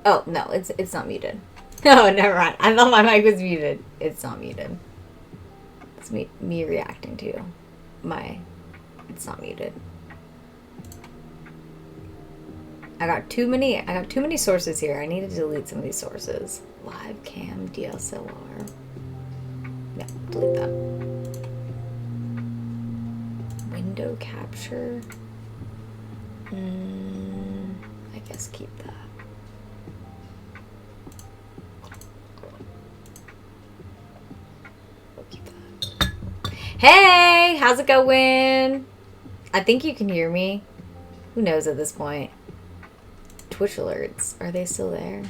Oh, no, it's not muted. No, never mind. I thought my mic was muted. It's not muted. It's me reacting to my... It's not muted. I got too many sources here. I need to delete some of these sources. Live cam DSLR. No, delete that. Window capture. I guess keep that. We'll keep that. Hey, how's it going? I think you can hear me. Who knows at this point? Twitch alerts. Are they still there?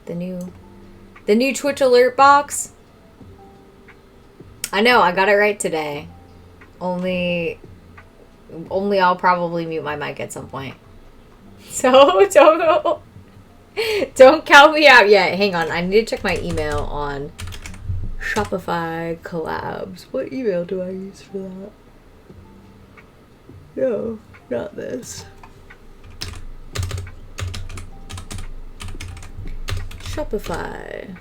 The new Twitch alert box? I know, I got it right today. Only I'll probably mute my mic at some point. So don't count me out yet. Hang on, I need to check my email on Shopify collabs. What email do I use for that? No, not this. Shopify.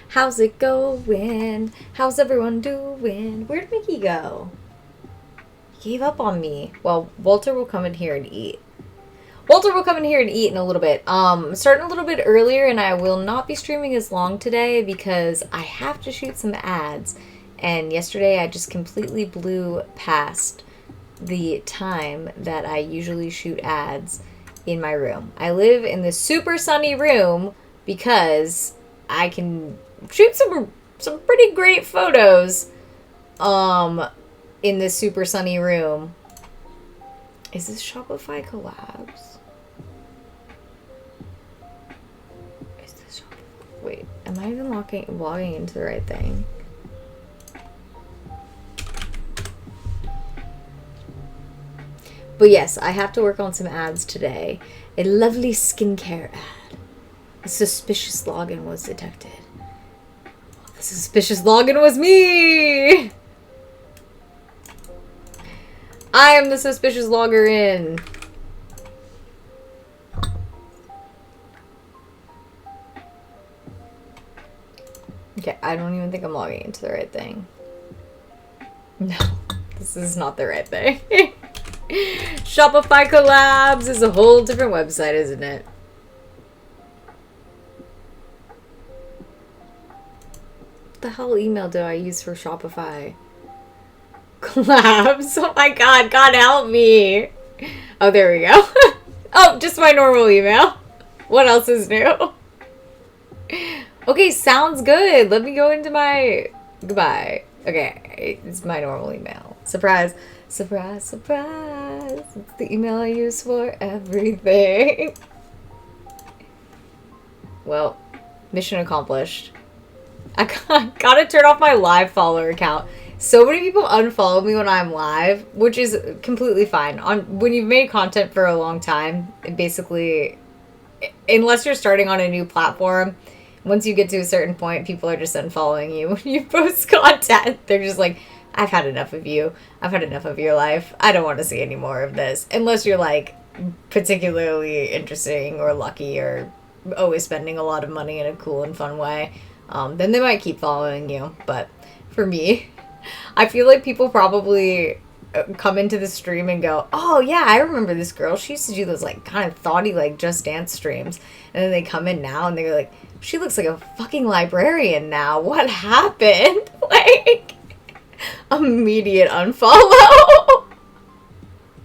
How's it going? How's everyone doing? Where'd Mickey go? He gave up on me. Well, Walter will come in here and eat. Walter will come in here and eat in a little bit. Starting a little bit earlier, and I will not be streaming as long today because I have to shoot some ads. And yesterday I just completely blew past the time that I usually shoot ads in my room. I live in this super sunny room because I can shoot some pretty great photos in this super sunny room. Is this Shopify collabs? Is this Shopify? Wait, am I even logging into the right thing? But yes, I have to work on some ads today. A lovely skincare ad. A suspicious login was detected. The suspicious login was me! I am the suspicious logger in. Okay, I don't even think I'm logging into the right thing. No, this is not the right thing. Shopify collabs is a whole different website, isn't it? What the hell email do I use for Shopify collabs? Oh my god, God help me. Oh, there we go. Oh, just my normal email. What else is new? Okay, sounds good. Let me go into my... Goodbye. Okay, it's my normal email. Surprise. Surprise, surprise. It's the email I use for everything. Well, mission accomplished. I gotta turn off my live follower account. So many people unfollow me when I'm live, which is completely fine. When you've made content for a long time, basically, unless you're starting on a new platform, once you get to a certain point, people are just unfollowing you when you post content. They're just like, I've had enough of you. I've had enough of your life. I don't want to see any more of this. Unless you're like particularly interesting or lucky or always spending a lot of money in a cool and fun way. Then they might keep following you. But for me, I feel like people probably come into the stream and go, oh yeah, I remember this girl. She used to do those like kind of thoughty like Just Dance streams. And then they come in now and they're like, she looks like a fucking librarian now. What happened? Like, immediate unfollow.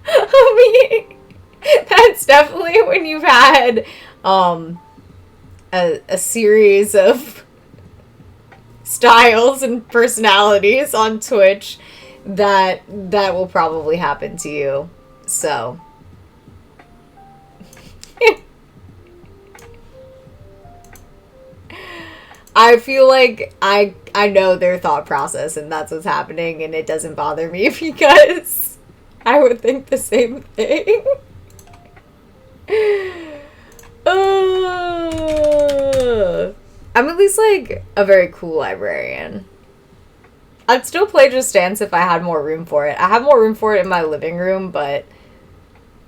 I mean, that's definitely when you've had a series of styles and personalities on Twitch that will probably happen to you. So I feel like I know their thought process and that's what's happening, and it doesn't bother me because I would think the same thing. I'm at least like a very cool librarian. I'd still play Just Dance if I had more room for it. I have more room for it in my living room, but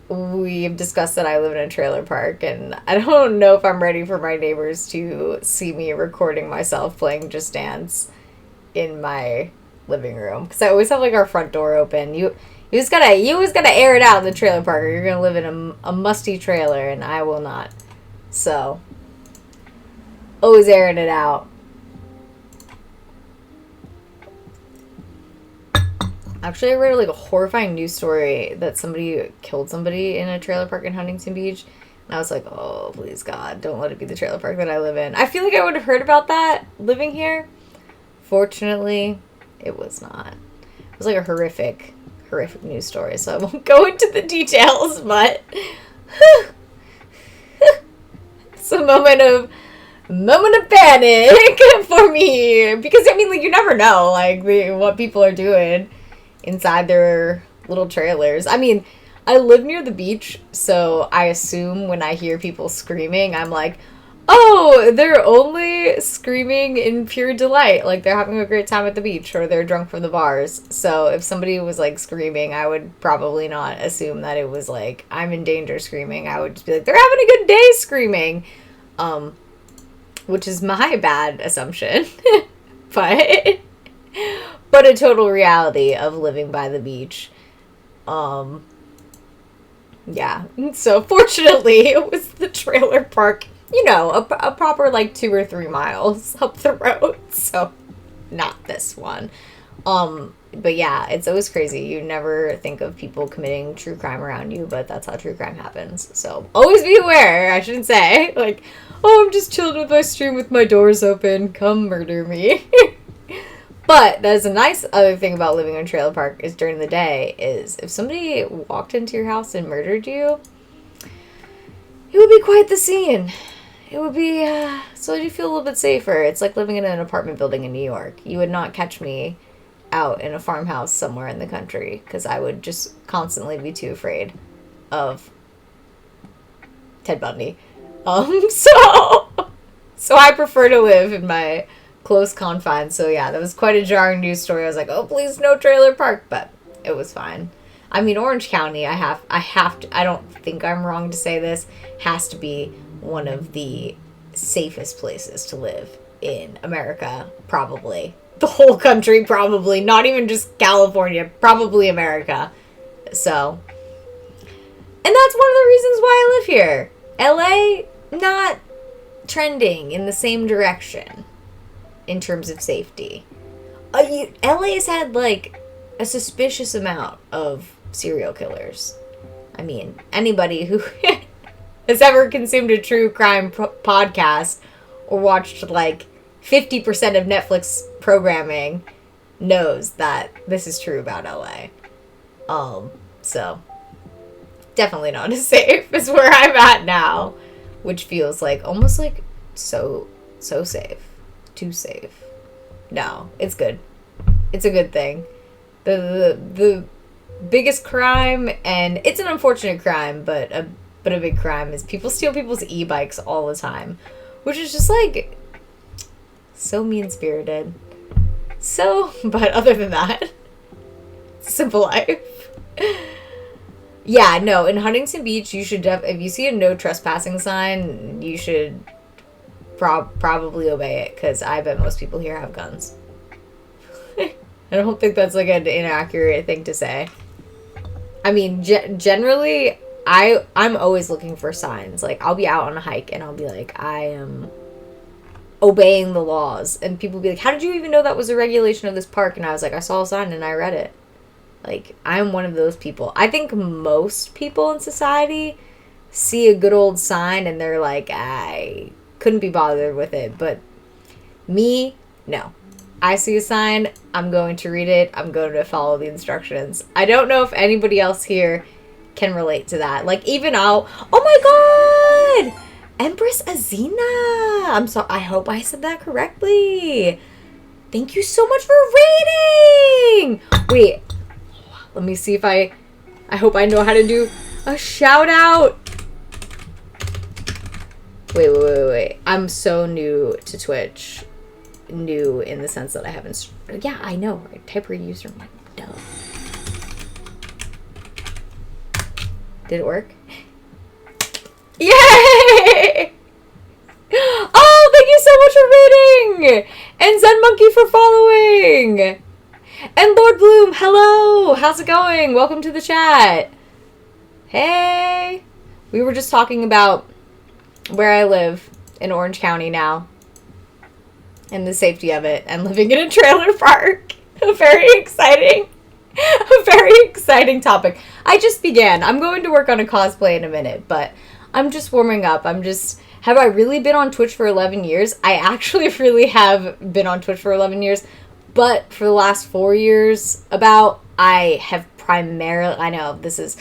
we've discussed that I live in a trailer park, and I don't know if I'm ready for my neighbors to see me recording myself playing Just Dance in my living room. Because I always have, like, our front door open. You always gotta air it out in the trailer park, or you're gonna live in a musty trailer, and I will not. So, always airing it out. Actually, I read like a horrifying news story that somebody killed somebody in a trailer park in Huntington Beach. And I was like, oh, please God, don't let it be the trailer park that I live in. I feel like I would have heard about that living here. Fortunately, it was not. It was like a horrific news story, so I won't go into the details, but it's a moment of panic for me. Because, I mean, like, you never know, like, what people are doing inside their little trailers. I mean, I live near the beach, so I assume when I hear people screaming, I'm like, oh, they're only screaming in pure delight, like they're having a great time at the beach, or they're drunk from the bars. So if somebody was like screaming, I would probably not assume that it was like I'm in danger screaming. I would just be like, they're having a good day screaming, which is my bad assumption. But a total reality of living by the beach. Yeah. So fortunately, it was the trailer park, you know, a proper like 2 or 3 miles up the road. So not this one. But yeah, it's always crazy. You never think of people committing true crime around you, but that's how true crime happens. So always be aware. I shouldn't say like, oh, I'm just chilling with my stream with my doors open. Come murder me. But there's a nice other thing about living in a trailer park is during the day is if somebody walked into your house and murdered you, it would be quite the scene. It would be, so you feel a little bit safer. It's like living in an apartment building in New York. You would not catch me out in a farmhouse somewhere in the country because I would just constantly be too afraid of Ted Bundy. So I prefer to live in my close confines. So yeah, that was quite a jarring news story. I was like, oh, please no trailer park, but it was fine. I mean, Orange County, I have to, I don't think I'm wrong to say this, has to be one of the safest places to live in America, probably. The whole country, probably. Not even just California, probably America. So, and that's one of the reasons why I live here. LA, not trending in the same direction in terms of safety. LA's had, like, a suspicious amount of serial killers. I mean, anybody who has ever consumed a true crime podcast or watched, like, 50% of Netflix programming knows that this is true about LA. So, definitely not as safe as where I'm at now, which feels like, almost like so safe. Too safe. No, it's good. It's a good thing. The biggest crime, and it's an unfortunate crime, but a big crime, is people steal people's e-bikes all the time, which is just like so mean-spirited. So, but other than that, simple life. Yeah, no, in Huntington Beach, you should if you see a no trespassing sign, you should probably obey it, because I bet most people here have guns. I don't think that's like an inaccurate thing to say. I mean, generally, I'm always looking for signs. Like, I'll be out on a hike and I'll be like, I am obeying the laws. And people be like, how did you even know that was a regulation of this park? And I was like, I saw a sign and I read it. Like, I'm one of those people. I think most people in society see a good old sign and they're like, I couldn't be bothered with it. But me, no. I see a sign, I'm going to read it, I'm going to follow the instructions. I don't know if anybody else here can relate to that. Like, even oh my god! Empress Azina! I'm sorry, I hope I said that correctly. Thank you so much for rating! Wait, let me see if I hope I know how to do a shout out. Wait. I'm so new to Twitch. new in the sense that I haven't. Yeah, I know. Right? Type her username. Like, duh. Did it work? Yay! Oh, thank you so much for rating! And Zen Monkey for following! And Lord Bloom, hello! How's it going? Welcome to the chat. Hey! We were just talking about where I live in Orange County now. And the safety of it. And living in a trailer park. A very exciting topic. I just began. I'm going to work on a cosplay in a minute, but I'm just warming up. Have I really been on Twitch for 11 years? I actually really have been on Twitch for 11 years, but for the last 4 years, I have primarily, I know this is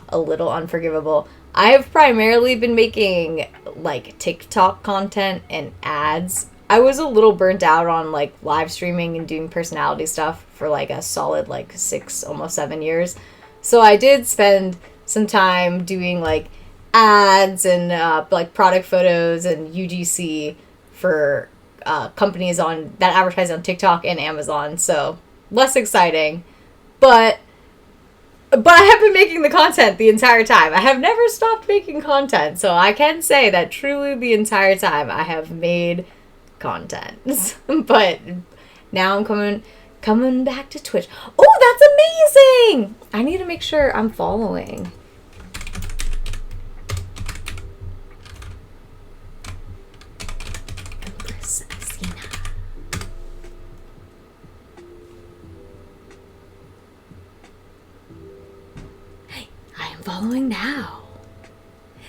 a little unforgivable, I have primarily been making, like, TikTok content and ads. I was a little burnt out on, like, live streaming and doing personality stuff for, like, a solid, like, 6, almost 7 years. So I did spend some time doing, like, ads and, like, product photos and UGC for companies that advertise on TikTok and Amazon. So, less exciting. But I have been making the content the entire time. I have never stopped making content. So I can say that truly the entire time I have made content. But now I'm coming back to Twitch. Oh, that's amazing! I need to make sure I'm following. Following now.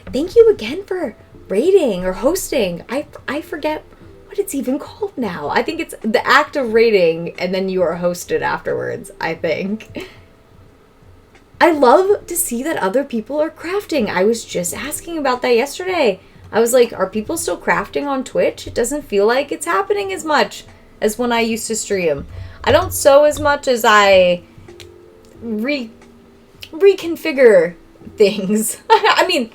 Thank you again for rating or hosting. I forget what it's even called now. I think it's the act of rating and then you are hosted afterwards, I think. I love to see that other people are crafting. I was just asking about that yesterday. I was like, are people still crafting on Twitch? It doesn't feel like it's happening as much as when I used to stream. I don't sew as much as I reconfigure things. I mean,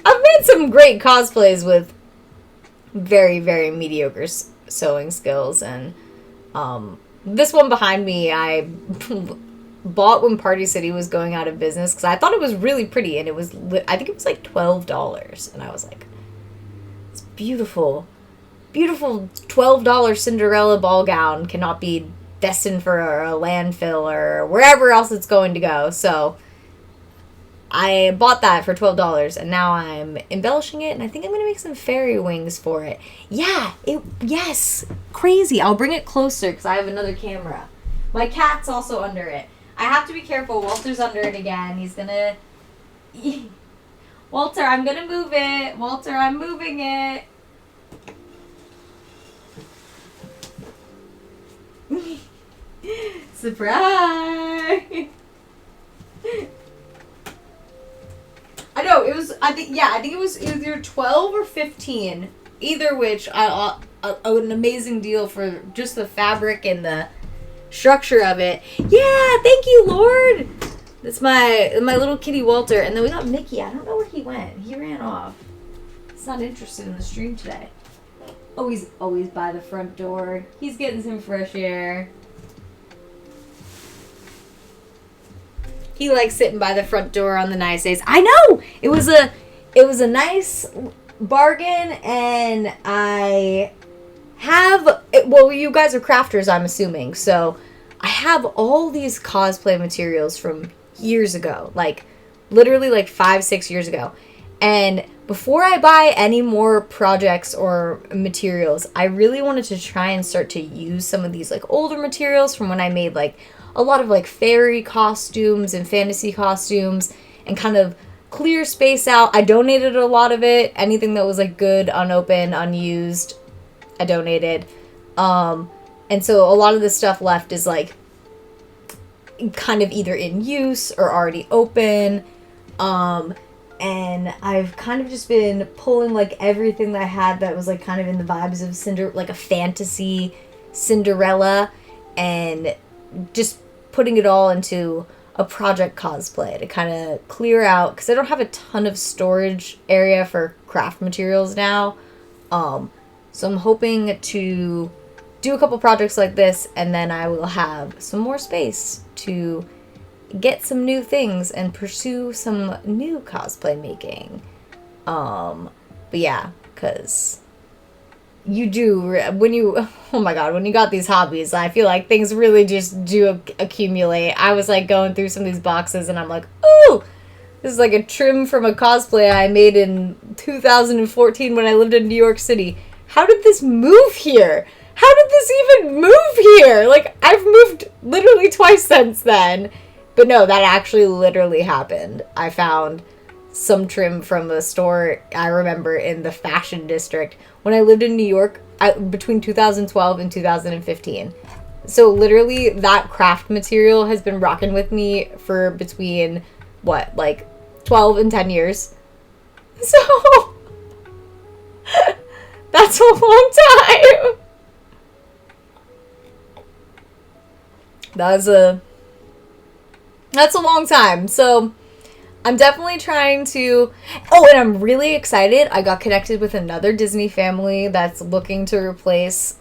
I've made some great cosplays with very, very mediocre sewing skills, and this one behind me I bought when Party City was going out of business because I thought it was really pretty, and it was I think it was like $12, and I was like, it's beautiful, beautiful $12 Cinderella ball gown cannot be destined for a landfill or wherever else it's going to go. So I bought that for $12, and now I'm embellishing it, and I think I'm going to make some fairy wings for it. Yeah, yes, crazy. I'll bring it closer because I have another camera. My cat's also under it. I have to be careful. Walter's under it again. He's going to... Walter, I'm going to move it. Walter, I'm moving it. Surprise! I know, I think it was either 12 or 15. Either which, an amazing deal for just the fabric and the structure of it. Yeah, thank you, Lord! That's my little kitty Walter. And then we got Mickey. I don't know where he went. He ran off. He's not interested in the stream today. Oh, he's always by the front door. He's getting some fresh air. He likes sitting by the front door on the nice days. I know! It was a nice bargain, and I have... Well, you guys are crafters, I'm assuming. So I have all these cosplay materials from years ago. Like, literally like 5-6 years ago. And before I buy any more projects or materials, I really wanted to try and start to use some of these like older materials from when I made like a lot of like fairy costumes and fantasy costumes and kind of clear space out. I donated a lot of it. Anything that was like good, unopened, unused, I donated. And so a lot of the stuff left is like kind of either in use or already open. And I've kind of just been pulling like everything that I had that was like kind of in the vibes of like a fantasy Cinderella, and just putting it all into a project cosplay to kind of clear out, because I don't have a ton of storage area for craft materials now. So I'm hoping to do a couple projects like this, and then I will have some more space to get some new things and pursue some new cosplay making. But yeah, because you do, when you, oh my god, when you got these hobbies, I feel like things really just do accumulate. I was like going through some of these boxes and I'm like, ooh, this is like a trim from a cosplay I made in 2014 when I lived in New York City. How did this move here? How did this even move here? Like, I've moved literally twice since then. But no, that actually literally happened. I found some trim from a store I remember in the fashion district when I lived in New York between 2012 and 2015. So literally that craft material has been rocking with me for between, what, like 12 and 10 years. So that's a long time. That's a long time. So I'm definitely trying to... Oh, and I'm really excited. I got connected with another Disney family that's looking to replace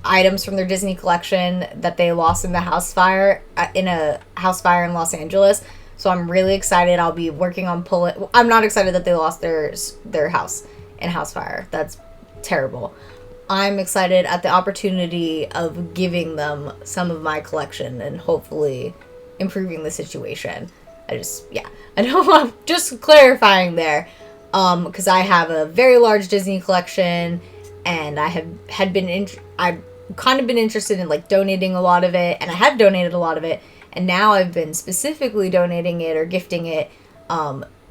items from their Disney collection that they lost in the house fire, in a house fire in Los Angeles. So I'm really excited. I'll be working on pulling... I'm not excited that they lost their house in a house fire. That's terrible. I'm excited at the opportunity of giving them some of my collection and hopefully improving the situation. I know I'm just clarifying there, because I have a very large Disney collection, and I've kind of been interested in like donating a lot of it, and I have donated a lot of it, and now I've been specifically donating it or gifting it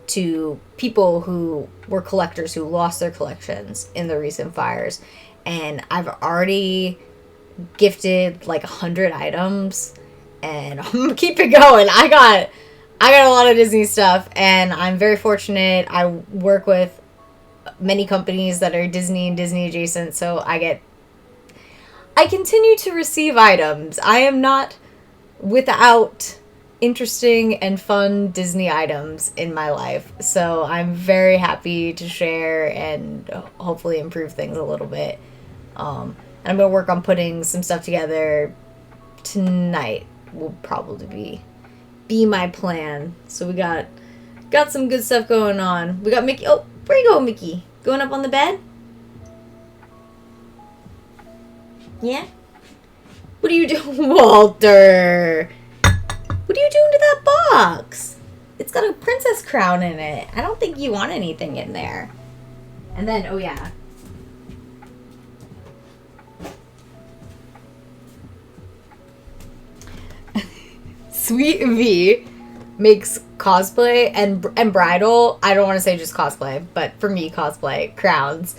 to people who were collectors who lost their collections in the recent fires, and I've already gifted like 100 items, and I'm gonna keep it going. I got a lot of Disney stuff, and I'm very fortunate. I work with many companies that are Disney and Disney adjacent, so I continue to receive items. I am not without interesting and fun Disney items in my life, so I'm very happy to share and hopefully improve things a little bit. And I'm going to work on putting some stuff together tonight. Will probably be my plan. So we got some good stuff going on. We got Mickey. Oh, where you going, Mickey? Going up on the bed? Yeah? What are you doing, Walter? What are you doing to that box? It's got a princess crown in it. I don't think you want anything in there. And then, oh yeah. Sweet V makes cosplay and bridal, I don't want to say just cosplay, but for me, cosplay, crowns.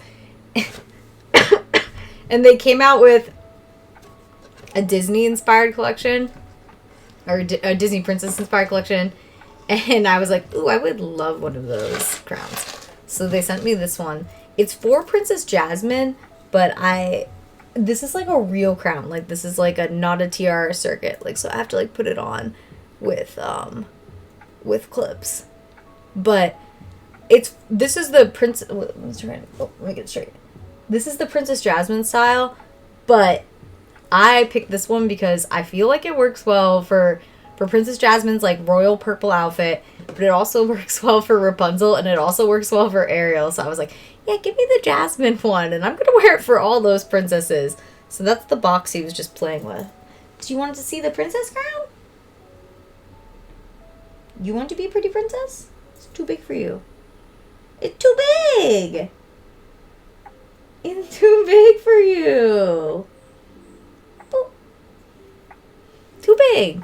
And they came out with a Disney-inspired collection, or a Disney princess-inspired collection, and I was like, ooh, I would love one of those crowns. So they sent me this one. It's for Princess Jasmine, but this is like a real crown. Like, this is like not a tiara circuit. Like, so I have to like put it on with clips. But this is the princess. Let me get it straight. This is the Princess Jasmine style, but I picked this one because I feel like it works well for Princess Jasmine's like royal purple outfit, but it also works well for Rapunzel, and it also works well for Ariel. So I was like, yeah, give me the Jasmine one, and I'm gonna wear it for all those princesses. So that's the box he was just playing with. Do you want to see the princess crown? You want to be a pretty princess? It's too big for you. It's too big! It's too big for you. Boop. Too big.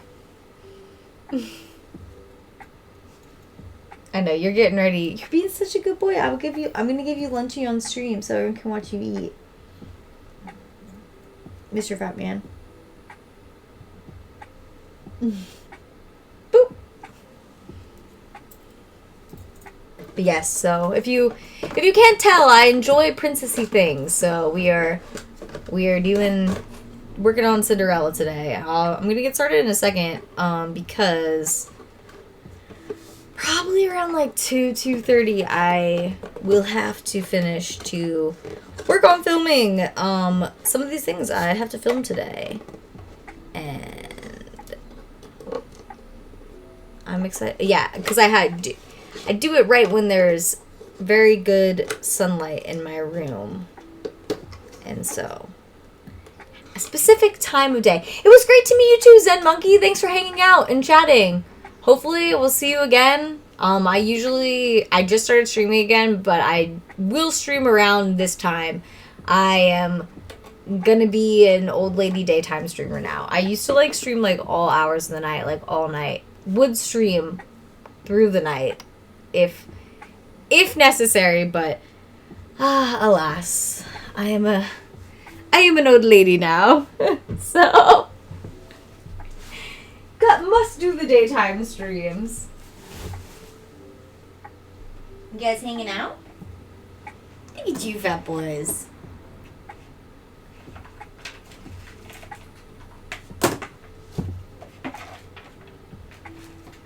I know, you're getting ready. You're being such a good boy. I'm gonna give you lunchy on stream so everyone can watch you eat. Mr. Fat Man. Boop. But yes, so if you can't tell, I enjoy princessy things. So we are working on Cinderella today. I'm gonna get started in a second, because probably around like 2:30 I will have to finish to work on filming. Some of these things I have to film today. And I'm excited. Yeah, because I do it right when there's very good sunlight in my room. And so, a specific time of day. It was great to meet you too, Zen Monkey. Thanks for hanging out and chatting. Hopefully we'll see you again. I just started streaming again, but I will stream around this time. I am gonna be an old lady daytime streamer now. I used to like stream like all hours of the night, like all night. Would stream through the night if necessary, but alas, I am an old lady now. So must do the daytime streams. You guys hanging out? Look at you fat boys.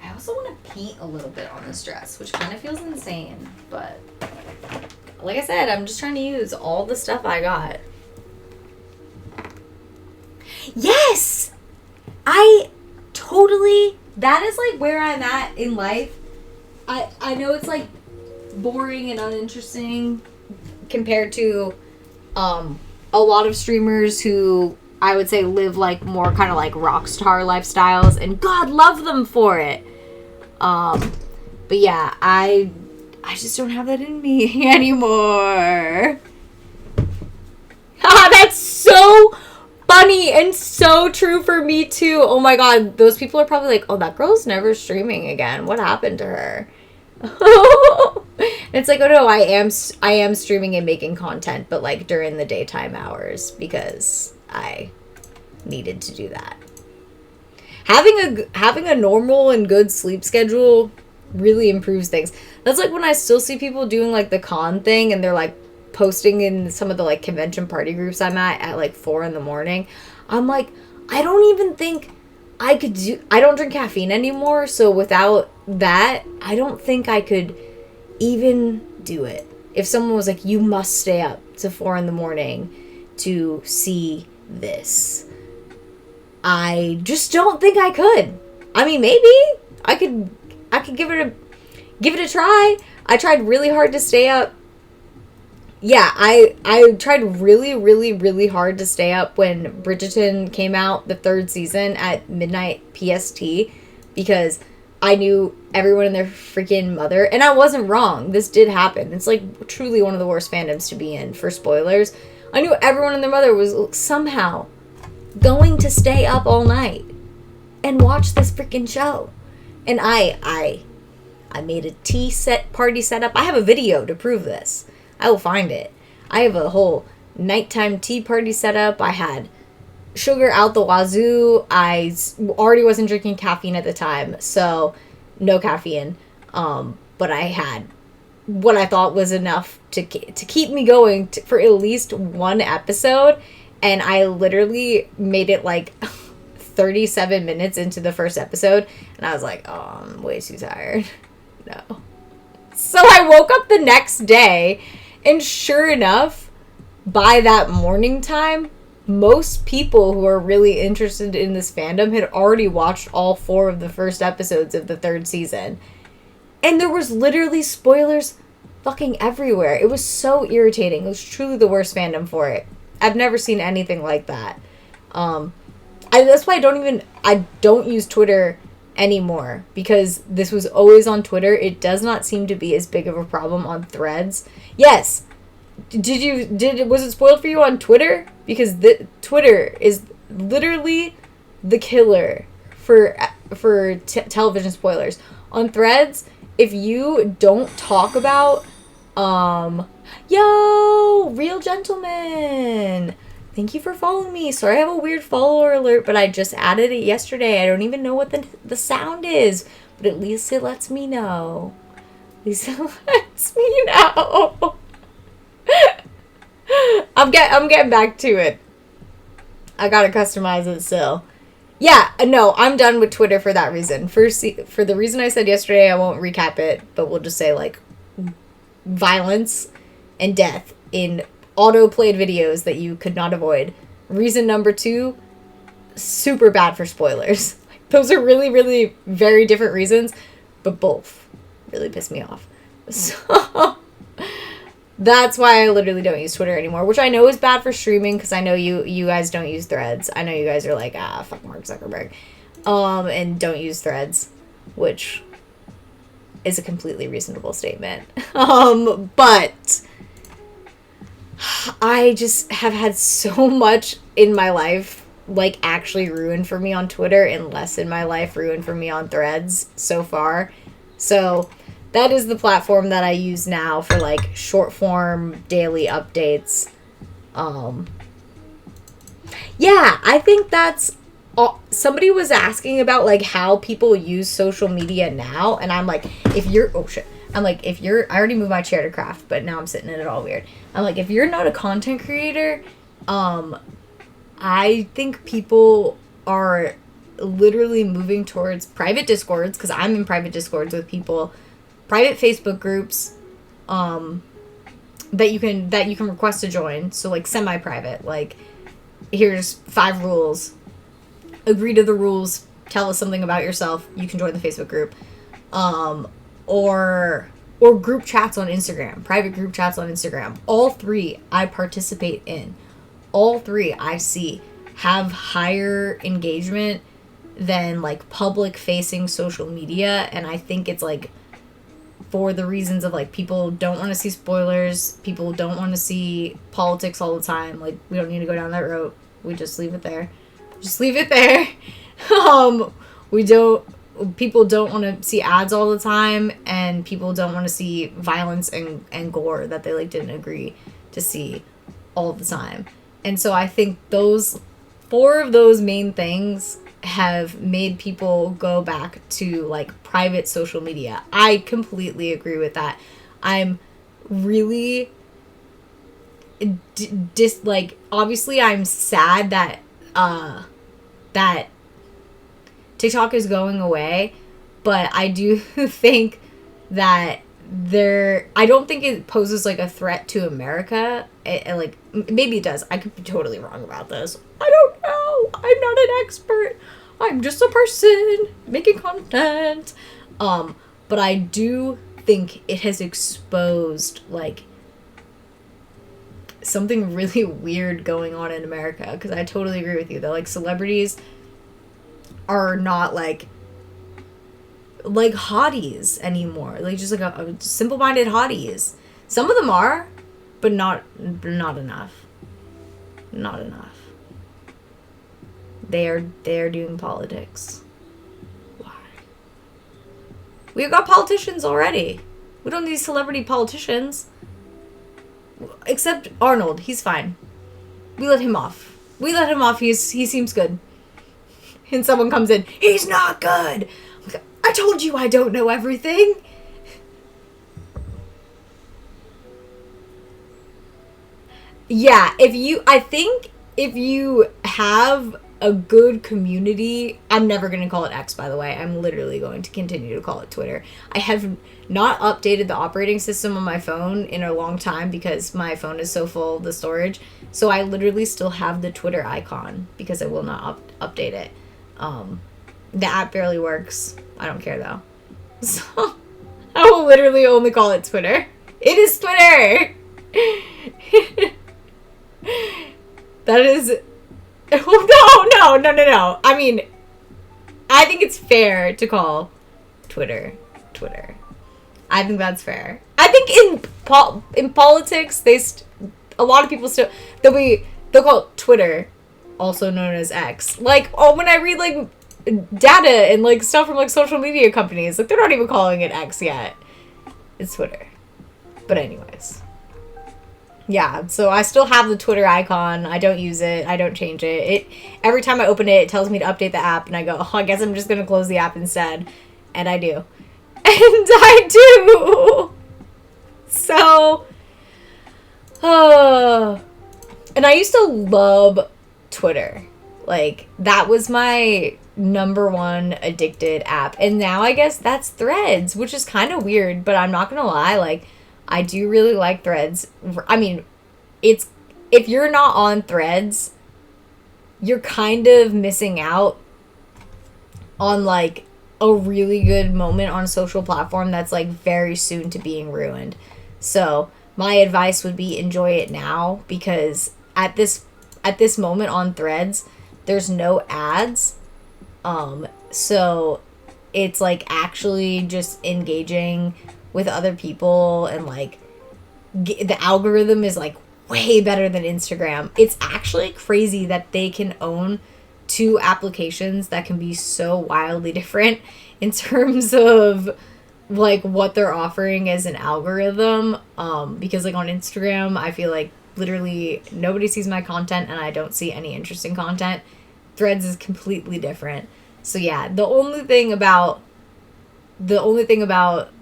I also want to paint a little bit on this dress, which kind of feels insane, but like I said, I'm just trying to use all the stuff I got. Yes! That is like where I'm at in life. I know it's like boring and uninteresting compared to a lot of streamers who I would say live like more kind of like rock star lifestyles, and God love them for it. But yeah, I just don't have that in me anymore. That's so funny and so true for me too. Oh my God, those people are probably like, oh, that girl's never streaming again. What happened to her? It's like, oh no, I am streaming and making content, but like during the daytime hours because I needed to do that. Having a normal and good sleep schedule really improves things. That's like when I still see people doing like the con thing and they're like posting in some of the like convention party groups I'm at like 4 a.m. I'm like, I don't even think I could I don't drink caffeine anymore, so without that, I don't think I could even do it. If someone was like, you must stay up to 4 a.m. to see this, I just don't think I could. I mean, maybe I could give it a try. I tried really hard to stay up. Yeah, I tried really, really, really hard to stay up when Bridgerton came out, the 3rd season, at midnight PST, because I knew everyone and their freaking mother, and I wasn't wrong. This did happen. It's like truly one of the worst fandoms to be in for spoilers. I knew everyone and their mother was somehow going to stay up all night and watch this freaking show. And I made a party setup. I have a video to prove this. I will find it. I have a whole nighttime tea party set up. I had sugar out the wazoo. I already wasn't drinking caffeine at the time, so no caffeine. But I had what I thought was enough to keep me going for at least one episode, and I literally made it like 37 minutes into the first episode, and I was like, oh, I'm way too tired. No. So I woke up the next day, and sure enough, by that morning time, most people who are really interested in this fandom had already watched all 4 of the first episodes of the 3rd season. And there was literally spoilers fucking everywhere. It was so irritating. It was truly the worst fandom for it. I've never seen anything like that. That's why I don't use Twitter anymore, because this was always on Twitter. It does not seem to be as big of a problem on Threads. Yes. Was it spoiled for you on Twitter? Because Twitter is literally the killer for television spoilers. On Threads, if you don't talk about yo, Real Gentleman, thank you for following me. Sorry I have a weird follower alert, but I just added it yesterday. I don't even know what the sound is, but at least it lets me know. At least it lets me know. I'm getting back to it. I gotta customize it still. Yeah, no, I'm done with Twitter for that reason. For the reason I said yesterday, I won't recap it, but we'll just say, like, violence and death in auto-played videos that you could not avoid. Reason number 2, super bad for spoilers. Those are really, really very different reasons, but both really piss me off. So that's why I literally don't use Twitter anymore, which I know is bad for streaming, because I know you guys don't use Threads. I know you guys are like, fuck Mark Zuckerberg, and don't use Threads, which is a completely reasonable statement. But I just have had so much in my life, like, actually ruined for me on Twitter, and less in my life ruined for me on Threads so far. So that is the platform that I use now for, like, short form daily updates. Yeah, I think that's somebody was asking about, like, how people use social media now, and I'm like, if you're I already moved my chair to craft, but now I'm sitting in it all weird. I'm like, if you're not a content creator, I think people are literally moving towards private Discords, because I'm in private Discords with people, private Facebook groups, that you can request to join. So, like, semi-private, like, here's 5 rules, agree to the rules, tell us something about yourself, you can join the Facebook group. Or group chats on Instagram, private group chats on Instagram. All 3 I participate in. All 3 I see have higher engagement than, like, public facing social media. And I think it's, like, for the reasons of, like, people don't want to see spoilers, people don't want to see politics all the time. Like, we don't need to go down that road. We just leave it there. People don't want to see ads all the time, and people don't want to see violence and gore that they, like, didn't agree to see all the time. And so I think those 4 of those main things have made people go back to, like, private social media. I completely agree with that. I'm really obviously I'm sad that that TikTok is going away, but I do think that I don't think it poses, like, a threat to America. Like, maybe it does. I could be totally wrong about this. I don't know. I'm not an expert. I'm just a person making content. But I do think it has exposed, like, something really weird going on in America, because I totally agree with you that, like, celebrities are not, like hotties anymore. Like, just, like, a simple-minded hotties. Some of them are, but not enough. Not enough. They are doing politics. Why? We've got politicians already. We don't need celebrity politicians. Except Arnold. He's fine. We let him off. He seems good. And someone comes in, he's not good. I'm like, I told you I don't know everything. Yeah, I think if you have a good community, I'm never going to call it X, by the way. I'm literally going to continue to call it Twitter. I have not updated the operating system on my phone in a long time because my phone is so full of the storage. So I literally still have the Twitter icon because I will not update it. The app barely works. I don't care, though. So I will literally only call it Twitter. It is Twitter! That is... Oh, no. I mean, I think it's fair to call Twitter. I think that's fair. I think in politics, a lot of people still... They'll call it Twitter, also known as X. Like, when I read, like, data and, like, stuff from, like, social media companies, like, they're not even calling it X yet. It's Twitter. But anyways... Yeah, so I still have the Twitter icon. I don't use it. I don't change it. Every time I open it, it tells me to update the app, and I go, I guess I'm just going to close the app instead. And I do. And I do! So... and I used to love Twitter. Like, that was my number one addicted app. And now I guess that's Threads, which is kind of weird, but I'm not going to lie, like... I do really like Threads. I mean, it's if you're not on Threads, you're kind of missing out on like a really good moment on a social platform that's like very soon to being ruined. So my advice would be enjoy it now, because at this moment on Threads, there's no ads. So it's like actually just engaging with other people, and like the algorithm is like way better than Instagram. It's actually crazy that they can own two applications that can be so wildly different in terms of like what they're offering as an algorithm. Because like on Instagram, I feel like literally nobody sees my content and I don't see any interesting content. Threads is completely different. So yeah, the only thing about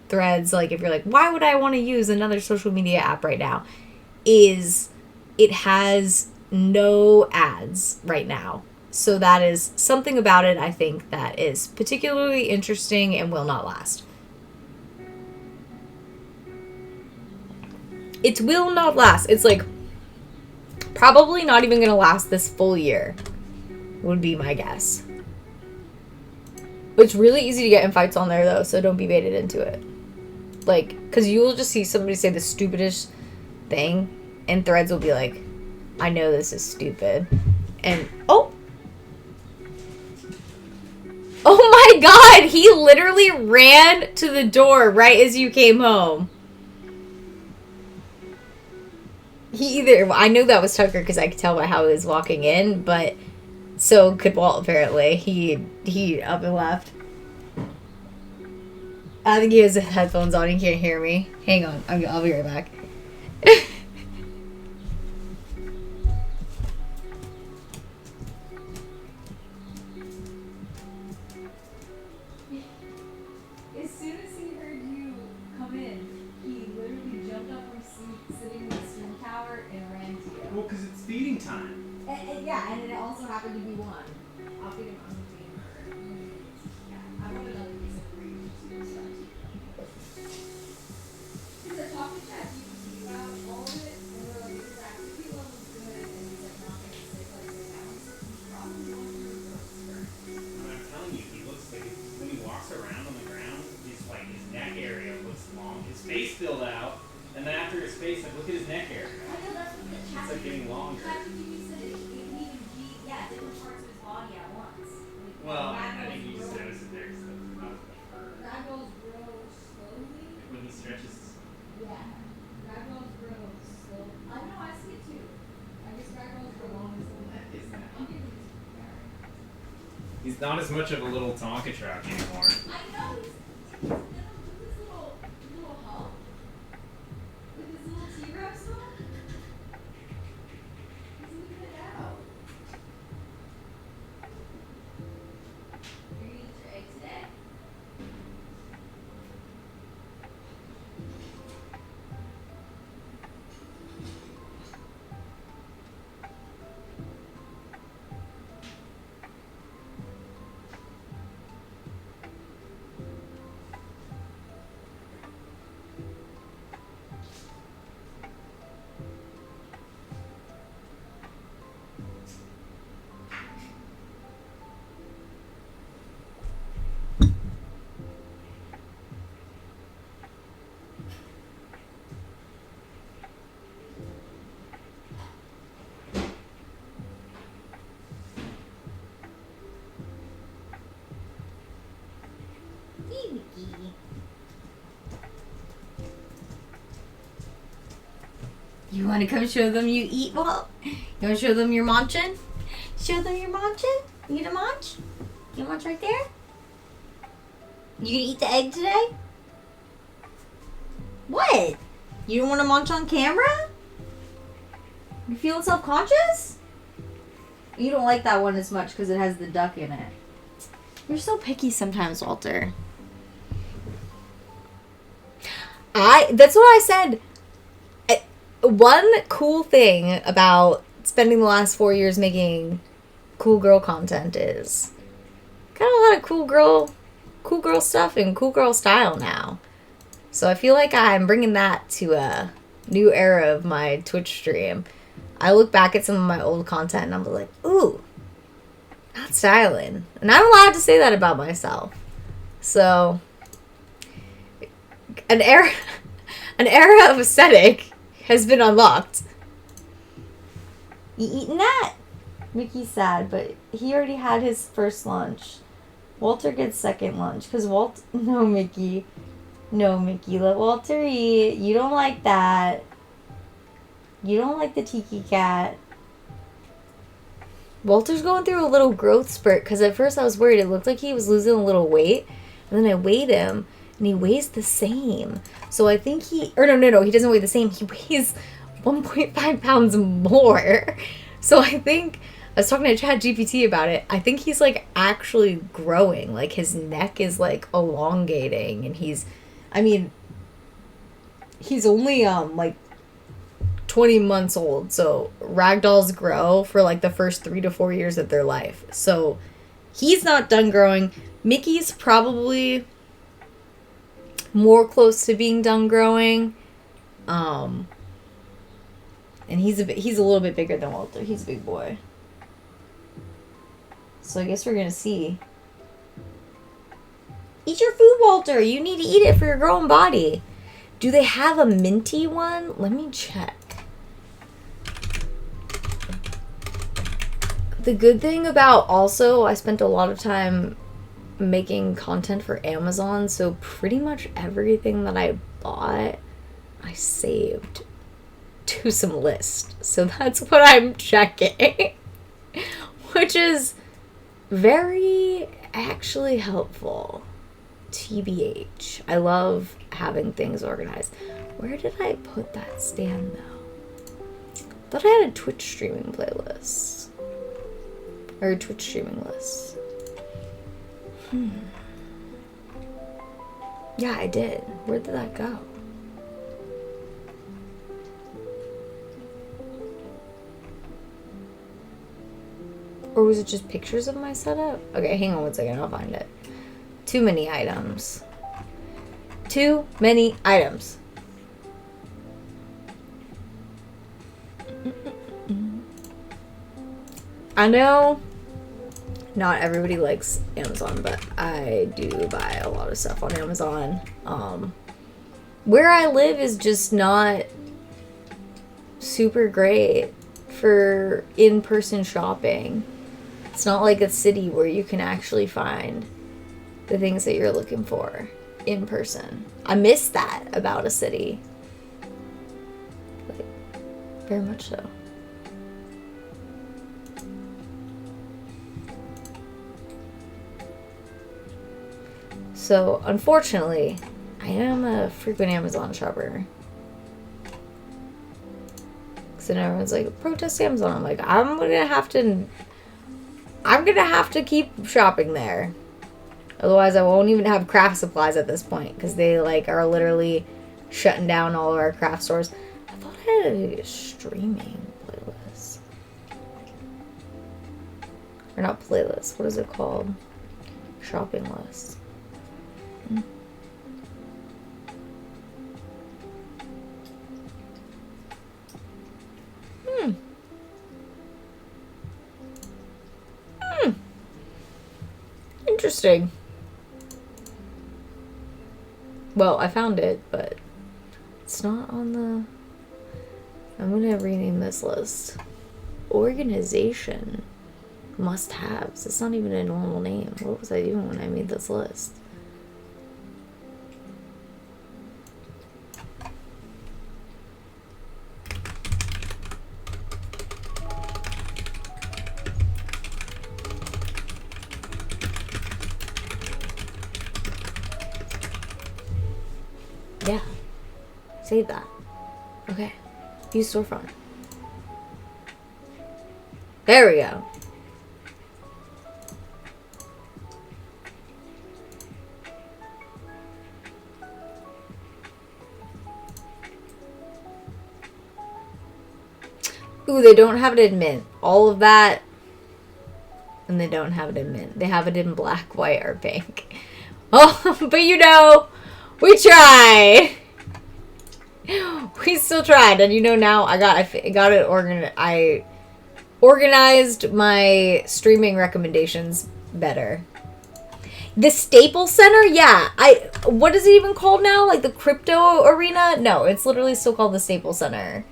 Threads, like if you're like, why would I want to use another social media app right now, is it has no ads right now. So that is something about it, I think, that is particularly interesting and will not last. It will not last. It's like probably not even going to last this full year, would be my guess. It's really easy to get in fights on there, though, so don't be baited into it. Like, because you will just see somebody say the stupidest thing, and Threads will be like, I know this is stupid. And, oh my god, he literally ran to the door right as you came home. I knew that was Tucker because I could tell by how he was walking in, but so could Walt, apparently. He up and left. I think he has headphones on. He can't hear me. Hang on. I'll be right back. As soon as he heard you come in, he literally jumped up from sitting in the steam tower and ran to you. Well, because it's feeding time. Yeah, and it also happened to be one. I'll feed him on the feed for yeah, I want another piece of fruit. Because I talked to ChatGPT about all of it, and we're like, his activity level's good, and he's like not going to stick like right now. He's probably going through growth spurts. I'm telling you, he looks like when he walks around on the ground, he's like his neck area looks long, his face filled out, and then after his face, like look at his neck area. I know that's what the It's like getting longer. ChatGPT said it can even be different parts of his body at once. Like, Well, I think you just notice it there because that's about the fur. Ragdolls grow slowly. When he stretches. Yeah, ragdolls grow slowly. I know, I see it too. I guess ragdolls grow longer than that. I'm giving this very. He's not as much of a little Tonka truck anymore. I know, he's little, with his little hump. With his little T-Rex hump. He's leaving it out. You're gonna eat your egg today? You want to come show them you eat, Walt? You want to show them you're munching? Show them you're munching? You gonna munch? You munch right there? You gonna eat the egg today? What? You don't want to munch on camera? You feeling self-conscious? You don't like that one as much because it has the duck in it. You're so picky sometimes, Walter. That's what I said. One cool thing about spending the last 4 years making cool girl content is got a lot of cool girl stuff and cool girl style now. So I feel like I'm bringing that to new era of my Twitch stream. I look back at some of my old content and I'm like, ooh, not styling. And I'm allowed to say that about myself. So, an era of aesthetic has been unlocked. You eating that? Mickey's sad, but he already had his first lunch. Walter gets second lunch, because No, Mickey. No, Mickey. Let Walter eat. You don't like that. You don't like the tiki cat. Walter's going through a little growth spurt, because at first I was worried. It looked like he was losing a little weight. And then I weighed him, and he weighs the same. So I think he doesn't weigh the same. He weighs 1.5 pounds more. So I think, I was talking to ChatGPT about it, I think he's, like, actually growing. Like, his neck is, like, elongating, and he's only, like, 20 months old. So ragdolls grow for, like, the first 3 to 4 years of their life. So he's not done growing. Mickey's probably more close to being done growing. And he's a little bit bigger than Walter. He's a big boy. So I guess we're gonna see. Eat your food, Walter. You need to eat it for your growing body. Do they have a minty one? Let me check. The good thing about also, I spent a lot of time making content for Amazon, so pretty much everything that I bought, I saved to some list. So that's what I'm checking, which is very actually helpful. TBH. I love having things organized. Where did I put that stand though? I thought I had a Twitch streaming playlist. Or a Twitch streaming list. Yeah, I did. Where did that go? Or was it just pictures of my setup? Okay, hang on one second. I'll find it. Too many items. Too many items. I know not everybody likes Amazon, but I do buy a lot of stuff on Amazon. Where I live is just not super great for in-person shopping. It's not like a city where you can actually find the things that you're looking for in person. I miss that about a city. Like, very much so. So, unfortunately, I am a frequent Amazon shopper. So then everyone's like, protest Amazon. I'm like, I'm gonna have to keep shopping there. Otherwise, I won't even have craft supplies at this point, because they, like, are literally shutting down all of our craft stores. I thought I had a streaming playlist. Or not playlist. What is it called? Shopping list. Interesting. Well, I found it, but it's not on the... I'm gonna rename this list. Organization. Must-haves. It's not even a normal name. What was I doing when I made this list? Yeah. Save that. Okay. Use storefront. There we go. Ooh, they don't have it in mint. All of that. And they don't have it in mint. They have it in black, white, or pink. Oh, but you know, we try. We still tried, and now I got it I organized my streaming recommendations better. The Staples Center, yeah. What is it even called now? Like the crypto arena? No, it's literally still called the Staples Center.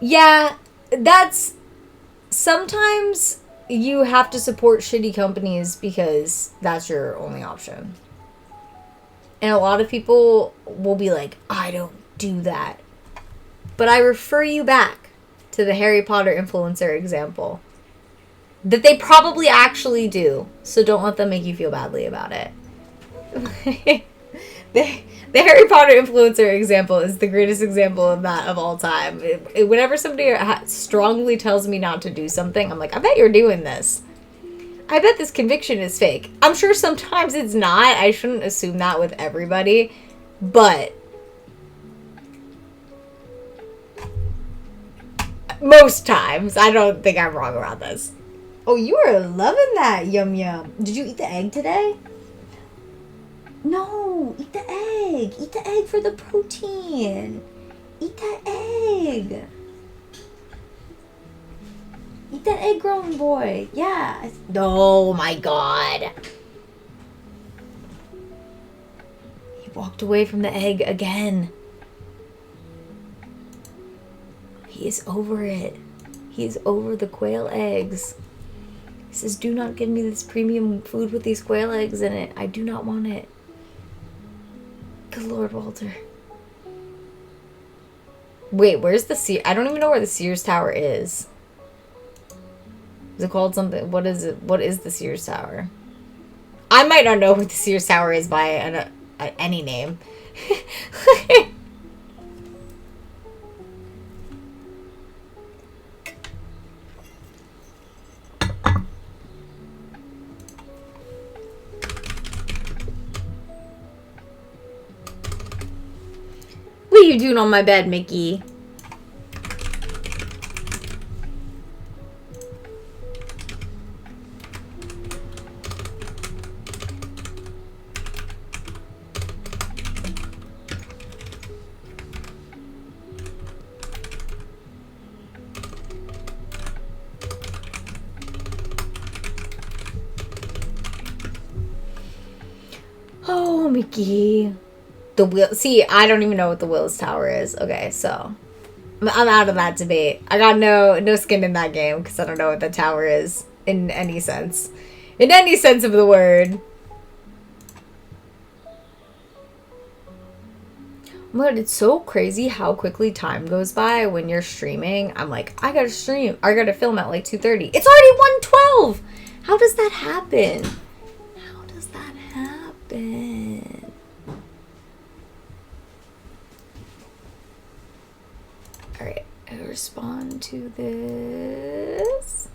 Yeah, that's sometimes you have to support shitty companies because that's your only option. And a lot of people will be like, I don't do that. But I refer you back to the Harry Potter influencer example. That they probably actually do. So don't let them make you feel badly about it. The Harry Potter influencer example is the greatest example of that of all time. Whenever somebody strongly tells me not to do something, I'm like, I bet you're doing this. I bet this conviction is fake. I'm sure sometimes it's not. I shouldn't assume that with everybody. But most times, I don't think I'm wrong about this. Oh, you are loving that, Yum Yum. Did you eat the egg today? No, eat the egg. Eat the egg for the protein. Eat that egg. Eat that egg, grown boy. Yeah. Oh my god. He walked away from the egg again. He is over it. He is over the quail eggs. He says, do not give me this premium food with these quail eggs in it. I do not want it. Good Lord, Walter. Wait, where's the Sears? I don't even know where the Sears Tower is. Is it called something? What is it? What is the Sears Tower? I might not know what the Sears Tower is by any name. What are you doing on my bed, Mickey? Oh, Mickey. The wheel. See, I don't even know what the Willis Tower is. Okay, so I'm out of that debate. I got no skin in that game because I don't know what the tower is in any sense. In any sense of the word. Oh my god, it's so crazy how quickly time goes by when you're streaming. I'm like, I gotta stream. I gotta film at like 2:30. It's already 1:12. How does that happen? How does that happen? Alright, I'll respond to this.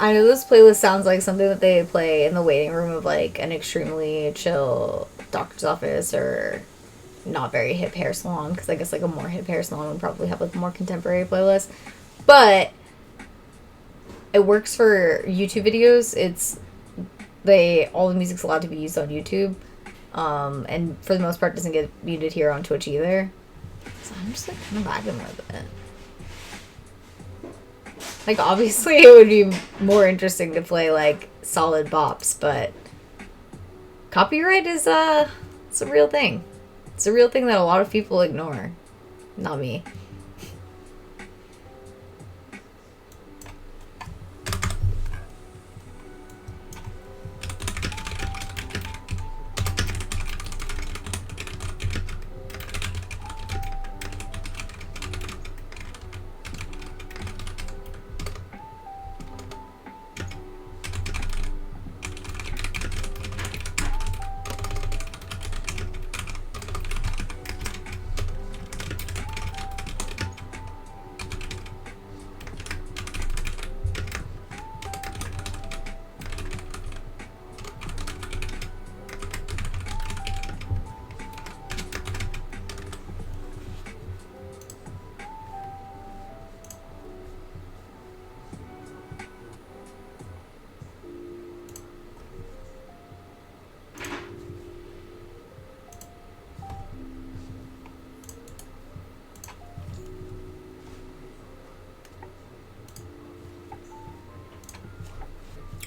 I know this playlist sounds like something that they play in the waiting room of like an extremely chill doctor's office or not very hip hair salon, because I guess like a more hip hair salon would probably have like a more contemporary playlist. But it works for YouTube videos. All the music's allowed to be used on YouTube. And for the most part doesn't get muted here on Twitch either. So I'm just like kind of vibing with it. Like, obviously, it would be more interesting to play, like, solid bops, but copyright is, it's a real thing. It's a real thing that a lot of people ignore. Not me.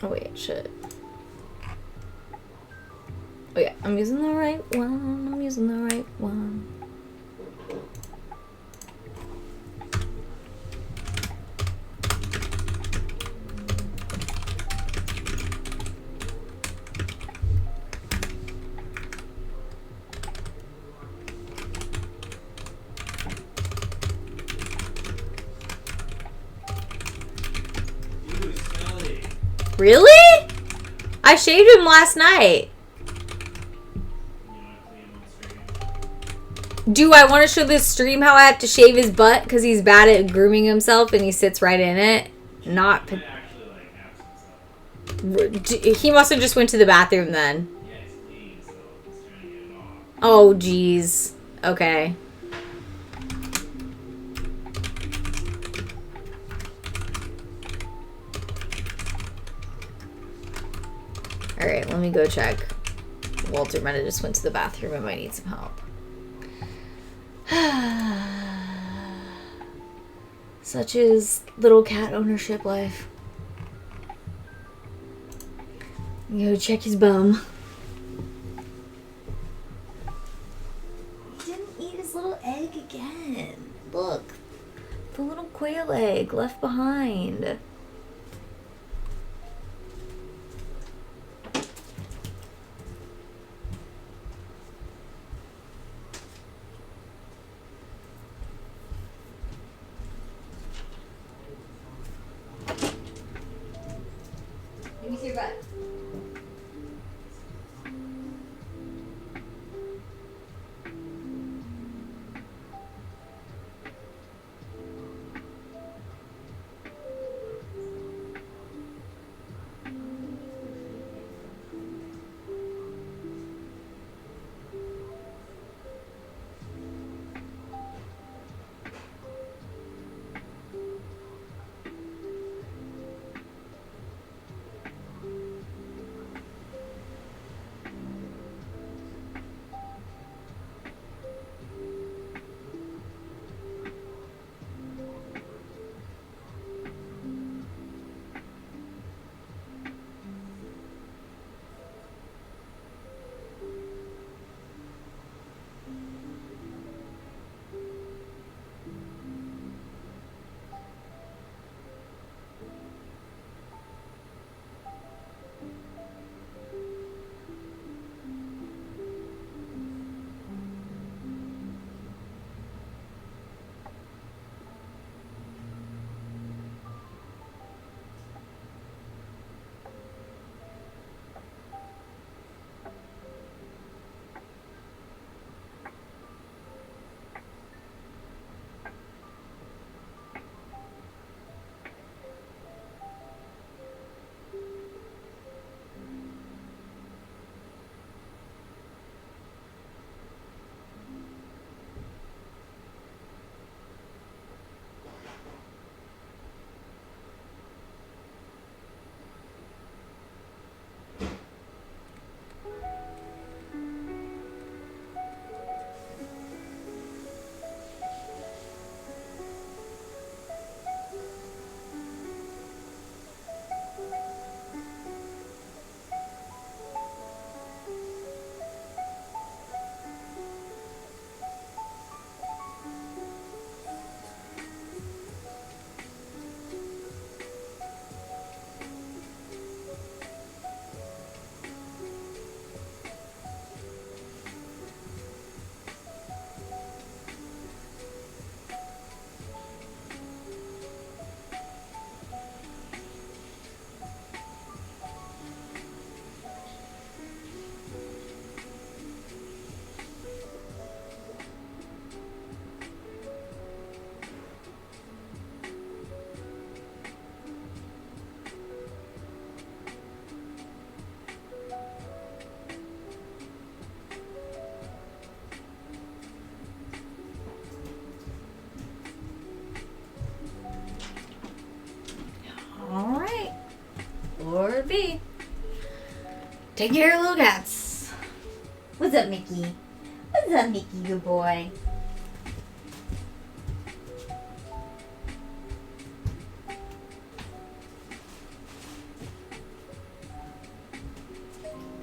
Oh wait, shit. Oh yeah, I'm using the right one. I'm using the right one. Ew, smelly. Really? I shaved him last night. You want to clean him on stream? Do I want to show this stream how I have to shave his butt because he's bad at grooming himself and he sits right in it? Not. He might actually like have some stuff. He must have just went to the bathroom then. Yeah, it's clean, so I'm just trying to get it off. Oh, jeez. Okay. Alright, let me go check. Walter might have just went to the bathroom. I might need some help. Such is little cat ownership life. Go check his bum. He didn't eat his little egg again. Look. The little quail egg left behind. Let me see your butt. Lord B. Take care of little cats. What's up, Mickey? What's up, Mickey, good boy?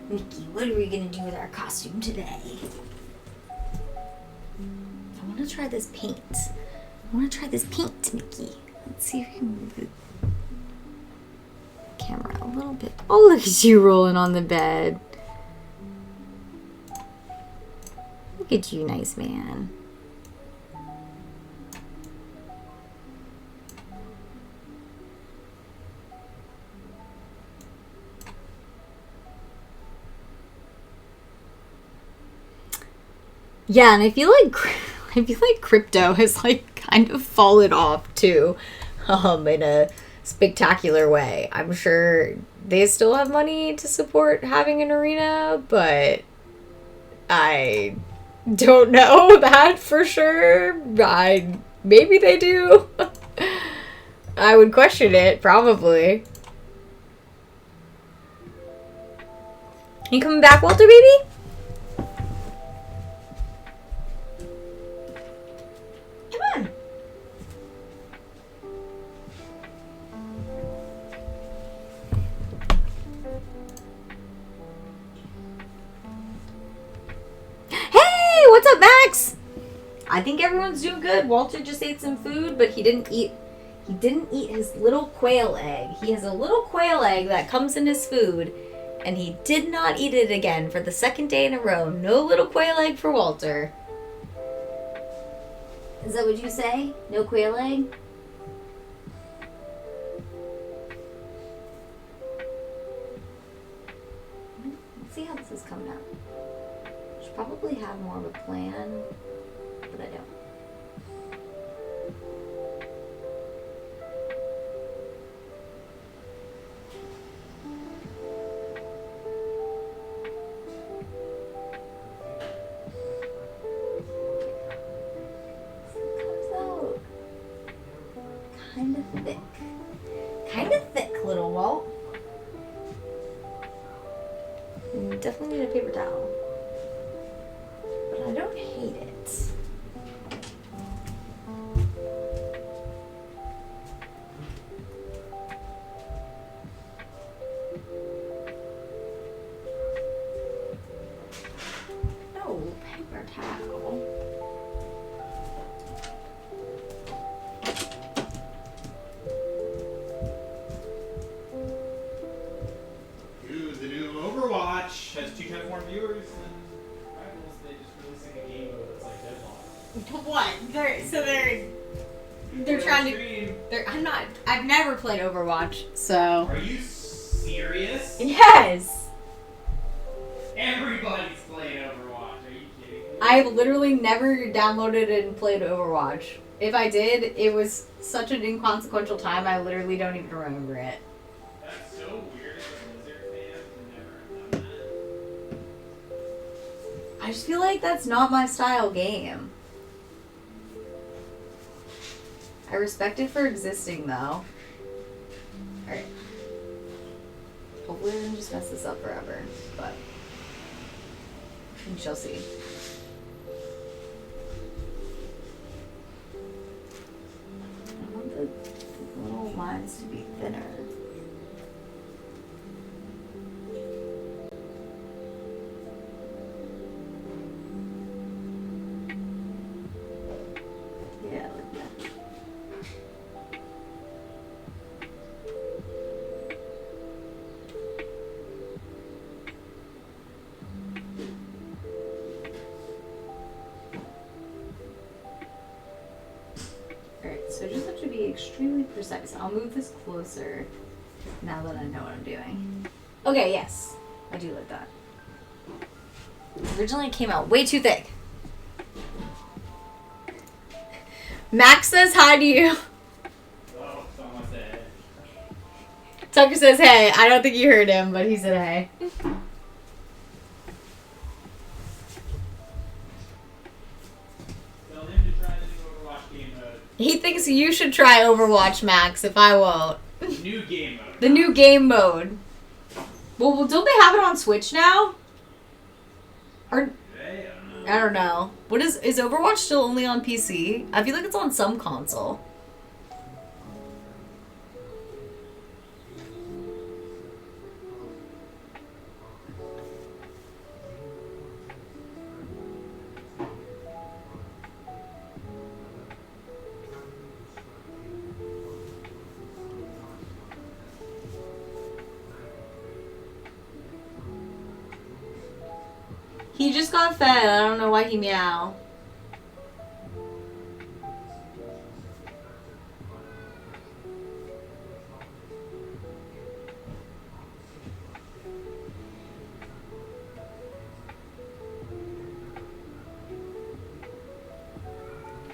Mickey, what are we gonna do with our costume today? I want to try this paint. Mickey. Let's see if we can move the camera a little bit. Oh, look at you rolling on the bed. Look at you, nice man. Yeah, and I feel like crypto has like kind of fallen off too, in a spectacular way. I'm sure they still have money to support having an arena, but I don't know that for sure. Maybe they do. I would question it, probably. You coming back, Walter, baby? Come on. Hey, what's up, Max? I think everyone's doing good. Walter just ate some food, but he didn't eat his little quail egg. He has a little quail egg that comes in his food, and he did not eat it again for the second day in a row. No little quail egg for Walter. Is that what you say? No quail egg? Let's see how this is coming out. Should probably have more of a plan, but I don't. Kind of thick, little Walt. You definitely need a paper towel. But I don't hate it. No, paper towel. Has 2 times more viewers than Rivals. They just released like a game mode that's like Deadlock. What? They're trying to. I've never played Overwatch, so. Are you serious? Yes. Everybody's playing Overwatch. Are you kidding me? I've literally never downloaded and played Overwatch. If I did, it was such an inconsequential time. I literally don't even remember it. That's so weird. As a Blizzard fan, I've never done that. I just feel like that's not my style game. I respect it for existing, though. Alright. Hopefully I didn't just mess this up forever, but we shall see. I want the little lines to be thinner. Yeah, like that. Alright, so I just have to be extremely precise. I'll move this closer now that I know what I'm doing. Okay, yes. I do like that. Originally it came out way too thick. Max says hi to you. Oh, someone said. Tucker says hey. I don't think you heard him, but he said hey. Tell him to try the new Overwatch game mode. He thinks you should try Overwatch, Max, if I won't. New game mode. The new game mode. Well, don't they have it on Switch now? Or I don't know. What is Overwatch still only on PC? I feel like it's on some console. He just got fed. I don't know why he meow.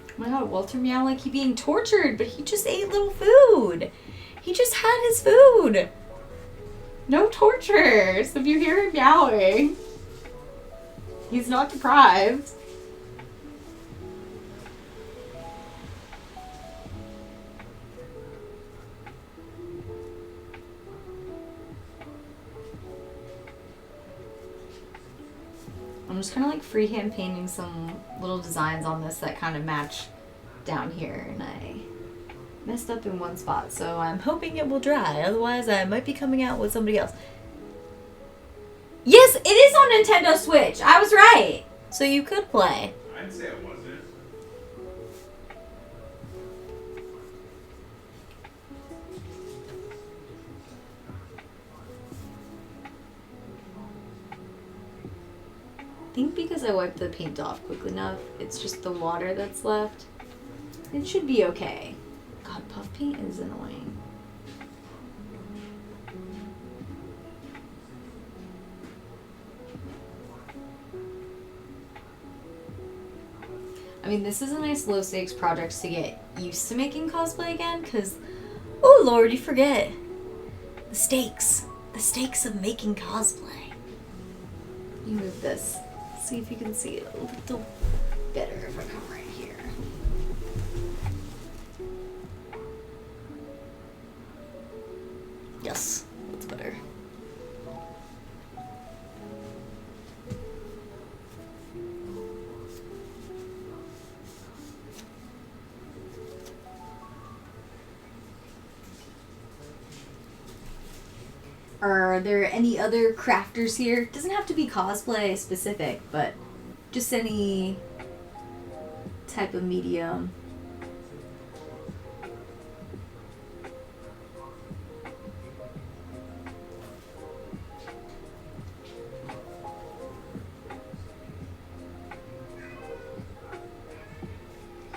Oh my god, Walter meow like he being tortured, but he just ate little food. He just had his food. No torture. So if you hear him meowing, he's not deprived. I'm just kind of like freehand painting some little designs on this that kind of match down here, and I messed up in one spot, so I'm hoping it will dry. Otherwise, I might be coming out with somebody else. Yes, it is on Nintendo Switch. I was right. So you could play. I'd say it wasn't. I think because I wiped the paint off quickly enough, it's just the water that's left. It should be okay. God, puff paint is annoying. I mean, this is a nice low stakes project to get used to making cosplay again, because, oh lord, you forget. The stakes. The stakes of making cosplay. You move this. See if you can see it a little better if I come right here. Yes, that's better. Are there any other crafters here? It doesn't have to be cosplay specific, but just any type of medium.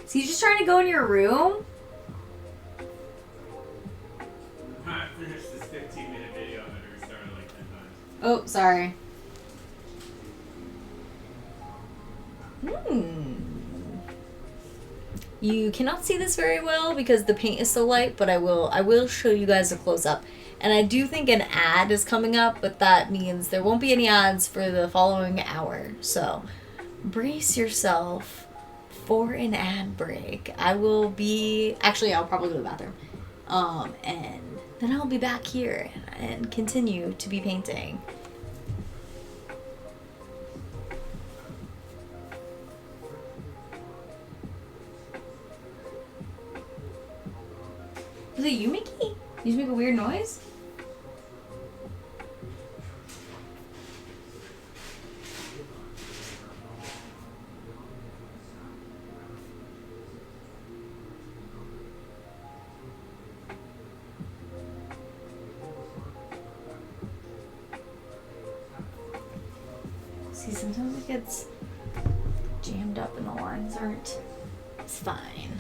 So you just trying to go in your room? I finished this 15-minute video and I restarted like 10 times. Oh, sorry. You cannot see this very well because the paint is so light, but I will show you guys a close-up. And I do think an ad is coming up, but that means there won't be any ads for the following hour. So brace yourself for an ad break. I'll probably go to the bathroom. And then I'll be back here and continue to be painting. Was it you, Mickey? Did you make a weird noise? See, sometimes it gets jammed up and the lines aren't. It's fine.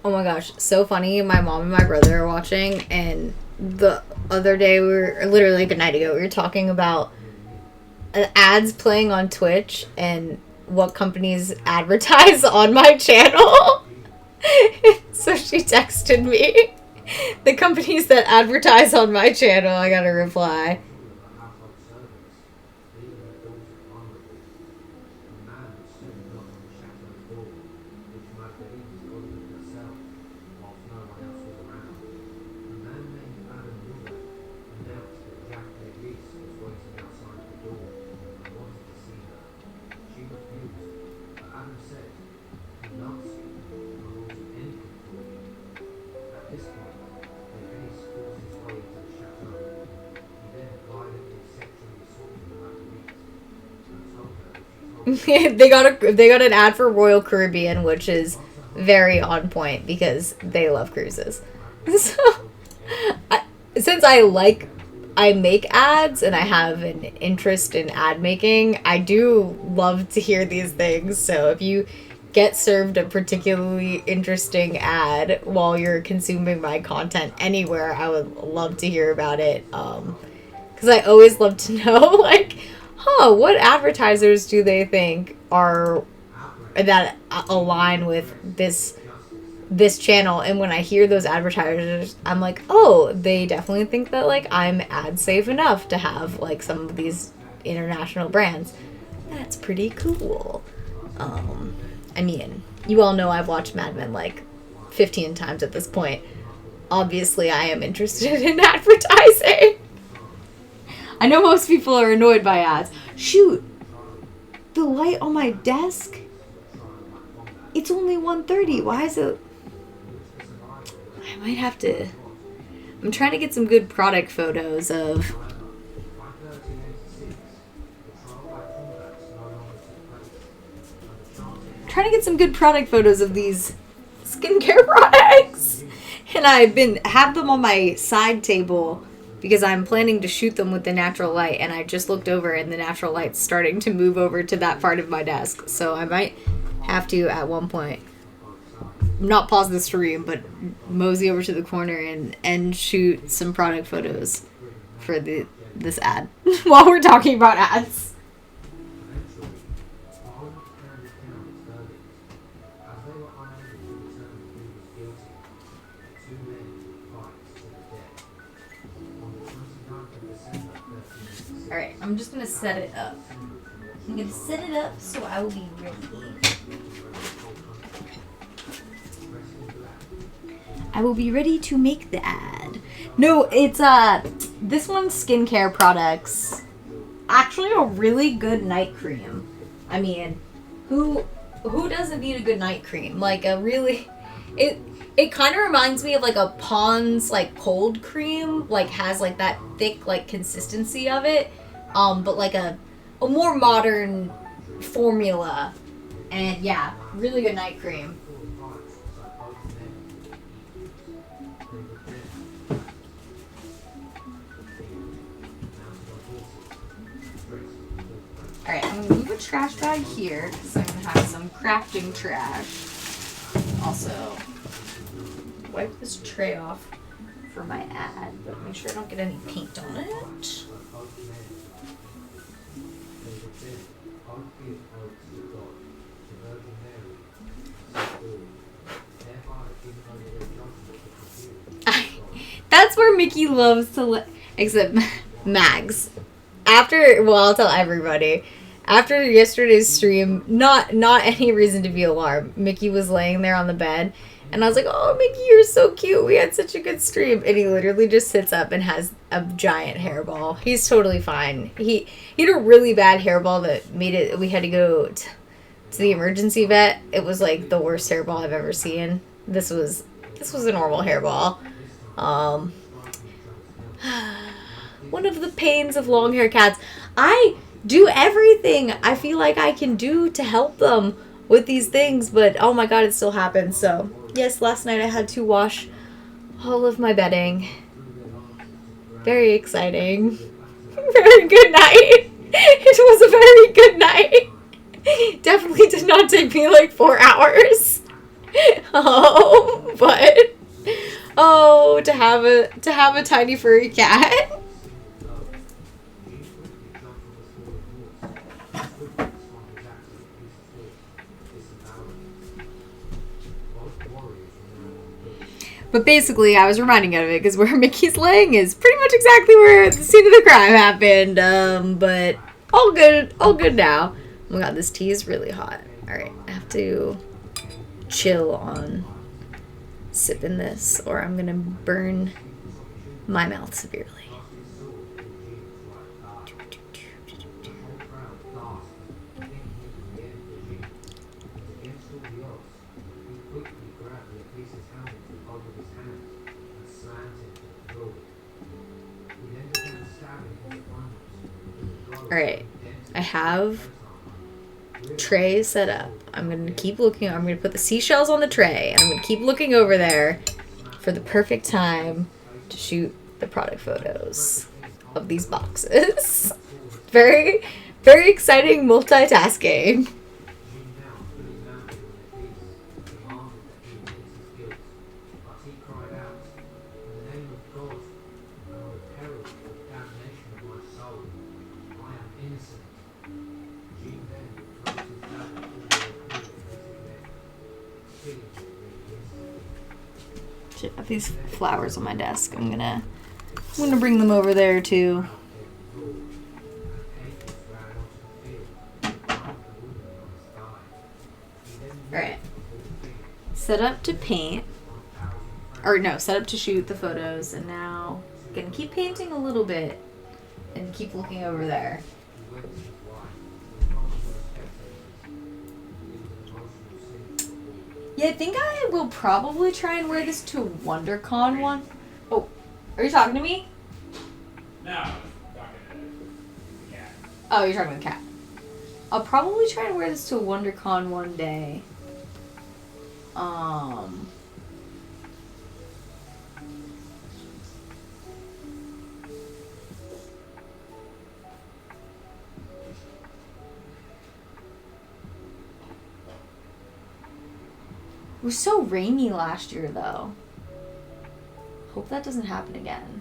Oh my gosh, so funny. My mom and my brother are watching, and the other day literally like a night ago, we were talking about ads playing on Twitch and what companies advertise on my channel. So she texted me the companies that advertise on my channel. I got a reply. They got an ad for Royal Caribbean, which is very on point because they love cruises. So, since I make ads and I have an interest in ad making, I do love to hear these things. So if you get served a particularly interesting ad while you're consuming my content anywhere, I would love to hear about it. Because I always love to know, like, what advertisers do they think are that align with this channel? And when I hear those advertisers, I'm like, oh, they definitely think that like I'm ad safe enough to have like some of these international brands. That's pretty cool. I mean, you all know I've watched Mad Men like 15 times at this point. Obviously, I am interested in advertising. I know most people are annoyed by ads. Shoot, the light on my desk, it's only 1:30. Why is it? I might have to. I'm trying to get some good product photos of. Trying to get some good product photos of these skincare products, and have them on my side table because I'm planning to shoot them with the natural light, and I just looked over and the natural light's starting to move over to that part of my desk. So I might have to, at one point, not pause the stream, but mosey over to the corner and shoot some product photos for this ad while we're talking about ads. Alright, I'm just going to set it up. I'm going to set it up so I will be ready. I will be ready to make the ad. No, it's this one's skincare products. Actually a really good night cream. I mean, who doesn't need a good night cream? Like a really it kind of reminds me of like a Pond's like cold cream, like has like that thick like consistency of it. But like a more modern formula. And yeah, really good night cream. Alright, I'm going to move a trash bag here because I'm going to have some crafting trash. Also, wipe this tray off for my ad, but make sure I don't get any paint on it. That's where Mickey loves to except Mags. I'll tell everybody. After yesterday's stream, not any reason to be alarmed. Mickey was laying there on the bed, and I was like, "Oh, Mickey, you're so cute. We had such a good stream." And he literally just sits up and has a giant hairball. He's totally fine. He had a really bad hairball that made it. We had to go to the emergency vet. It was like the worst hairball I've ever seen. This was a normal hairball. One of the pains of long hair cats. I do everything I feel like I can do to help them with these things, but oh my god, it still happens. So yes, last night I had to wash all of my bedding. Very exciting. Very good night. It was a very good night. Definitely did not take me like 4 hours. but oh, to have a tiny furry cat. But basically, I was reminding of it because where Mickey's laying is pretty much exactly where the scene of the crime happened. But all good now. Oh my god, this tea is really hot. All right, I have to chill on sipping this, or I'm gonna burn my mouth severely. Alright, I have tray set up. I'm going to keep looking. I'm going to put the seashells on the tray, and I'm going to keep looking over there for the perfect time to shoot the product photos of these boxes. Very, very exciting multitasking. I have these flowers on my desk. I'm gonna bring them over there too. Alright. Set up to paint. Or no, set up to shoot the photos, and now I'm gonna keep painting a little bit and keep looking over there. Yeah, I think I will probably try and wear this to WonderCon one. Oh, are you talking to me? No, I was talking to the cat. Oh, you're talking to the cat. I'll probably try and wear this to WonderCon one day. It was so rainy last year, though. Hope that doesn't happen again.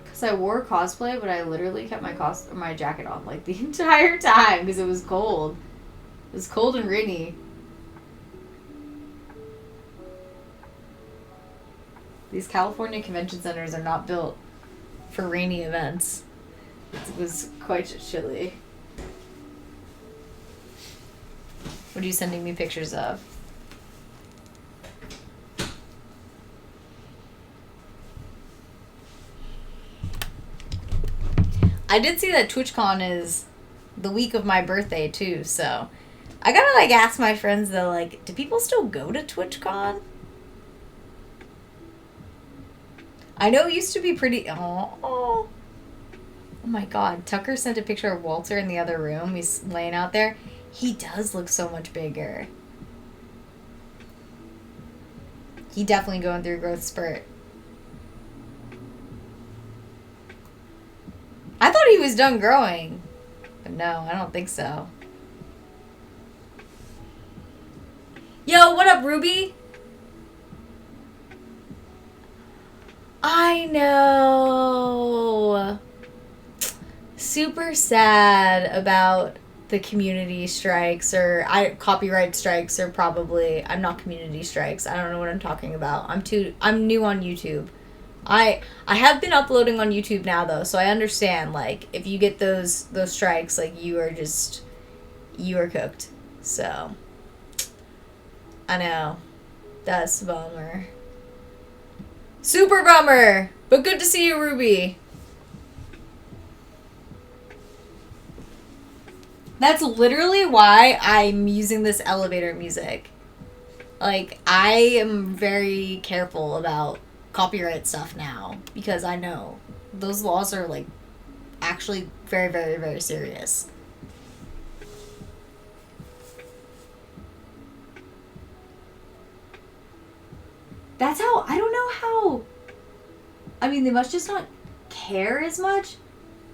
Because I wore cosplay, but I literally kept my jacket on like the entire time because it was cold. It was cold and rainy. These California convention centers are not built for rainy events. It was quite chilly. What are you sending me pictures of? I did see that TwitchCon is the week of my birthday too, so I gotta like ask my friends though, like, do people still go to TwitchCon? I know it used to be pretty. Oh my god. Tucker sent a picture of Walter in the other room. He's laying out there. He does look so much bigger. He definitely going through a growth spurt. I thought he was done growing. But no, I don't think so. Yo, what up, Ruby? I know. Super sad about the community strikes or copyright strikes, or probably I'm not community strikes. I don't know what I'm talking about. I'm new on YouTube. I have been uploading on YouTube now though, so I understand like if you get those strikes, like you are cooked. So I know. That's a bummer. Super bummer! But good to see you, Ruby. That's literally why I'm using this elevator music. Like, I am very careful about copyright stuff now. Because I know those laws are, like, actually very, very, very serious. That's how, I don't know how, I mean, they must just not care as much.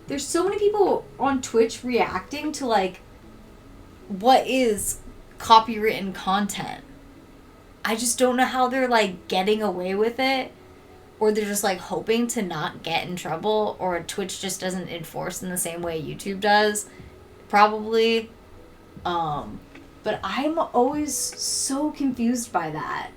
there's so many people on Twitch reacting to, like, what is copywritten content. I just don't know how they're, like, getting away with it, or they're just, like, hoping to not get in trouble, or Twitch just doesn't enforce in the same way YouTube does. Probably. But I'm always so confused by that.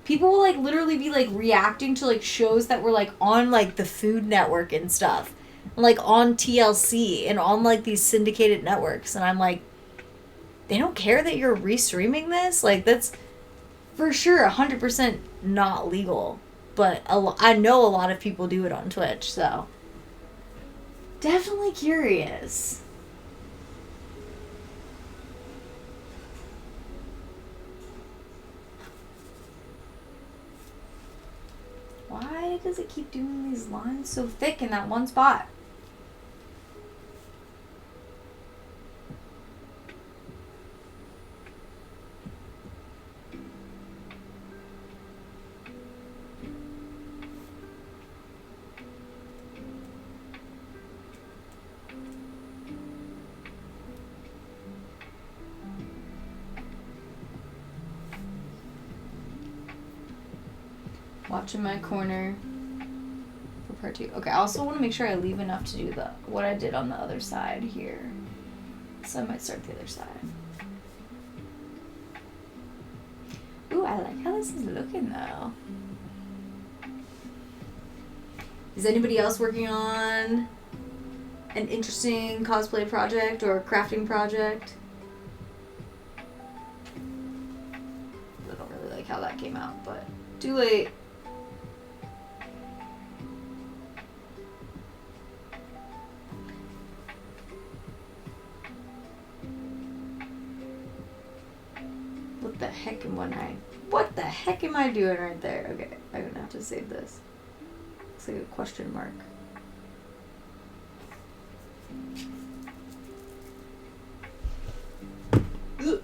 People will, like, literally be, like, reacting to, like, shows that were, like, on, like, the Food Network and stuff. And, like, on TLC and on, like, these syndicated networks. And I'm like, they don't care that you're restreaming this? Like, that's for sure 100% not legal. But I know a lot of people do it on Twitch, so. Definitely curious. Why does it keep doing these lines so thick in that one spot? Watch in my corner for part 2. Okay, I also want to make sure I leave enough to do what I did on the other side here. So I might start the other side. Ooh, I like how this is looking though. Is anybody else working on an interesting cosplay project or crafting project? I don't really like how that came out, but too late. What the heck am I doing right there? Okay, I'm gonna have to save this. Looks like a question mark. Ugh.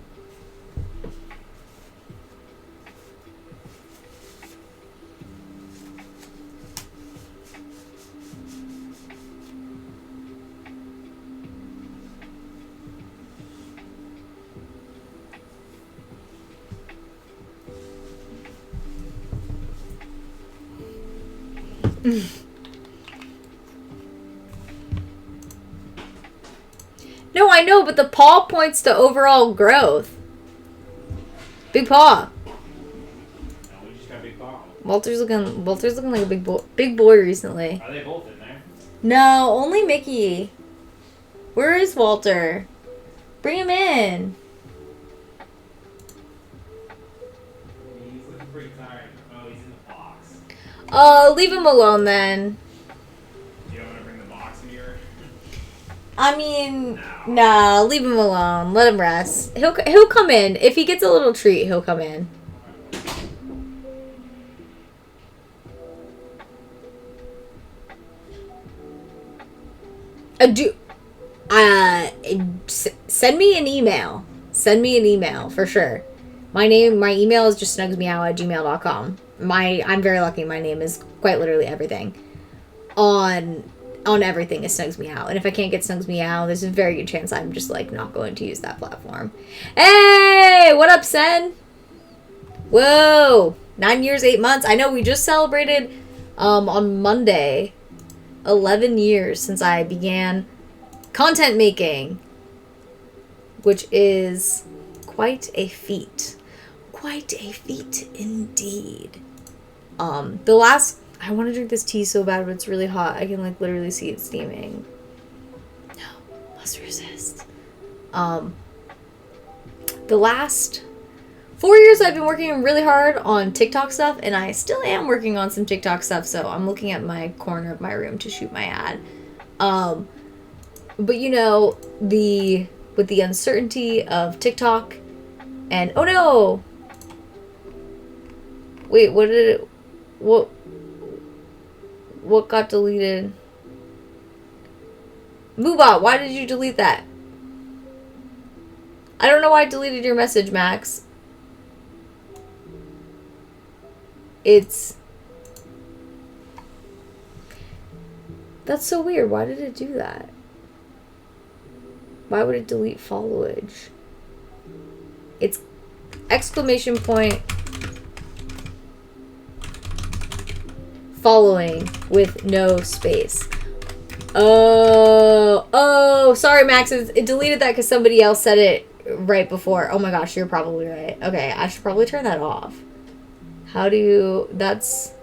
No, I know, but the paw points to overall growth. Big paw. No, we just got big paw. Walter's looking like a big boy recently. Are they both in there? No, only Mickey. Where is Walter? Bring him in. He's looking pretty tired. Oh, he's in the box. Leave him alone then. You don't want to bring the box in here? I mean, no, leave him alone. Let him rest. He'll come in. If he gets a little treat, he'll come in. Send me an email. Send me an email for sure. My email is just snugsmeow@gmail.com. I'm very lucky. My name is quite literally everything. On everything is Snugs Meow. And if I can't get Snugs Meow, there's a very good chance I'm just, like, not going to use that platform. Hey! What up, Sen? Whoa! 9 years, 8 months. I know we just celebrated on Monday 11 years since I began content making, which is quite a feat. Quite a feat indeed. I want to drink this tea so bad, but it's really hot. I can, like, literally see it steaming. No, must resist. The last 4 years I've been working really hard on TikTok stuff, and I still am working on some TikTok stuff, so I'm looking at my corner of my room to shoot my ad. But you know, with the uncertainty of TikTok and oh no! Wait, what got deleted? Moobot, why did you delete that? I don't know why I deleted your message, Max. That's so weird. Why did it do that? Why would it delete followage? It's exclamation point following with no space. Oh, sorry, Max. It deleted that because somebody else said it right before. Oh my gosh, you're probably right. Okay, I should probably turn that off. How do you... That's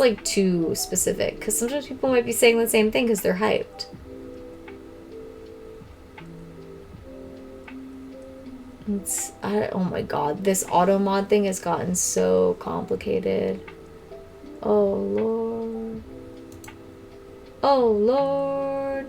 like too specific, because sometimes people might be saying the same thing because they're hyped. Oh my god, this auto mod thing has gotten so complicated. Oh lord. Oh lord.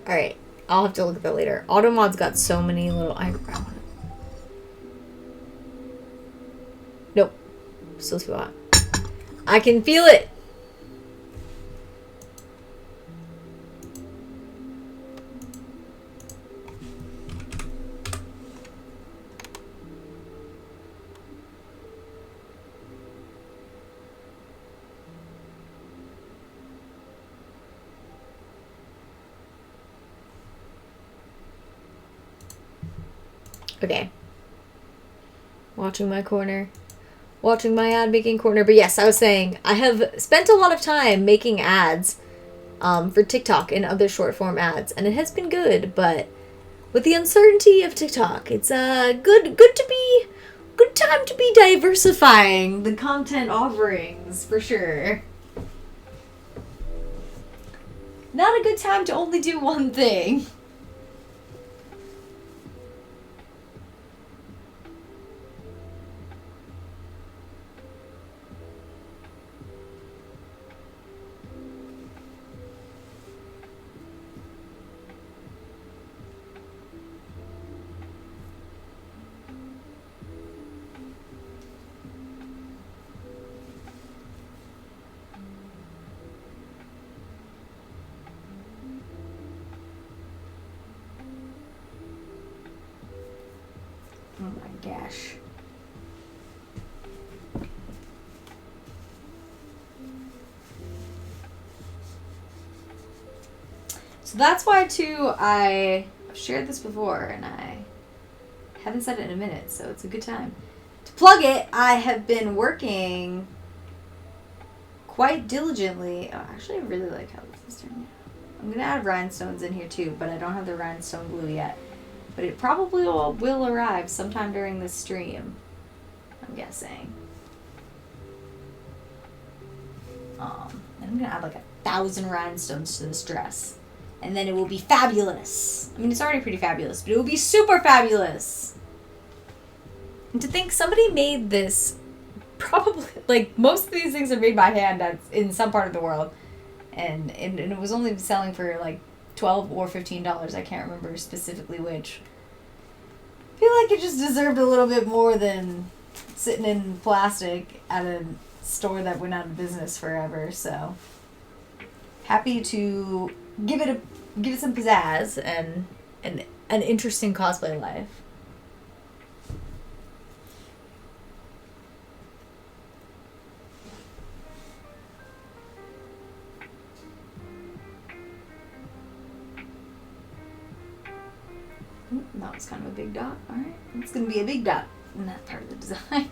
Alright, I'll have to look at that later. Automod's got so many little... Nope. Still too hot. I can feel it! Okay. Watching my corner. Watching my ad making corner. But yes, I was saying, I have spent a lot of time making ads for TikTok and other short form ads, and it has been good, but with the uncertainty of TikTok, it's good time to be diversifying the content offerings, for sure. Not a good time to only do one thing. Oh my gosh. So that's why, too, I've shared this before, and I haven't said it in a minute, so it's a good time to plug it. I have been working quite diligently. Oh, actually, I really like how this is turning out. I'm going to add rhinestones in here, too, but I don't have the rhinestone glue yet. But it probably will arrive sometime during this stream, I'm guessing. And I'm going to add like 1,000 rhinestones to this dress. And then it will be fabulous. I mean, it's already pretty fabulous, but it will be super fabulous. And to think somebody made this, probably, like, most of these things are made by hand in some part of the world. And it was only selling for like $12 or $15. I can't remember specifically which. I feel like it just deserved a little bit more than sitting in plastic at a store that went out of business forever. So happy to give it some pizzazz and an interesting cosplay life. That was kind of a big dot. Alright, it's going to be a big dot in that part of the design.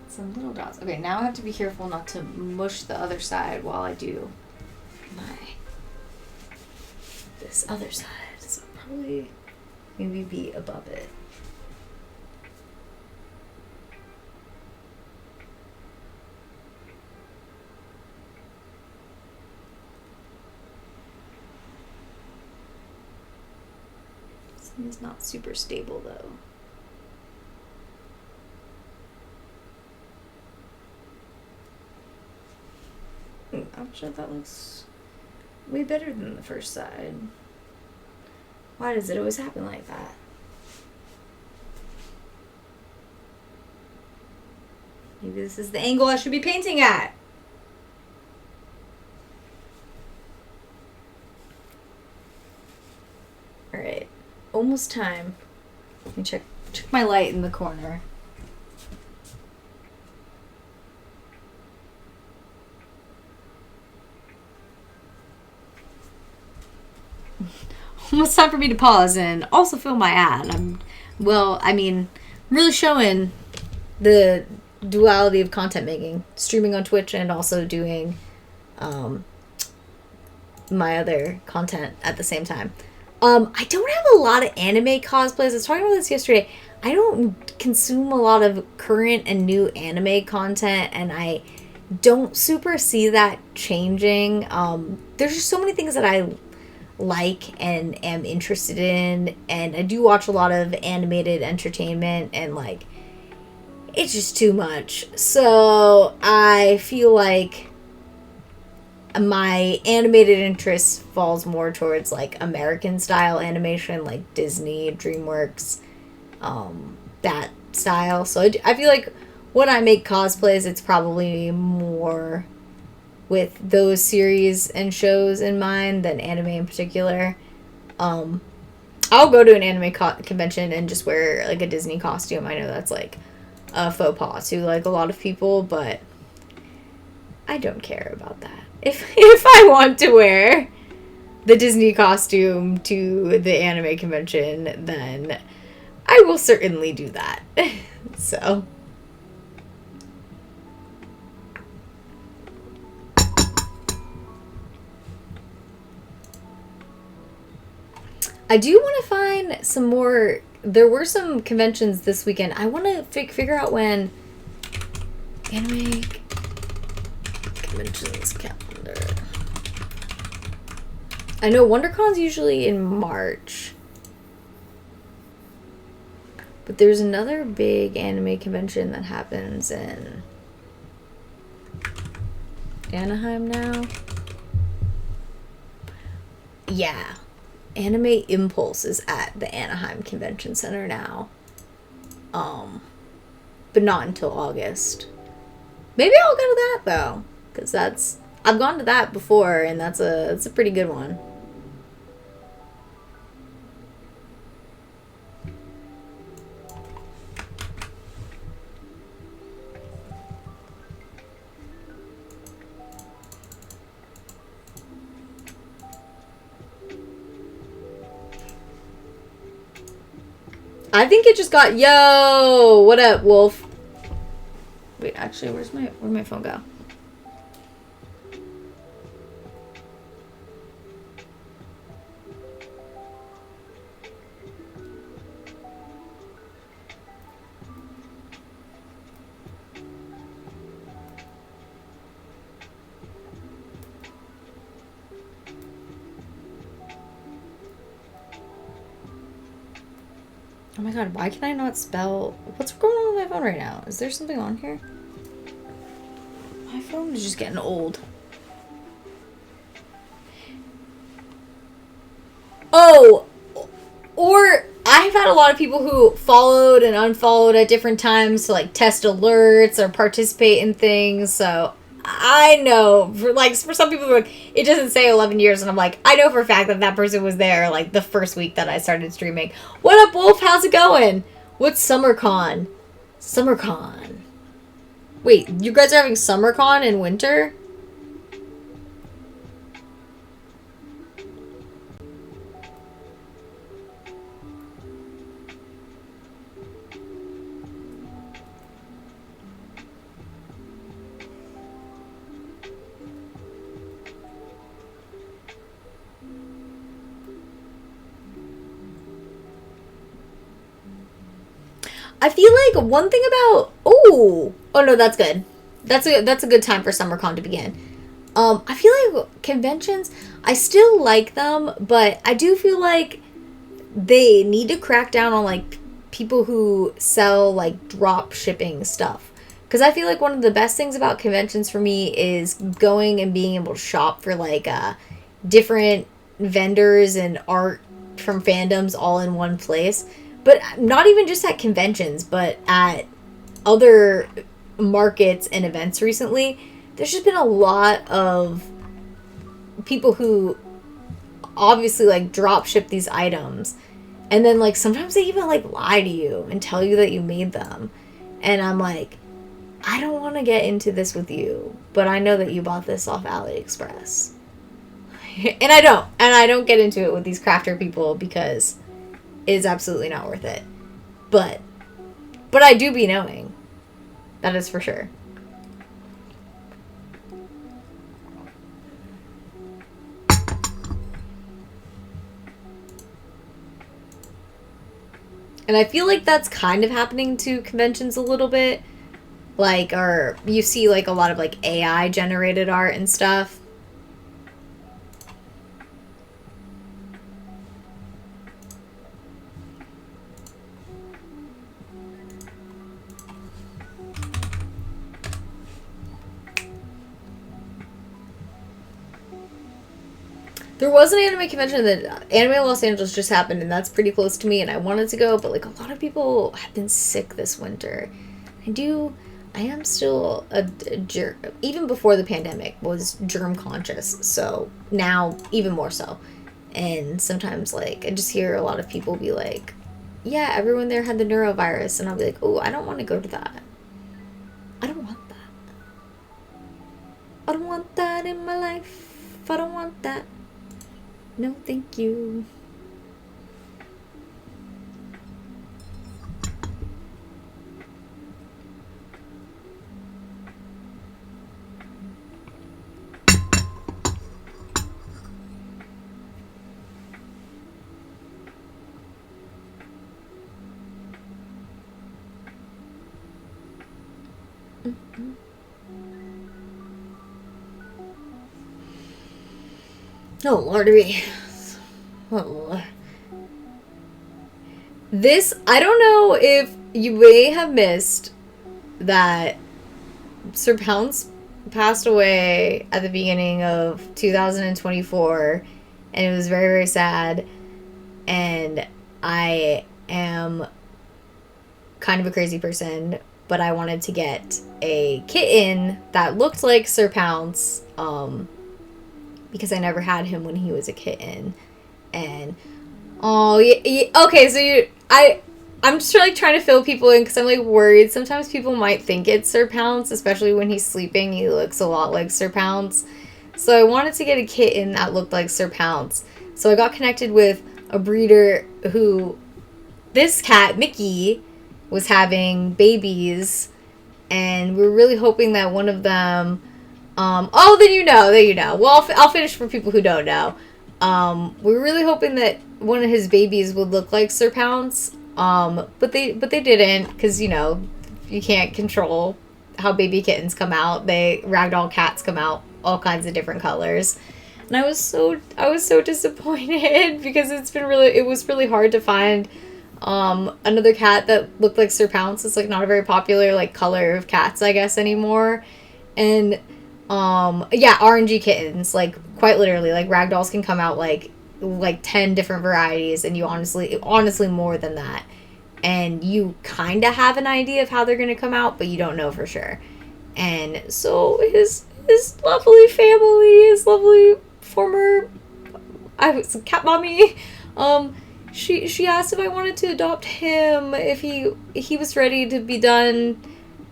Some little dots. Okay, now I have to be careful not to mush the other side while I do this other side. So probably maybe be above it. This is not super stable though. Actually, that looks way better than the first side. Why does it always happen like that? Maybe this is the angle I should be painting at. Alright. Almost time. Let me check my light in the corner. Almost time for me to pause and also film my ad. Really showing the duality of content making, streaming on Twitch and also doing my other content at the same time. I don't have a lot of anime cosplays. I was talking about this yesterday. I don't consume a lot of current and new anime content, and I don't super see that changing. There's just so many things that I like and am interested in, and I do watch a lot of animated entertainment, and like it's just too much. So I feel like my animated interest falls more towards like American style animation, like Disney, DreamWorks, that style. So I feel like when I make cosplays, it's probably more with those series and shows in mind than anime in particular. I'll go to an anime convention and just wear like a Disney costume. I know that's like a faux pas to like a lot of people, but I don't care about that. If I want to wear the Disney costume to the anime convention, then I will certainly do that. So I do want to find some more. There were some conventions this weekend. I want to figure out when anime conventions calendar. I know WonderCon's usually in March. But there's another big anime convention that happens in Anaheim now. Yeah. Anime Impulse is at the Anaheim Convention Center now. But not until August. Maybe I'll go to that though, because I've gone to that before, and that's a pretty good one. I think it just got... Yo! What up, Wolf? Wait, actually, where'd my phone go? Oh my god, why can I not spell... What's going on with my phone right now? Is there something on here? My phone is just getting old. Oh! Or I've had a lot of people who followed and unfollowed at different times to like test alerts or participate in things, so... I know, for some people, like, it doesn't say 11 years, and I'm like, I know for a fact that that person was there, like, the first week that I started streaming. What up, Wolf? How's it going? What's SummerCon? SummerCon. Wait, you guys are having SummerCon in winter? I feel like one thing about... Oh no, that's good. That's a good time for SummerCon to begin. I feel like conventions, I still like them, but I do feel like they need to crack down on like people who sell like drop shipping stuff, Because I feel like one of the best things about conventions for me is going and being able to shop for like different vendors and art from fandoms all in one place. But not even just at conventions, but at other markets and events recently. There's just been a lot of people who obviously like drop ship these items, and then like sometimes they even like lie to you and tell you that you made them. And I'm like, I don't want to get into this with you, but I know that you bought this off AliExpress. And I don't get into it with these crafter people because it is absolutely not worth it. But I do be knowing. That is for sure. And I feel like that's kind of happening to conventions a little bit. Like, or you see like a lot of like AI generated art and stuff. There was an anime convention that Anime Los Angeles just happened, and that's pretty close to me, and I wanted to go, but like a lot of people have been sick this winter. I am still a germ, even before the pandemic, was germ conscious, so now even more so. And sometimes like I just hear a lot of people be like, yeah, everyone there had the neurovirus, and I'll be like, oh, I don't want to go to that. I don't want that. I don't want that in my life. I don't want that. No, thank you. Mm-hmm. Oh, Lord me. Oh, Lord. This, I don't know if you may have missed that Sir Pounce passed away at the beginning of 2024, and it was very, very sad. And I am kind of a crazy person, but I wanted to get a kitten that looked like Sir Pounce, because I never had him when he was a kitten. And okay, so I'm just like trying to fill people in because I'm like worried. Sometimes people might think it's Sir Pounce, especially when he's sleeping. He looks a lot like Sir Pounce. So I wanted to get a kitten that looked like Sir Pounce. So I got connected with a breeder who, this cat, Mickey, was having babies, and we were really hoping that one of them, then you know. Well, I'll finish for people who don't know. We were really hoping that one of his babies would look like Sir Pounce, but they didn't, because, you know, you can't control how baby kittens come out. Ragdoll cats come out all kinds of different colors. And I was so disappointed because it was really hard to find another cat that looked like Sir Pounce. It's like not a very popular like color of cats, I guess, anymore. And RNG kittens, like quite literally, like ragdolls can come out like 10 different varieties, and you honestly more than that. And you kind of have an idea of how they're going to come out, but you don't know for sure. And so his lovely family, his lovely former cat mommy, she asked if I wanted to adopt him, if he was ready to be done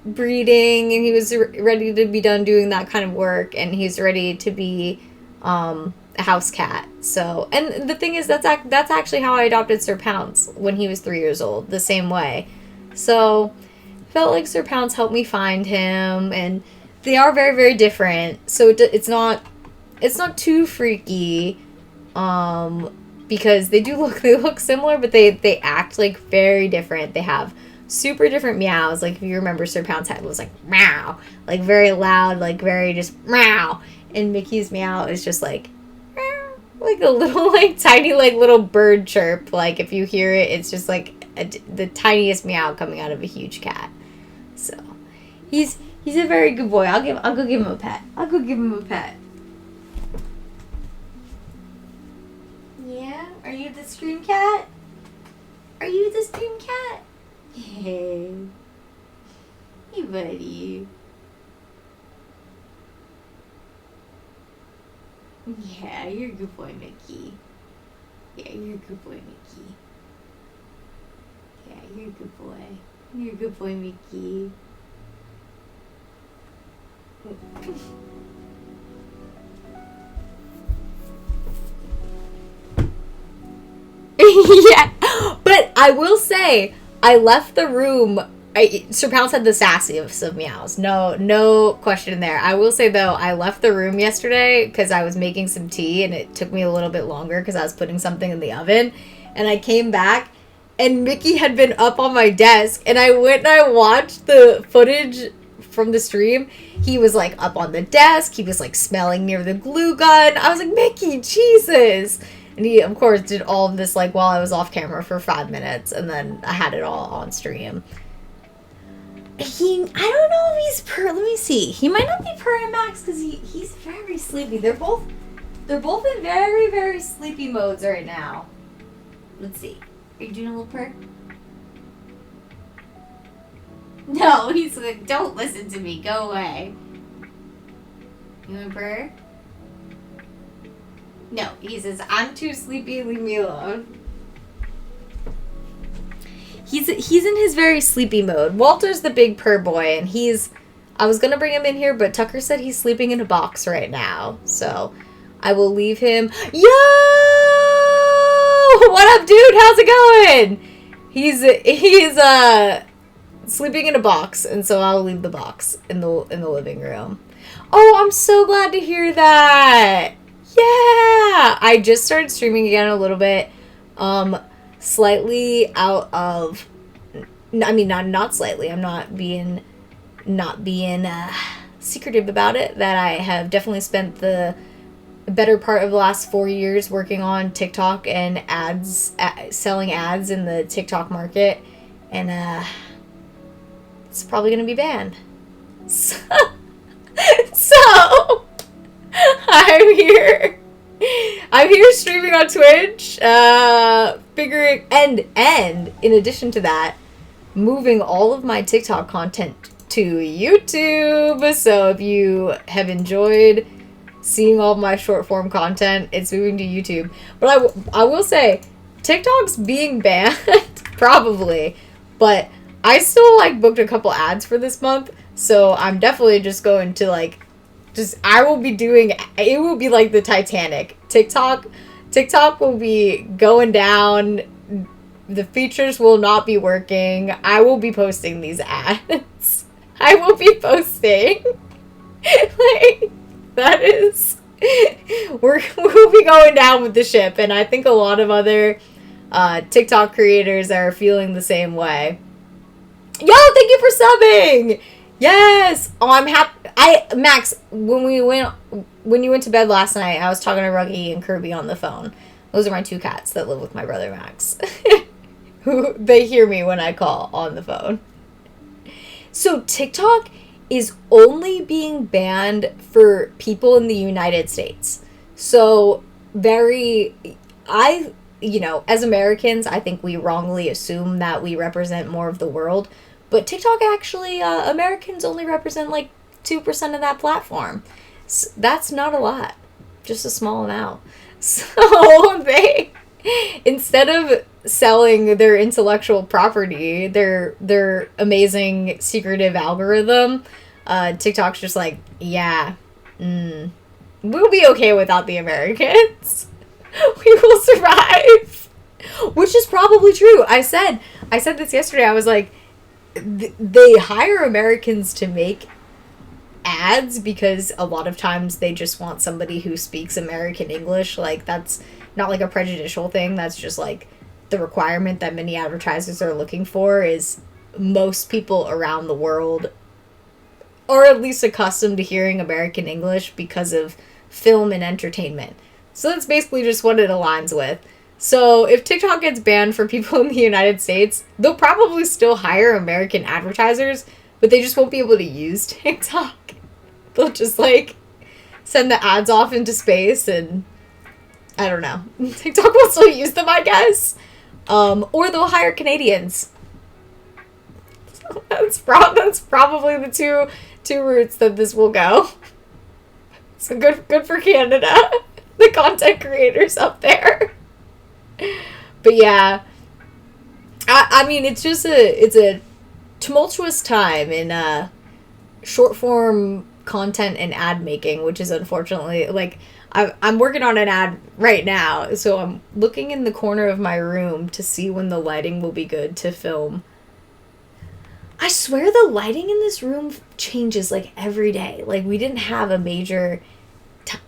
breeding, and he was ready to be done doing that kind of work, and he's ready to be a house cat. So, and the thing is, that's actually how I adopted Sir Pounce when he was 3 years old, the same way. So felt like Sir Pounce helped me find him, and they are very, very different. So it's not too freaky, because they look similar, but they act like very different. They have super different meows. Like, if you remember, Sir Pounce was like meow, like very loud, like very just meow, and Mickey's meow is just like meow, like a little like tiny like little bird chirp. Like if you hear it, it's just like the tiniest meow coming out of a huge cat. So He's a very good boy. I'll go give him a pet. I'll go give him a pet. Yeah? Are you the scream cat? Are you the scream cat? Hey. Hey, buddy. Yeah, you're a good boy, Mickey. Yeah, you're a good boy, Mickey. Yeah, you're a good boy. You're a good boy, Mickey. Yeah, but I will say, I left the room. Sir Pounce had the sassiest of meows. No question there. I will say though, I left the room yesterday because I was making some tea and it took me a little bit longer because I was putting something in the oven. And I came back and Mickey had been up on my desk and I went and I watched the footage from the stream. He was like up on the desk. He was like smelling near the glue gun. I was like, Mickey, Jesus. And he, of course, did all of this like while I was off camera for 5 minutes, and then I had it all on stream. I don't know if he's purr. Let me see. He might not be purring Max because he's very sleepy. They're both in very, very sleepy modes right now. Let's see. Are you doing a little purr? No, he's like, don't listen to me. Go away. You want purr? No, he says, I'm too sleepy, leave me alone. He's in his very sleepy mode. Walter's the big purr boy, and I was gonna bring him in here, but Tucker said he's sleeping in a box right now. So I will leave him. Yo! What up, dude? How's it going? He's sleeping in a box, and so I'll leave the box in the living room. Oh, I'm so glad to hear that. Yeah, I just started streaming again a little bit, slightly out of, I mean, not slightly, I'm not being secretive about it, that I have definitely spent the better part of the last 4 years working on TikTok and ads, selling ads in the TikTok market, and, it's probably going to be banned. So I'm here streaming on Twitch, figuring, and in addition to that, moving all of my TikTok content to YouTube. So if you have enjoyed seeing all of my short form content, it's moving to YouTube. But I will say, TikTok's being banned, probably, but I still booked a couple ads for this month, so I'm definitely just going to I will be doing, it will be like the Titanic. TikTok will be going down. The features will not be working. I will be posting these ads. I will be posting. That is, we'll be going down with the ship. And I think a lot of other TikTok creators are feeling the same way. Yo, thank you for subbing. Yes! Oh, I'm happy. Max, when you went to bed last night, I was talking to Ruggy and Kirby on the phone. Those are my two cats that live with my brother Max. They hear me when I call on the phone. So TikTok is only being banned for people in the United States. So as Americans, I think we wrongly assume that we represent more of the world. But TikTok actually, Americans only represent 2% of that platform. So that's not a lot. Just a small amount. So they, instead of selling their intellectual property, their amazing secretive algorithm, TikTok's just we'll be okay without the Americans. We will survive. Which is probably true. I said this yesterday. I was like, they hire Americans to make ads because a lot of times they just want somebody who speaks American English. That's not a prejudicial thing. That's just the requirement that many advertisers are looking for is most people around the world are at least accustomed to hearing American English because of film and entertainment. So that's basically just what it aligns with. So if TikTok gets banned for people in the United States, they'll probably still hire American advertisers, but they just won't be able to use TikTok. They'll just like send the ads off into space, and I don't know. TikTok will still use them, I guess. Or they'll hire Canadians. So that's probably the two routes that this will go. So good for Canada, the content creators up there. But yeah, I mean, it's a tumultuous time in short form content and ad making, which is unfortunately, like, I'm working on an ad right now, so I'm looking in the corner of my room to see when the lighting will be good to film. I swear the lighting in this room changes like every day. Like, we didn't have a major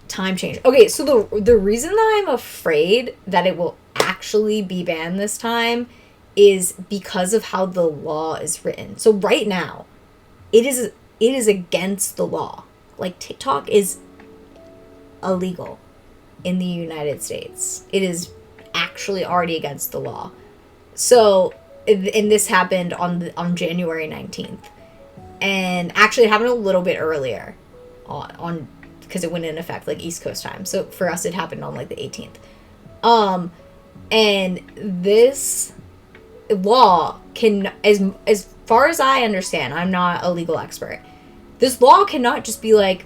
time change. Okay, so the reason that I'm afraid that it will actually be banned this time is because of how the law is written. So right now, it is against the law. Like, TikTok is illegal in the United States. It is actually already against the law. So, and this happened on January 19th. And actually it happened a little bit earlier on because it went in effect like East Coast time. So for us it happened on like the 18th. And this law can, as far as I understand, I'm not a legal expert, this law cannot just be like,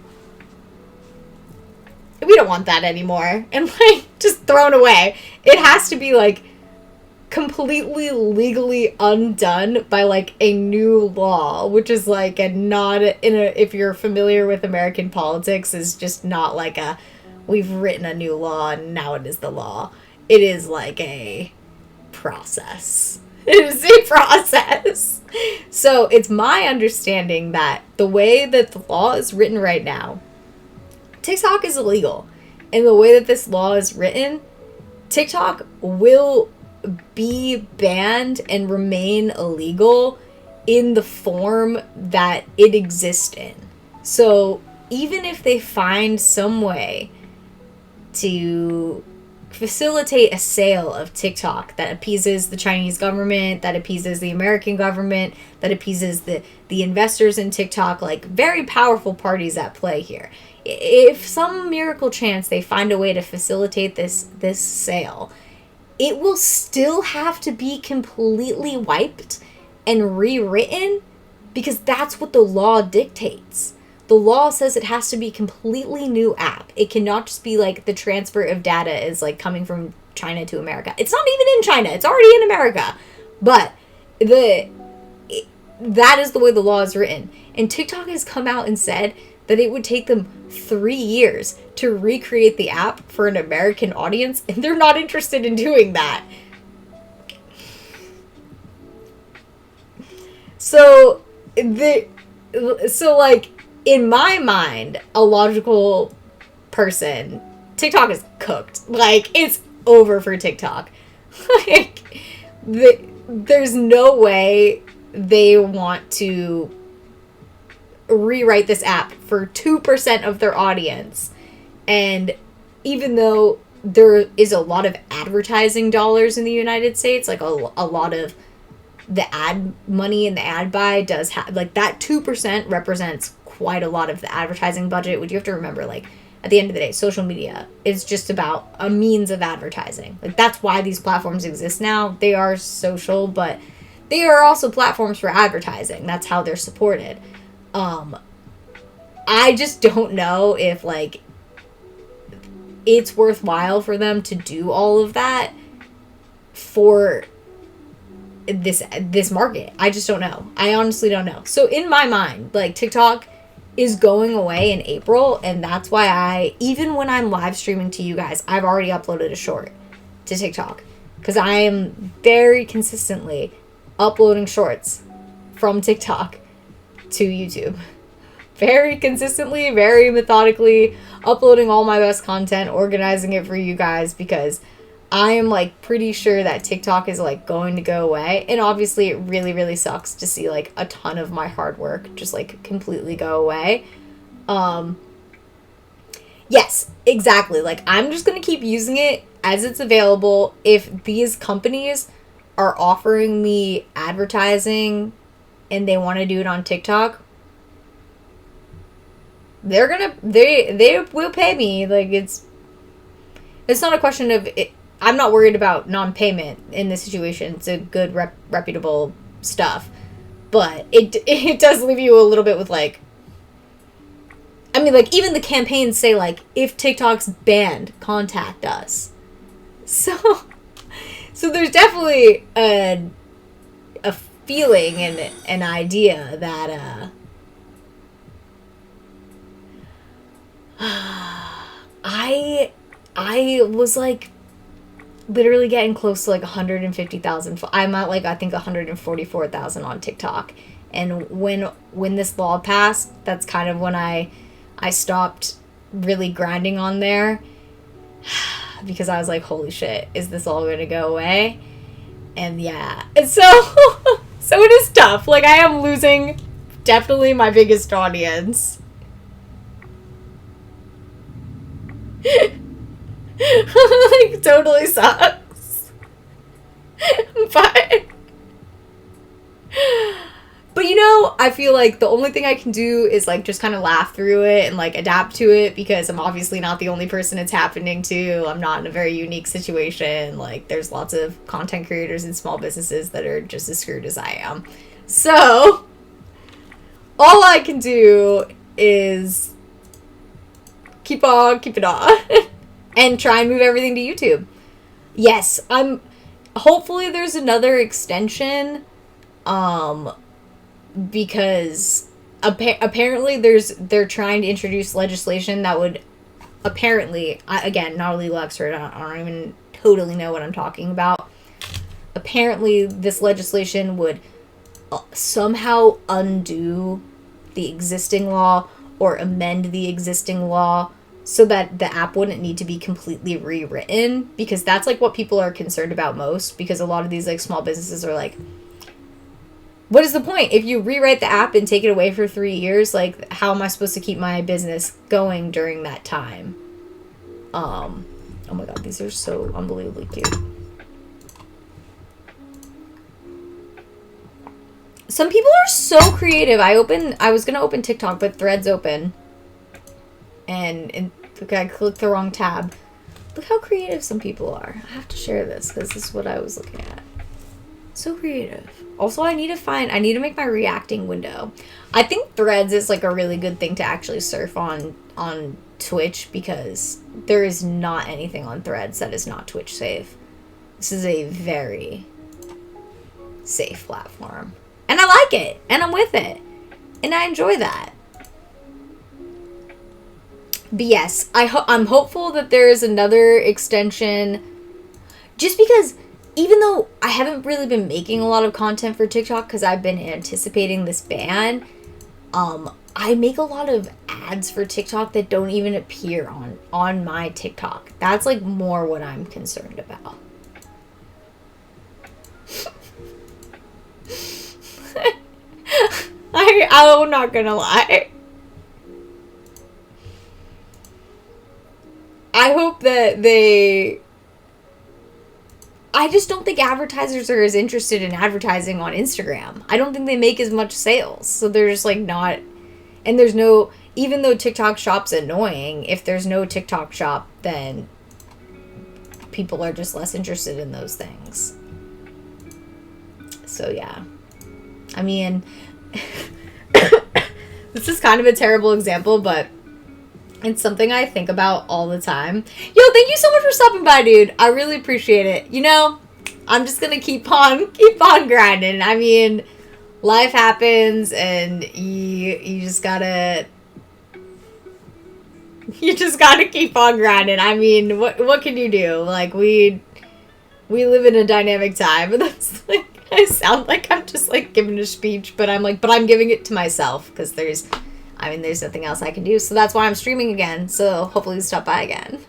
we don't want that anymore, and like just thrown away. It has to be like completely legally undone by like a new law, which is like if you're familiar with American politics, is just not like we've written a new law and now it is the law. It is like a process. It is a process. So it's my understanding that the way that the law is written right now, TikTok is illegal. And the way that this law is written, TikTok will be banned and remain illegal in the form that it exists in. So even if they find some way to facilitate a sale of TikTok that appeases the Chinese government, that appeases the American government, that appeases the investors in TikTok, like very powerful parties at play here. If some miracle chance they find a way to facilitate this sale, it will still have to be completely wiped and rewritten because that's what the law dictates. The law says it has to be a completely new app. It cannot just be like the transfer of data is like coming from China to America. It's not even in China. It's already in America. But that is the way the law is written. And TikTok has come out and said that it would take them 3 years to recreate the app for an American audience, and they're not interested in doing that. So like, in my mind, a logical person, TikTok is cooked. Like, it's over for TikTok. Like, there's no way they want to rewrite this app for 2% of their audience. And even though there is a lot of advertising dollars in the United States, like a lot of the ad money and the ad buy does have, like, that 2% represents quite a lot of the advertising budget, which you have to remember, like, at the end of the day, social media is just about a means of advertising. Like, that's why these platforms exist now. They are social, but they are also platforms for advertising. That's how they're supported. I just don't know if, like, it's worthwhile for them to do all of that for this market. I just don't know. I honestly don't know. So in my mind, like, TikTok is going away in April, and that's why even when I'm live streaming to you guys, I've already uploaded a short to TikTok, because I am very consistently uploading shorts from TikTok to YouTube. Very consistently, very methodically, uploading all my best content, organizing it for you guys, because I am, like, pretty sure that TikTok is, like, going to go away. And obviously it really, really sucks to see, like, a ton of my hard work just, like, completely go away. Yes, exactly. Like, I'm just going to keep using it as it's available. If these companies are offering me advertising and they want to do it on TikTok, they will pay me. Like, it's not a question of it. I'm not worried about non-payment in this situation. It's a good reputable stuff, but it does leave you a little bit with like, I mean, like, even the campaigns say like, if TikTok's banned, contact us. So there's definitely a feeling and an idea that I was like literally getting close to like 150,000. I'm at like, I think 144,000 on TikTok. And when this law passed, that's kind of when I stopped really grinding on there, because I was like, holy shit, is this all gonna go away? And yeah, and so it is tough. Like, I am losing definitely my biggest audience. Like, totally sucks. But you know, I feel like the only thing I can do is like just kind of laugh through it and like adapt to it, because I'm obviously not the only person it's happening to. I'm not in a very unique situation. Like, there's lots of content creators and small businesses that are just as screwed as I am. So all I can do is keep it on and try and move everything to YouTube. Yes, hopefully there's another extension, because apparently they're trying to introduce legislation that would apparently, again, not a legal expert, I don't even totally know what I'm talking about. Apparently this legislation would somehow undo the existing law or amend the existing law so that the app wouldn't need to be completely rewritten, because that's like what people are concerned about most, because a lot of these like small businesses are like, what is the point? If you rewrite the app and take it away for 3 years, like, how am I supposed to keep my business going during that time? Oh my god, these are so unbelievably cute. Some people are so creative. I was gonna open TikTok, but Threads open. And I clicked the wrong tab. Look how creative some people are. I have to share this because this is what I was looking at. So creative. Also, I need to make my reacting window. I think Threads is like a really good thing to actually surf on Twitch, because there is not anything on Threads that is not Twitch safe. This is a very safe platform. And I like it. And I'm with it. And I enjoy that. But yes, I'm hopeful that there is another extension. Just because, even though I haven't really been making a lot of content for TikTok because I've been anticipating this ban, I make a lot of ads for TikTok that don't even appear on my TikTok. That's like more what I'm concerned about. I'm not gonna lie. I hope that I just don't think advertisers are as interested in advertising on Instagram. I don't think they make as much sales. So they're just like not, and there's no, even though TikTok shop's annoying, if there's no TikTok shop, then people are just less interested in those things. So yeah. I mean, this is kind of a terrible example, but it's something I think about all the time. Yo, thank you so much for stopping by, dude. I really appreciate it. You know, I'm just gonna keep on grinding. I mean, life happens, and you just gotta keep on grinding. I mean, what can you do? Like, we live in a dynamic time, and that's like, I sound like I'm just like giving a speech, but I'm giving it to myself, because there's nothing else I can do. So that's why I'm streaming again. So hopefully you stop by again.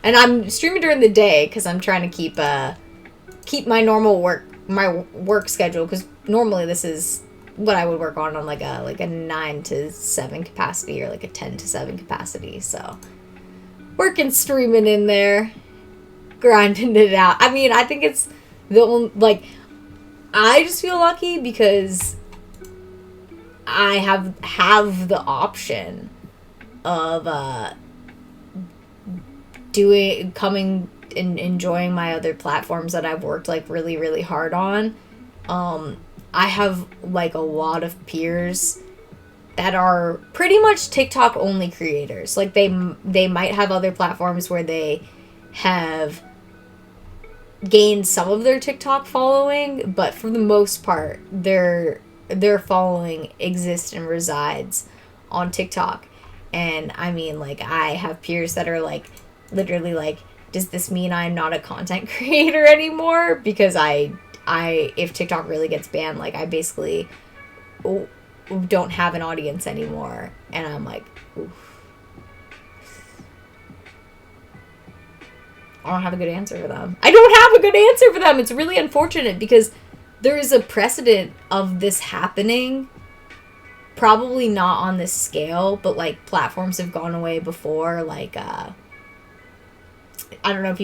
And I'm streaming during the day because I'm trying to keep my normal work schedule, because normally this is what I would work on like a 9 to 7 capacity, or like a 10 to 7 capacity. So working, streaming in there, grinding it out. I mean, I think it's the only, like, I just feel lucky because I have the option of coming and enjoying my other platforms that I've worked like really, really hard on. I have like a lot of peers that are pretty much TikTok only creators. Like they might have other platforms where they have gained some of their TikTok following, but for the most part, their following exists and resides on TikTok. And I mean, like, I have peers that are like literally like, does this mean I'm not a content creator anymore? Because I if TikTok really gets banned, like, I basically don't have an audience anymore. And I'm like, oof. I don't have a good answer for them. It's really unfortunate because there is a precedent of this happening. Probably not on this scale, but like platforms have gone away before. Like, I don't know if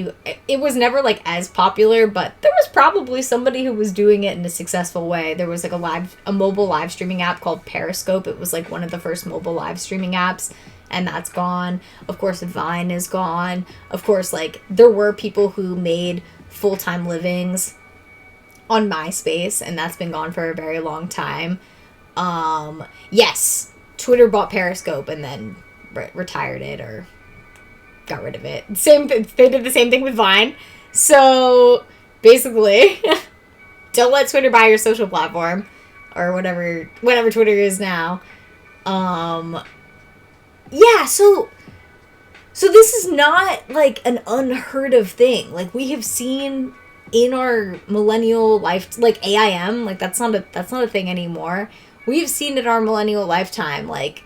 it was never like as popular, but there was probably somebody who was doing it in a successful way. There was like a mobile live streaming app called Periscope. It was like one of the first mobile live streaming apps, and that's gone. Of course, Vine is gone. Of course, like, there were people who made full-time livings on MySpace, and that's been gone for a very long time. Yes, Twitter bought Periscope and then retired it or got rid of it. They did the same thing with Vine. So basically, don't let Twitter buy your social platform or whatever Twitter is now. Yeah, so this is not like an unheard of thing. Like, we have seen in our millennial life, like AIM, like that's not a thing anymore. We've seen in our millennial lifetime, like,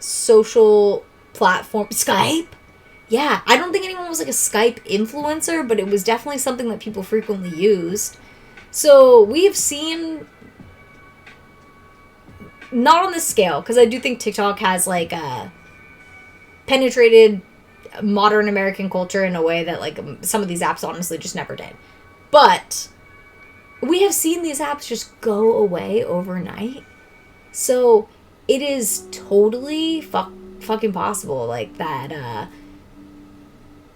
social platform, Skype. Yeah, I don't think anyone was like a Skype influencer, but it was definitely something that people frequently used. So we've seen, not on this scale, because I do think TikTok has like penetrated modern American culture in a way that like some of these apps honestly just never did. But we have seen these apps just go away overnight. So it is totally fucking possible, like, that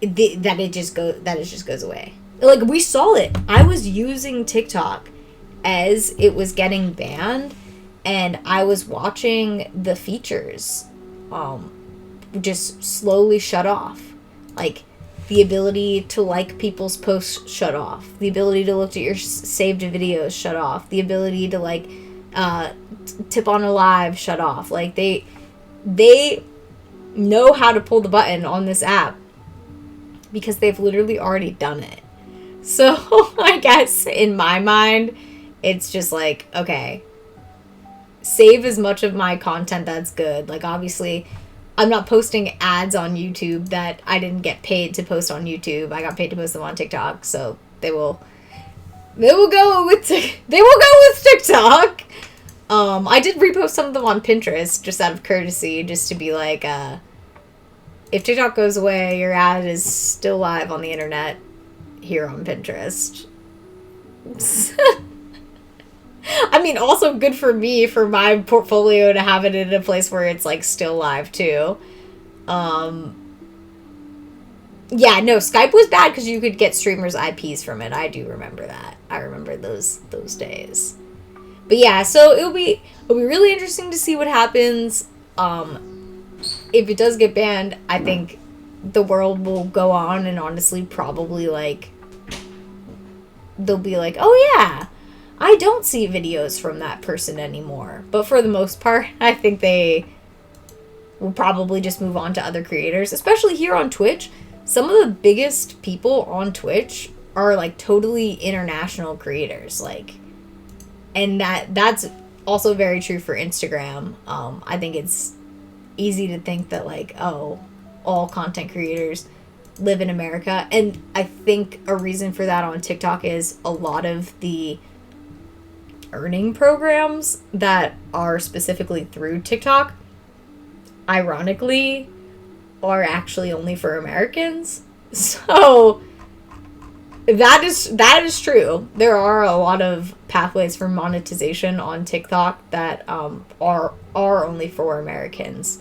it just goes away. Like, we saw it. I was using TikTok as it was getting banned, and I was watching the features just slowly shut off. Like, the ability to like people's posts shut off. The ability to look at your saved videos shut off. The ability to, like, tip on a live shut off. Like, they know how to pull the button on this app because they've literally already done it. So I guess in my mind, it's just like, okay, save as much of my content that's good. Like, obviously, I'm not posting ads on YouTube that I didn't get paid to post on YouTube. I got paid to post them on TikTok, so they will go with TikTok. I did repost some of them on Pinterest just out of courtesy, just to be like, if TikTok goes away, your ad is still live on the internet here on Pinterest. I mean, also good for me, for my portfolio, to have it in a place where it's, like, still live, too. Yeah, no, Skype was bad because you could get streamers' IPs from it. I do remember that. I remember those days. But yeah, so it'll be really interesting to see what happens. If it does get banned, I think the world will go on, and honestly, probably, like, they'll be like, oh yeah, I don't see videos from that person anymore. But for the most part, I think they will probably just move on to other creators, especially here on Twitch. Some of the biggest people on Twitch are, like, totally international creators, like, and that's also very true for Instagram. I think it's easy to think that, like, oh, all content creators live in America, and I think a reason for that on TikTok is a lot of the earning programs that are specifically through TikTok, ironically, are actually only for Americans. So That is true. There are a lot of pathways for monetization on TikTok that are only for Americans.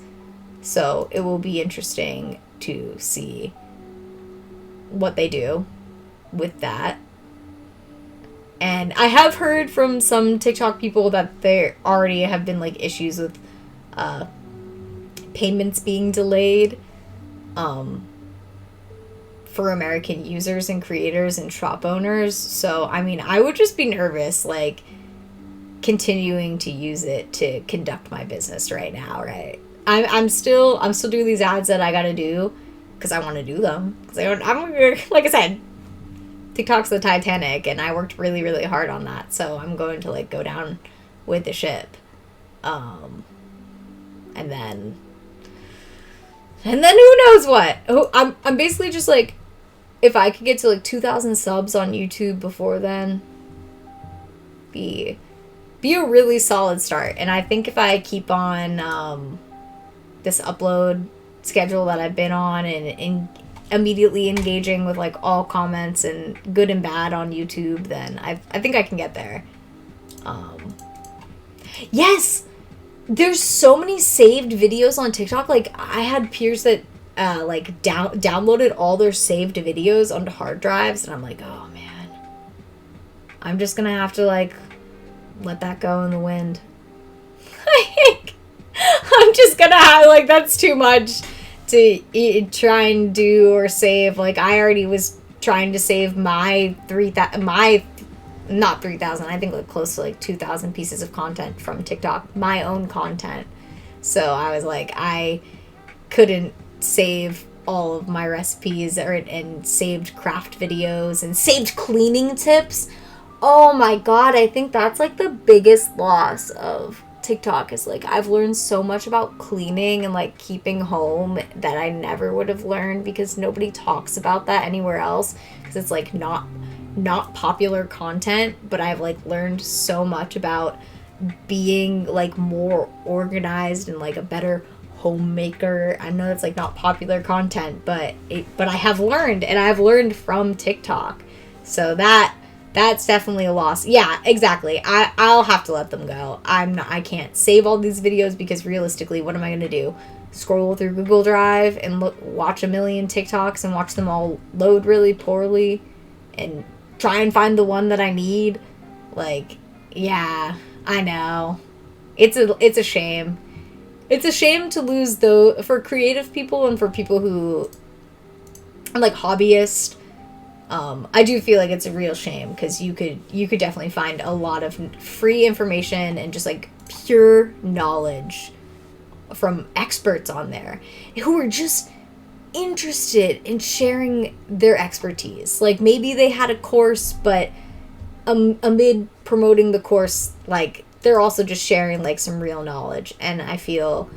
So it will be interesting to see what they do with that. And I have heard from some TikTok people that there already have been like issues with uh, payments being delayed um, for American users and creators and shop owners. So I mean, I would just be nervous, like continuing to use it to conduct my business right now. Right? I'm still doing these ads that I gotta do because I want to do them. Because I'm like I said, TikTok's the Titanic, and I worked really, really hard on that. So I'm going to like go down with the ship, um, and then who knows what? I'm basically just like, if I could get to like 2,000 subs on YouTube before then, be a really solid start. And I think if I keep on this upload schedule that I've been on and immediately engaging with like all comments and good and bad on YouTube, then I think I can get there. Yes, there's so many saved videos on TikTok. Like I had peers that like downloaded all their saved videos onto hard drives, and I'm like, oh man, I'm just gonna have to like let that go in the wind. I'm just gonna have like, that's too much to try and do or save. Like I already was trying to save my not 3,000, I think like close to like 2,000 pieces of content from TikTok, my own content. So I was like, I couldn't save all of my recipes and saved craft videos and saved cleaning tips. Oh my god, I think that's like the biggest loss of TikTok is like I've learned so much about cleaning and like keeping home that I never would have learned because nobody talks about that anywhere else because it's like not popular content, but I've like learned so much about being like more organized and like a better homemaker. I know it's like not popular content, but I have learned, and I've learned from TikTok. So that's definitely a loss. Yeah, exactly. I'll have to let them go. I can't save all these videos because realistically, what am I going to do? Scroll through Google Drive and watch a million TikToks and watch them all load really poorly and try and find the one that I need? Like, yeah, I know. It's a shame. It's a shame to lose though for creative people and for people who are like hobbyists. I do feel like it's a real shame because you could definitely find a lot of free information and just like pure knowledge from experts on there who are just interested in sharing their expertise. Like maybe they had a course, but amid promoting the course, like they're also just sharing like some real knowledge. And I do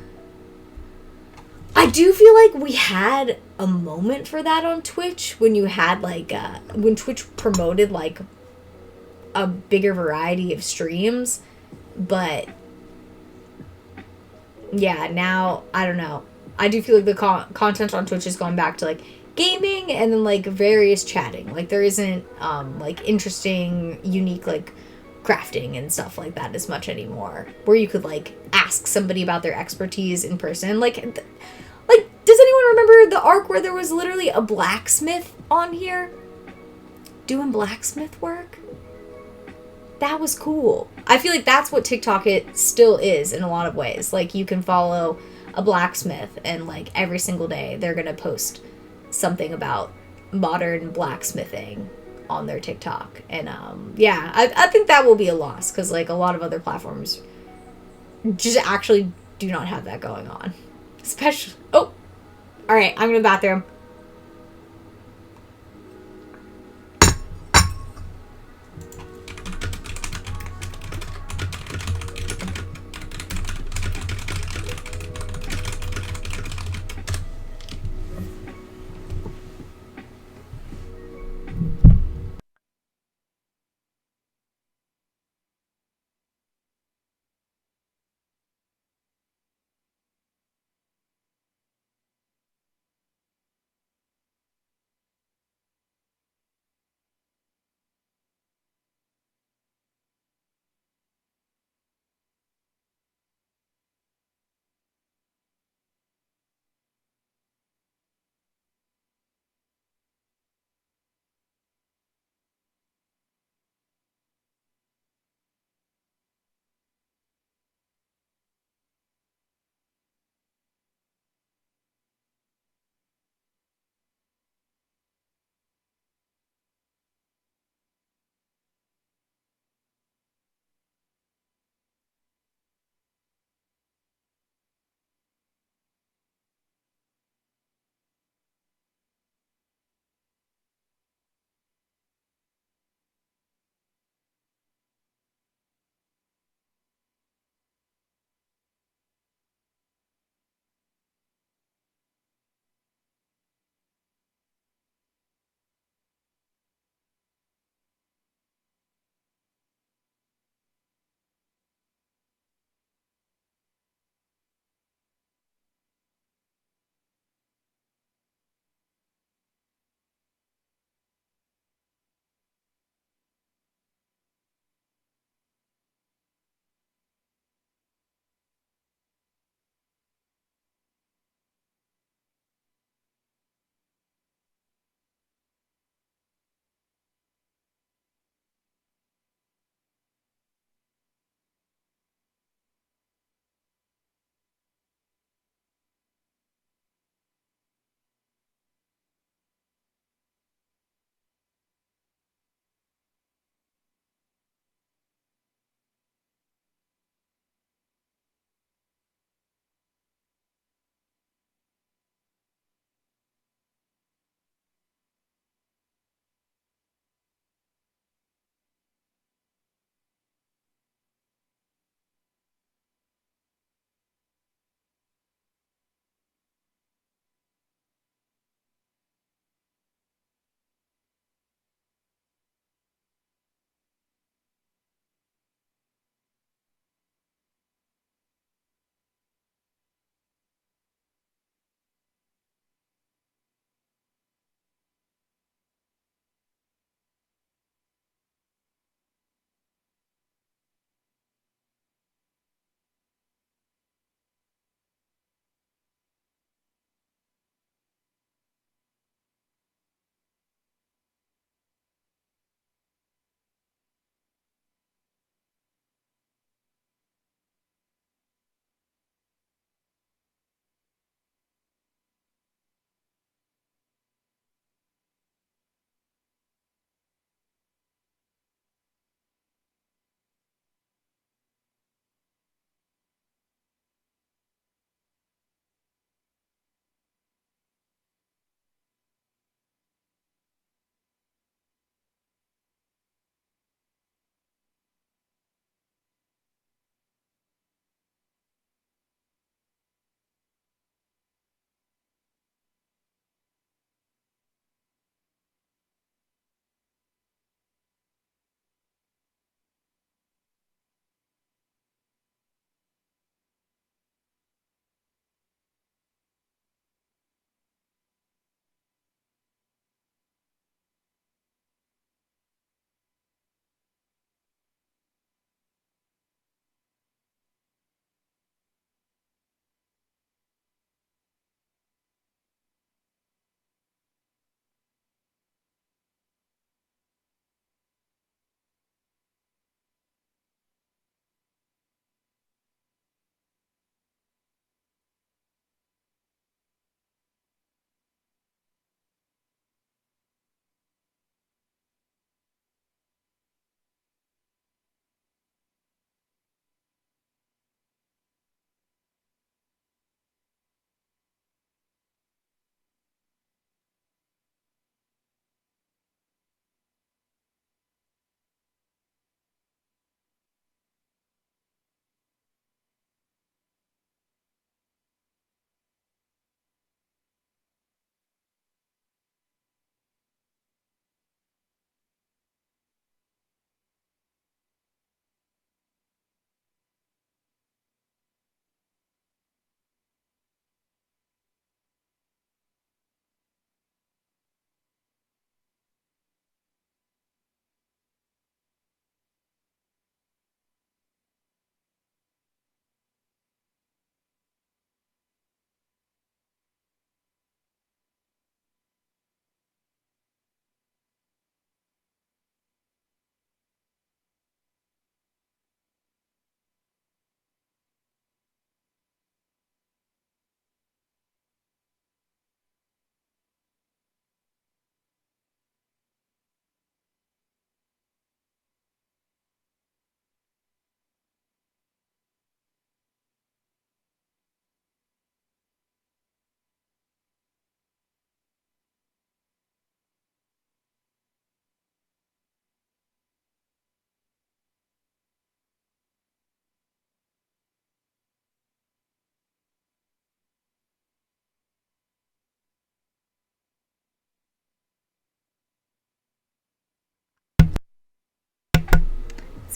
feel like we had a moment for that on Twitch when you had like when Twitch promoted like a bigger variety of streams, but yeah, now I don't know. I do feel like the content on Twitch has gone back to like gaming and then like various chatting. Like there isn't like interesting, unique like crafting and stuff like that as much anymore, where you could like ask somebody about their expertise in person. Like does anyone remember the arc where there was literally a blacksmith on here doing blacksmith work? That was cool. I feel like that's what TikTok it still is in a lot of ways. Like you can follow a blacksmith and like every single day they're gonna post something about modern blacksmithing on their TikTok. And yeah, I think that will be a loss because like a lot of other platforms just actually do not have that going on. Especially all right, I'm in the bathroom.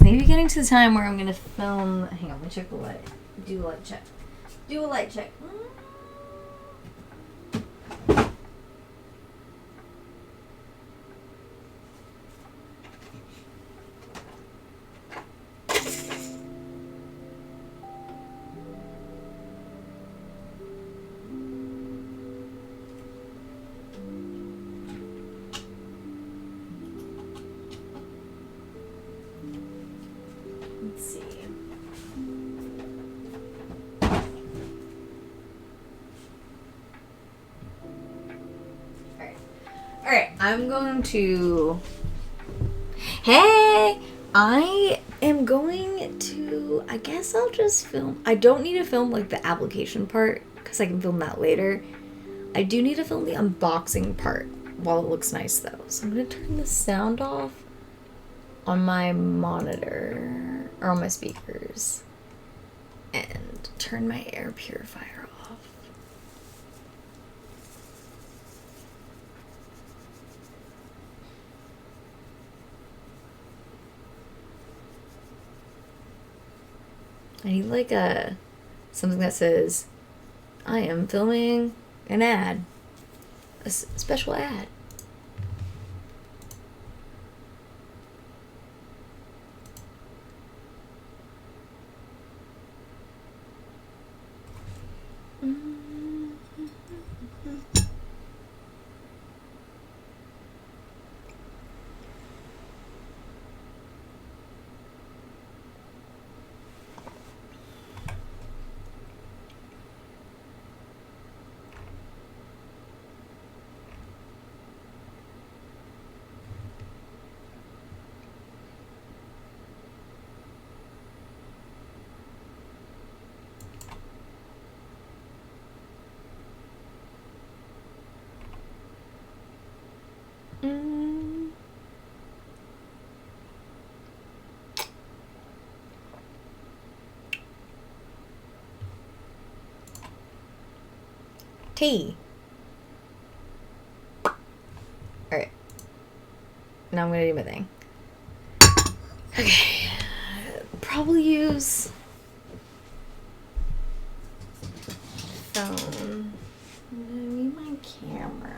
maybe getting to the time where I'm gonna film. Hang on, let me check the light. Do a light check. Do a light check. Let's see. Alright, I'm going to... Hey! I am going to... I guess I'll just film... I don't need to film, like, the application part, because I can film that later. I do need to film the unboxing part while it looks nice, though. So I'm going to turn the sound off on my monitor, or on my speakers, and turn my air purifier off. I need like something that says, I am filming an ad, a special ad. Tea. Alright. Now I'm gonna do my thing. Okay. Probably use phone. I'm gonna need my camera.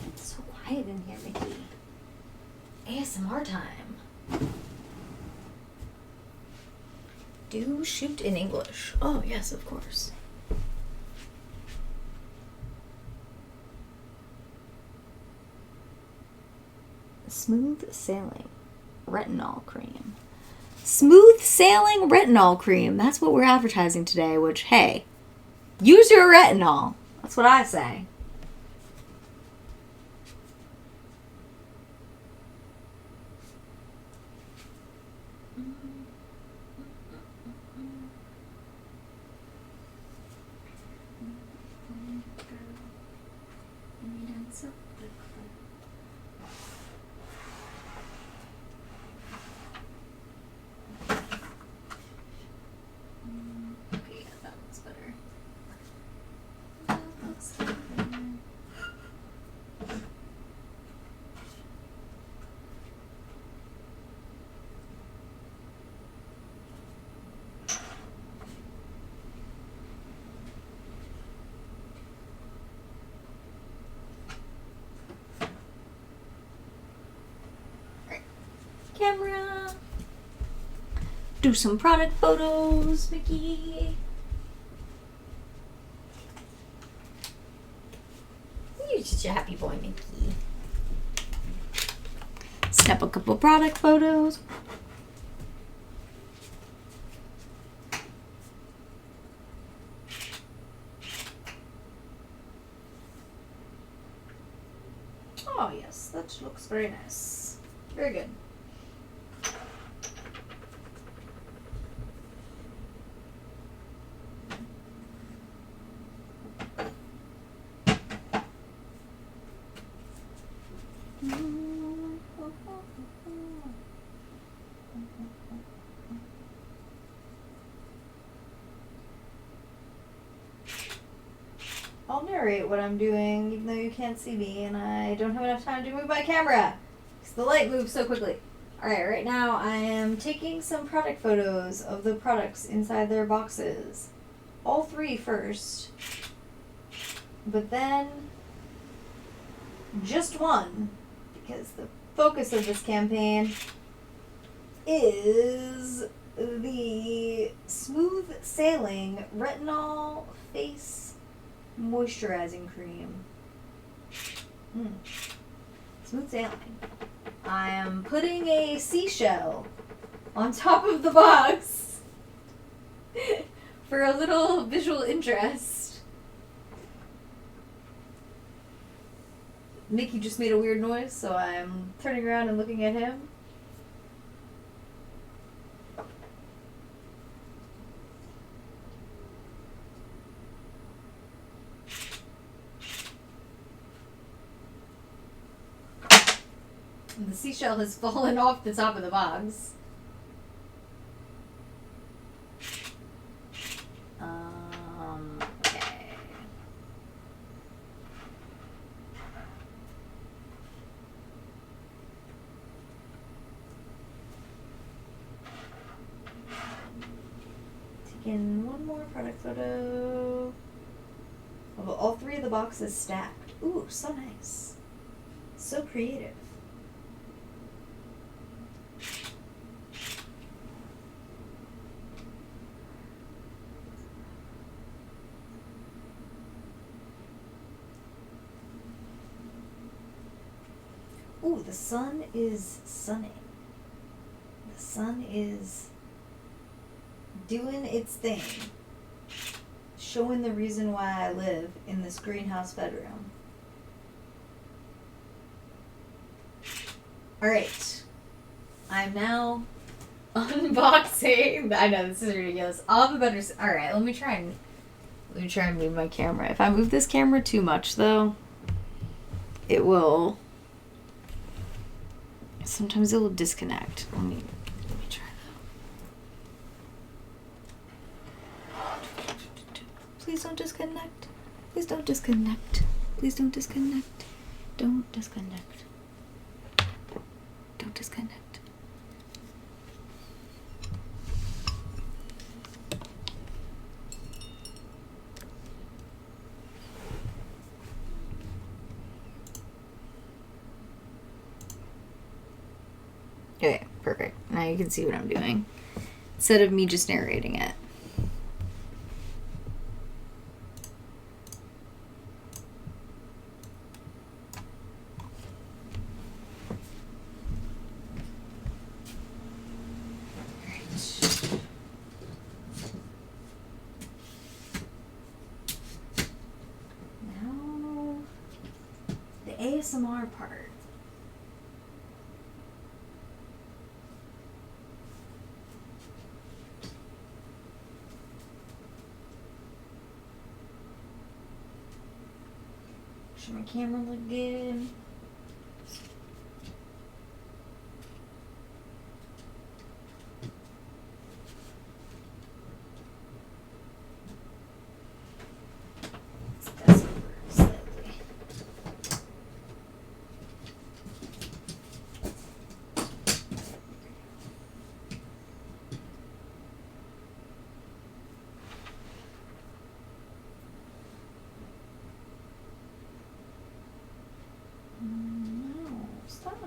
It's so quiet in here, Mickey. ASMR time. Do shoot in English. Oh, yes, of course. Smooth Sailing Retinol Cream. Smooth Sailing Retinol Cream. That's what we're advertising today, which, hey, use your retinol. That's what I say. Camera. Do some product photos, Mickey. You're such a happy boy, Mickey. Snap a couple product photos. Oh yes, that looks very nice. Very good. I'll narrate what I'm doing, even though you can't see me, and I don't have enough time to move my camera because the light moves so quickly. Alright, right now I am taking some product photos of the products inside their boxes. All three first, but then just one, because the focus of this campaign is the Smooth Sailing Retinol Face Moisturizing Cream. Smooth sailing. I am putting a seashell on top of the box for a little visual interest. Mickey just made a weird noise, so I'm turning around and looking at him. The seashell has fallen off the top of the box. Okay. Taking one more product photo. Of all three of the boxes stacked. Ooh, so nice. So creative. Ooh, the sun is sunning. The sun is doing its thing. Showing the reason why I live in this greenhouse bedroom. Alright. I'm now unboxing. I know, this is ridiculous. All the better. Alright, let me try and move my camera. If I move this camera too much, though, it will... Sometimes it will disconnect. Let me try that. Please don't disconnect. Please don't disconnect. Please don't disconnect. Don't disconnect. Don't disconnect. Okay, perfect. Now you can see what I'm doing. Instead of me just narrating it. Now, the ASMR part. Should my camera look good? Let's over slightly. No, stop.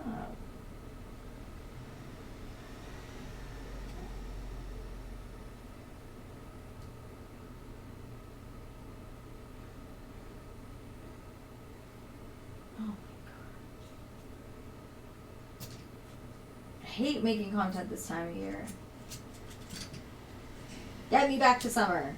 Oh my god. I hate making content this time of year. Get me back to summer.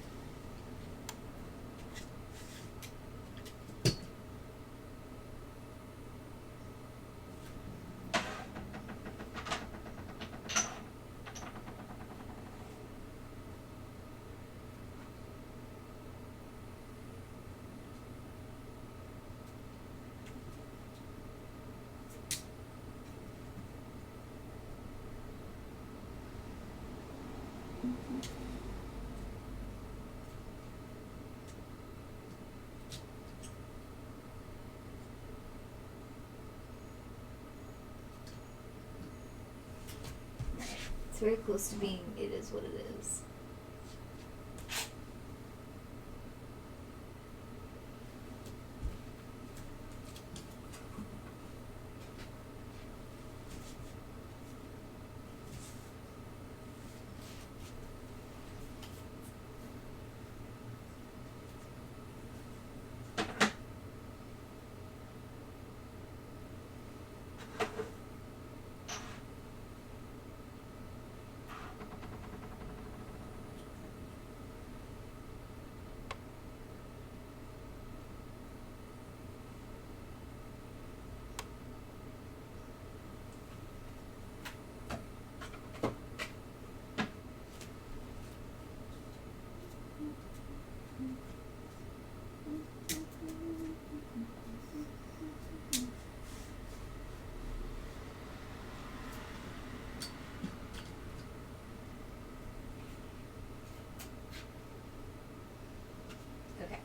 It's very close to being it is what it is. Okay.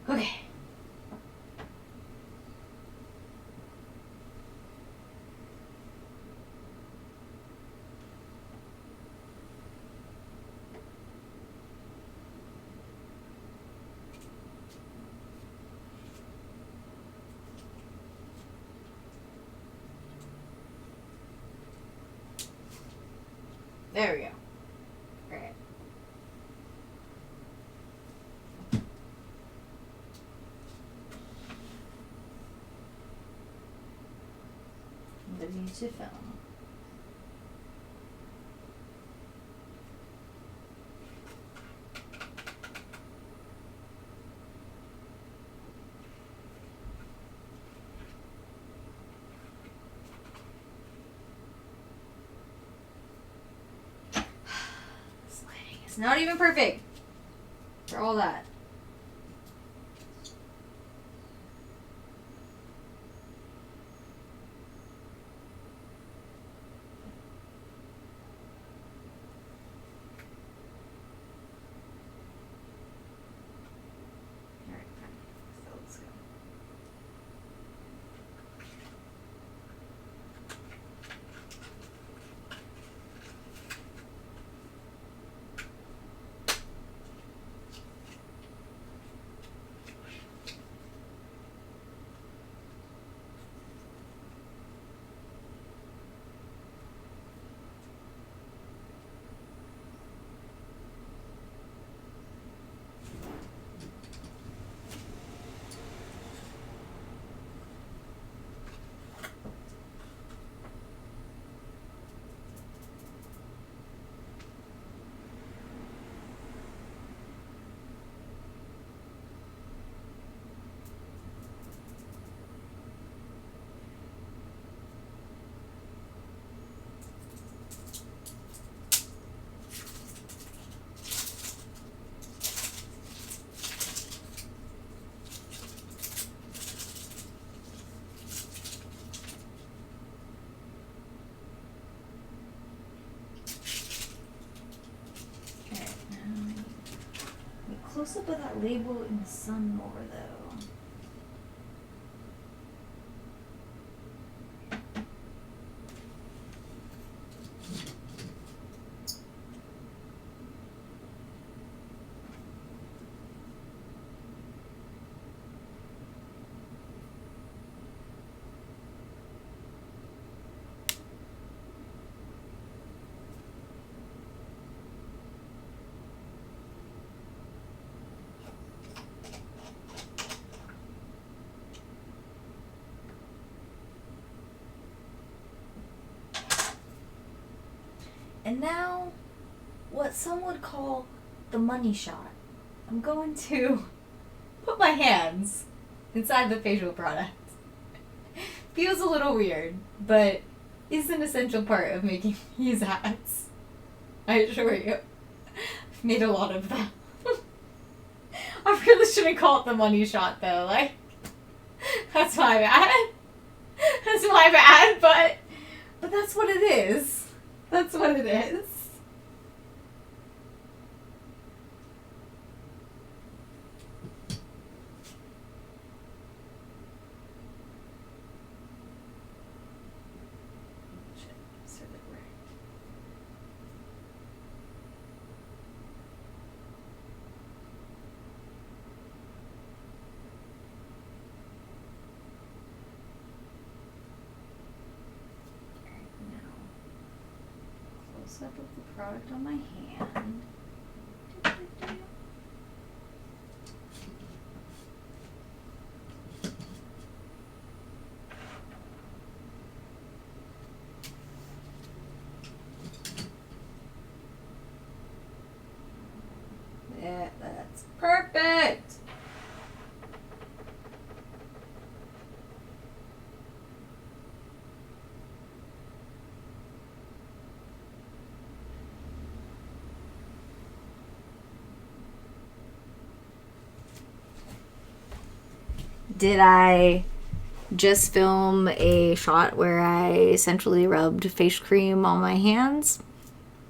Okay. There we go. Alright. Ready to film. This lighting is not even perfect. For all that. Alright, fine. So let's go. Close up of that label in the sun more though. And now, what some would call the money shot. I'm going to put my hands inside the facial product. Feels a little weird, but is an essential part of making these hats. I assure you. I've made a lot of them. I really shouldn't call it the money shot though, like, that's my bad. That's my bad, but that's what it is. That's what it is. close-up of the product on my hand. Yeah, that's perfect. Did I just film a shot where I essentially rubbed face cream on my hands?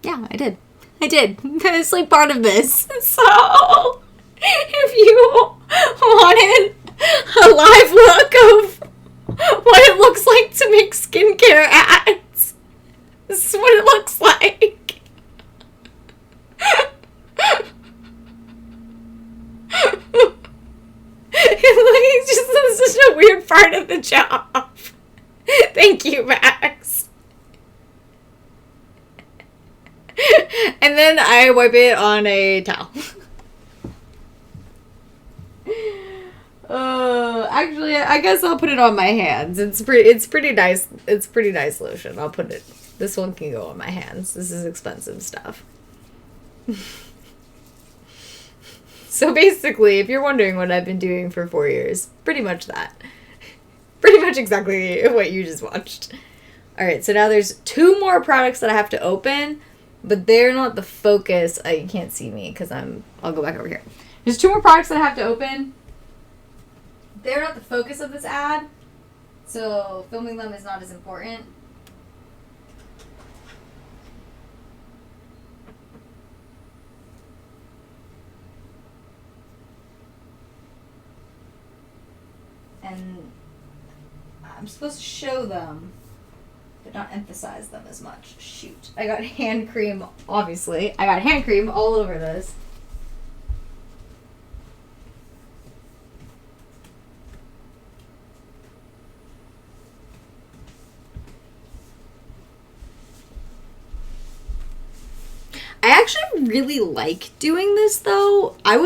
Yeah, I did. I did. It's like part of this. So, if you wanted a live look of what it looks like to make skincare ads, this is what it looks like. It's just such a weird part of the job. Thank you, Max. And then I wipe it on a towel. Actually, I guess I'll put it on my hands. It's pretty nice. It's pretty nice lotion. I'll put it. This one can go on my hands. This is expensive stuff. So basically, if you're wondering what I've been doing for 4 years, pretty much that. Pretty much exactly what you just watched. Alright, so now there's 2 more products that I have to open, but they're not the focus. You can't see me because I'll go back over here. There's 2 more products that I have to open. They're not the focus of this ad, so filming them is not as important. And I'm supposed to show them, but not emphasize them as much. Shoot. I got hand cream, obviously. I got hand cream all over this. I actually really like doing this, though. I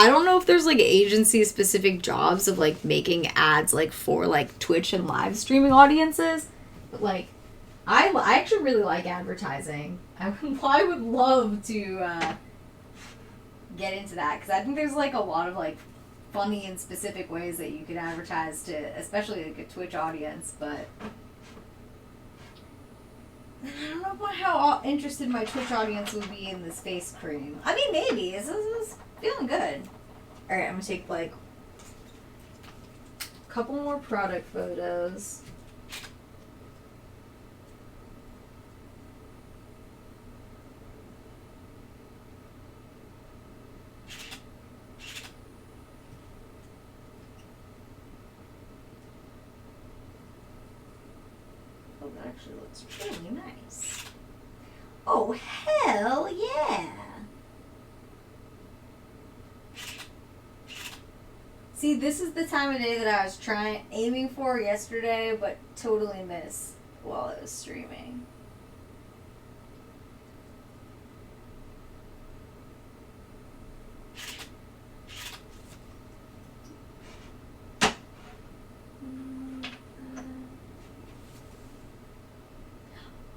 don't know if there's like agency specific jobs of like making ads like for like Twitch and live streaming audiences, but like I actually really like advertising. I would love to get into that because I think there's like a lot of like funny and specific ways that you could advertise to especially like a Twitch audience, but I don't know about how interested my Twitch audience would be in this face cream. I mean, maybe. This is feeling good. Alright, I'm going to take, like, a couple more product photos. Oh, that actually looks really nice. Oh, hell yeah! See, this is the time of day that I was aiming for yesterday, but totally missed while it was streaming.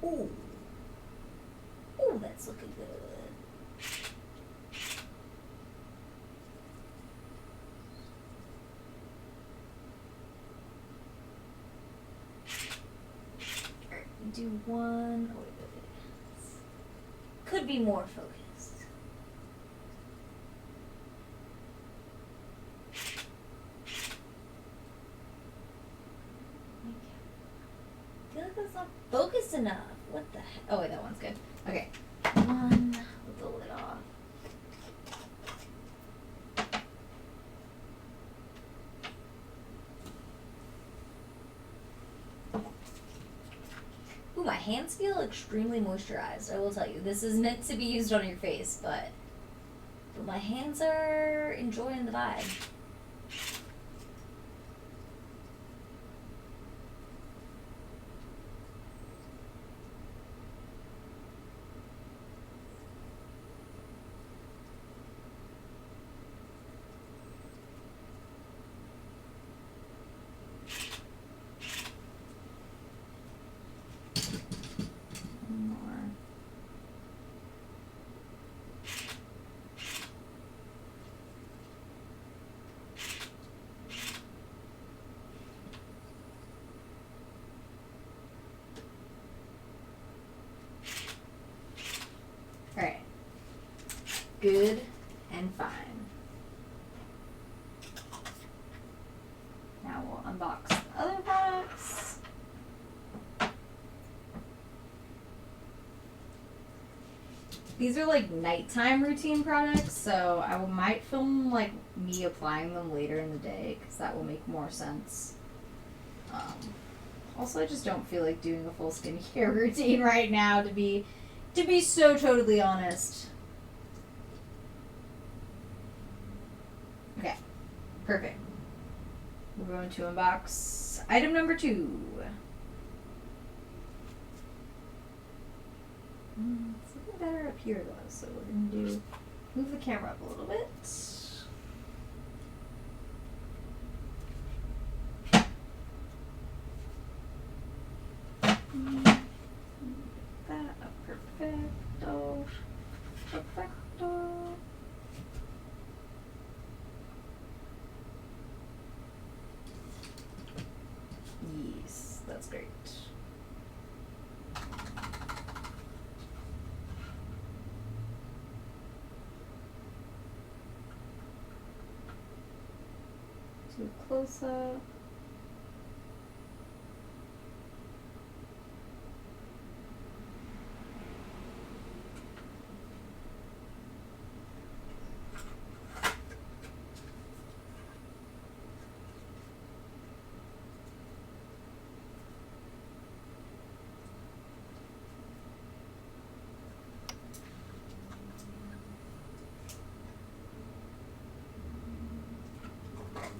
Ooh. Ooh, that's looking good. Do one. Oh, wait. Could be more focused. I feel like that's not focused enough. What the heck? Oh, wait, that one's good. Okay. One with the lid off. Ooh, my hands feel extremely moisturized, I will tell you. This is meant to be used on your face, but my hands are enjoying the vibe. good and fine. Now we'll unbox the other products. These are like nighttime routine products, so I might film like me applying them later in the day because that will make more sense. Also, I just don't feel like doing a full skincare routine right now, to be so totally honest. Okay, perfect. We're going to unbox item number 2. It's looking better up here though, so we're gonna move the camera up a little bit. That up, perfecto, perfecto. Yes, that's great. Do a close up.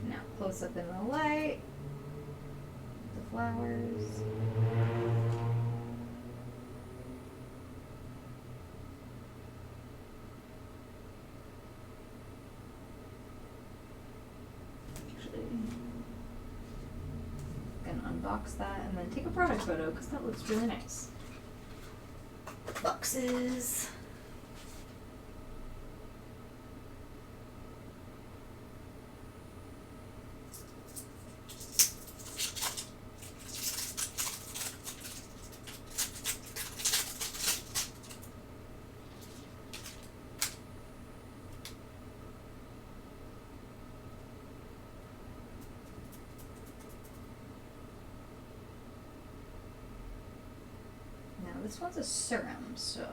Now close up in the light. The flowers. Actually, gonna unbox that and then take a product photo because that looks really nice. Boxes. This one's a serum, so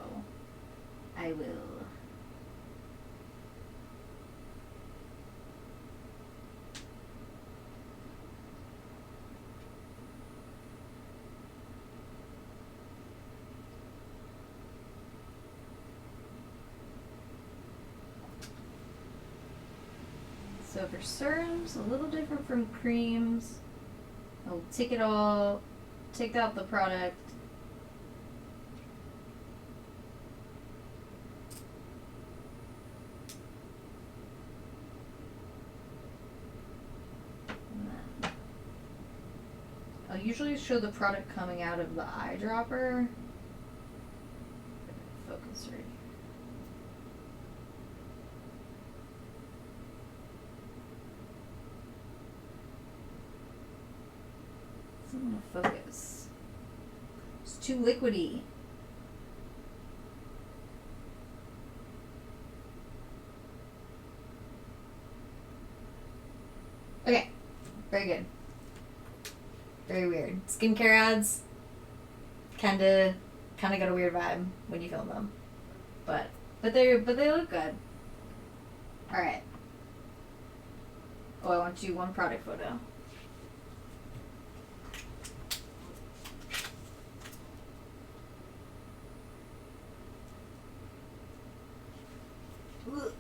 I will so for serums, a little different from creams. I'll take it all, take out the product. I'll usually show the product coming out of the eyedropper. Focus right here. It's not gonna focus. It's too liquidy. Okay, very good. Very weird. Skincare ads kinda got a weird vibe when you film them. But they look good. Alright. Oh, I want you one product photo. Ugh.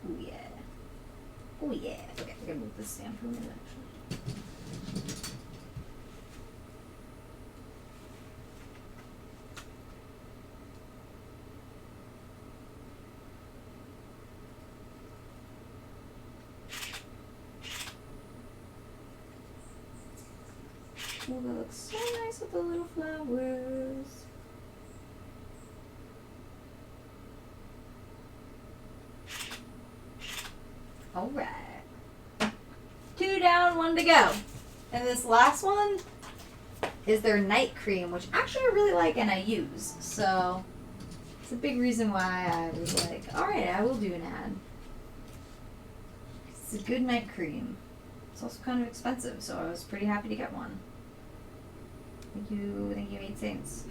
Oh yeah. Oh yeah. Okay, I gotta move this stand for a minute actually. Oh, that looks so nice with the little flowers. Alright. down, one to go. And this last one is their night cream, which actually I really like and I use. So it's a big reason why I was like, all right, I will do an ad. It's a good night cream. It's also kind of expensive, so I was pretty happy to get one. Thank you, 8 Saints.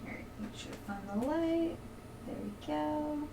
Alright, make sure to find the light. There we go.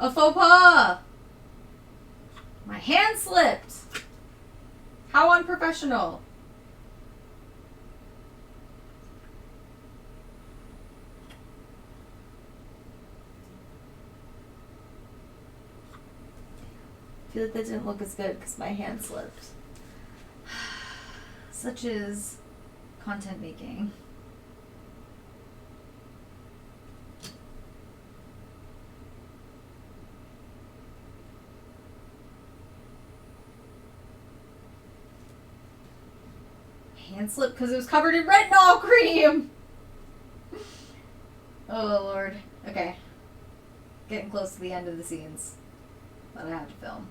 A faux pas! My hand slipped! How unprofessional! I feel like that didn't look as good because my hand slipped. Such is content making. Hand slipped because it was covered in retinol cream! Oh Lord. Okay. Getting close to the end of the scenes that I have to film.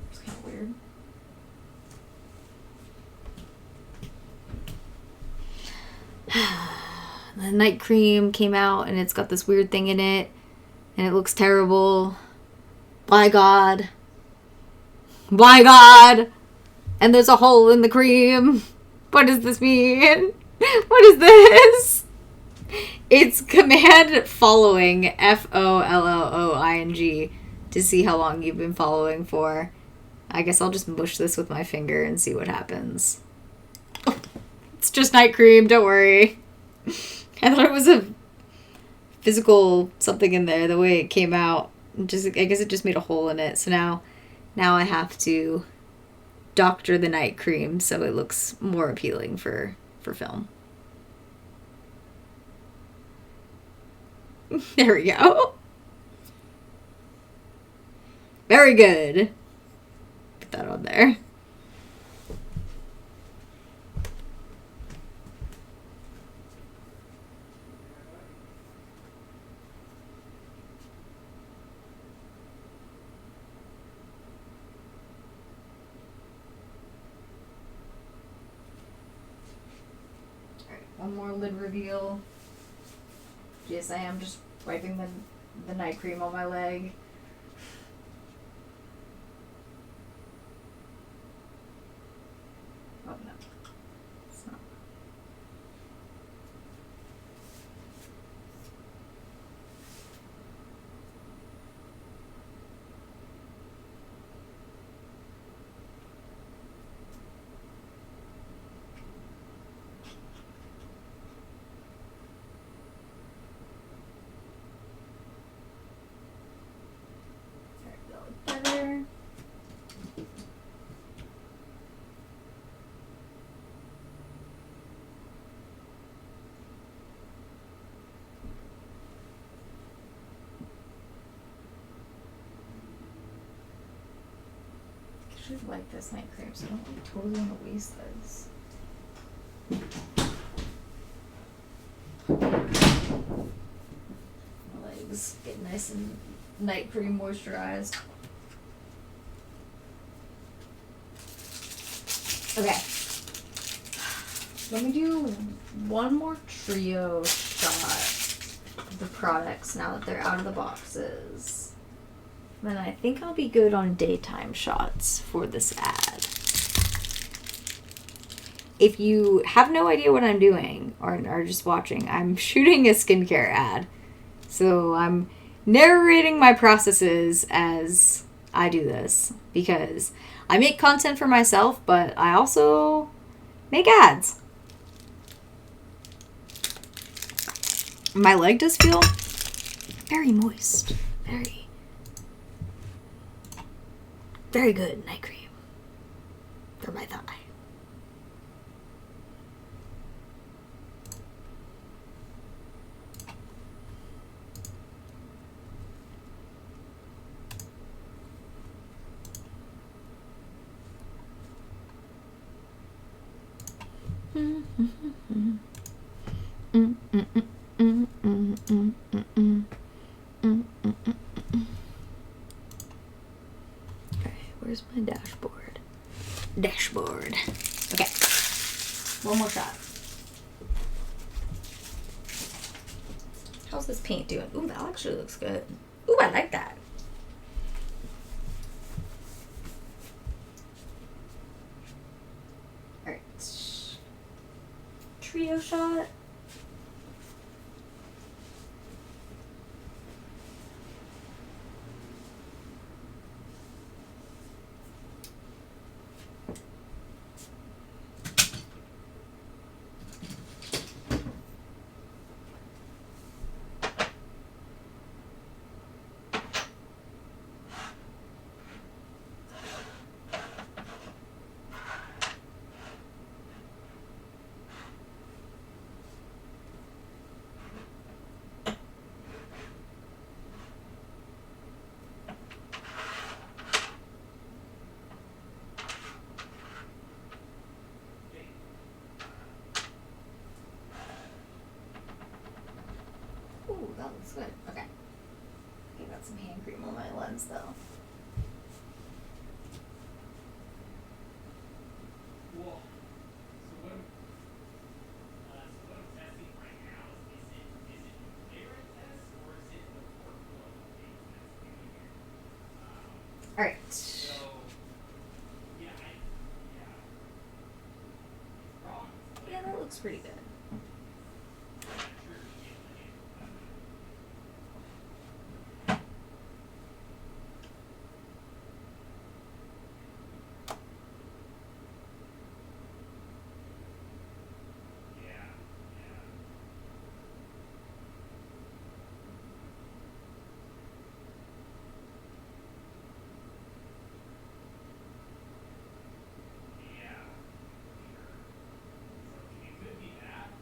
It's kind of weird. The night cream came out and it's got this weird thing in it and it looks terrible. My God. My God. And there's a hole in the cream. What does this mean? What is this? It's command following, FOLLOING, to see how long you've been following for. I guess I'll just mush this with my finger and see what happens. Oh, it's just night cream, don't worry. I thought it was a physical something in there, the way it came out. I guess it just made a hole in it. So now I have to doctor the night cream so it looks more appealing for film. There we go. Very good. Put that on there. One more lid reveal. Yes, I am just wiping the night cream on my leg. Oh no, it's not. actually like this night cream, so I don't like, totally want to waste this. My legs get nice and night cream moisturized. Okay. Let me do one more trio shot of the products now that they're out of the boxes. Then I think I'll be good on daytime shots for this ad. If you have no idea what I'm doing or are just watching, I'm shooting a skincare ad. So I'm narrating my processes as I do this because I make content for myself, but I also make ads. My leg does feel very moist. Very good night cream for my thigh. Where's my dashboard? Okay. One more shot. How's this paint doing? Ooh, that actually looks good. Ooh, I like that. Alright. Trio shot. Ooh, that looks good. Okay. I got some hand cream on my lens though. Cool. So what I'm testing right now is it the playwright test or is it the workflow thing that's doing it? Alright. So yeah, it's wrong. Yeah, that looks pretty good. I'm not sure if you get the Yeah, sure. So it could be that,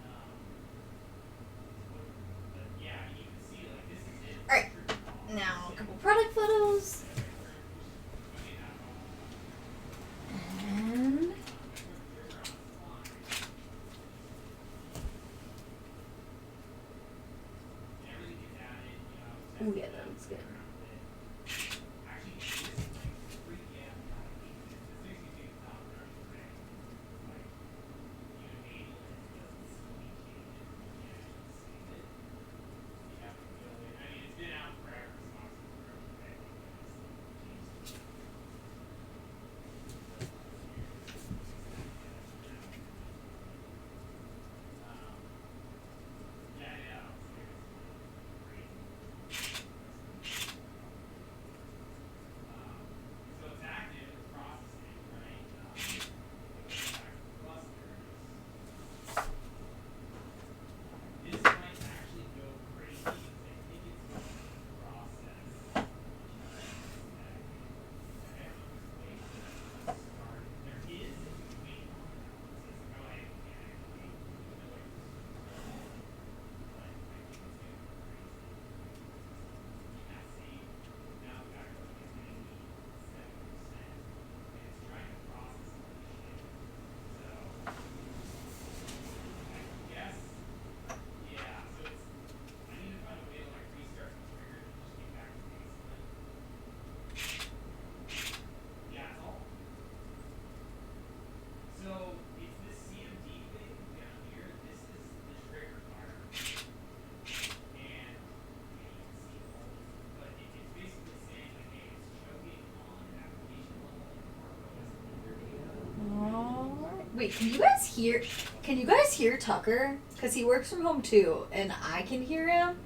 Wait, can you guys hear? Can you guys hear Tucker? Because he works from home too, and I can hear him.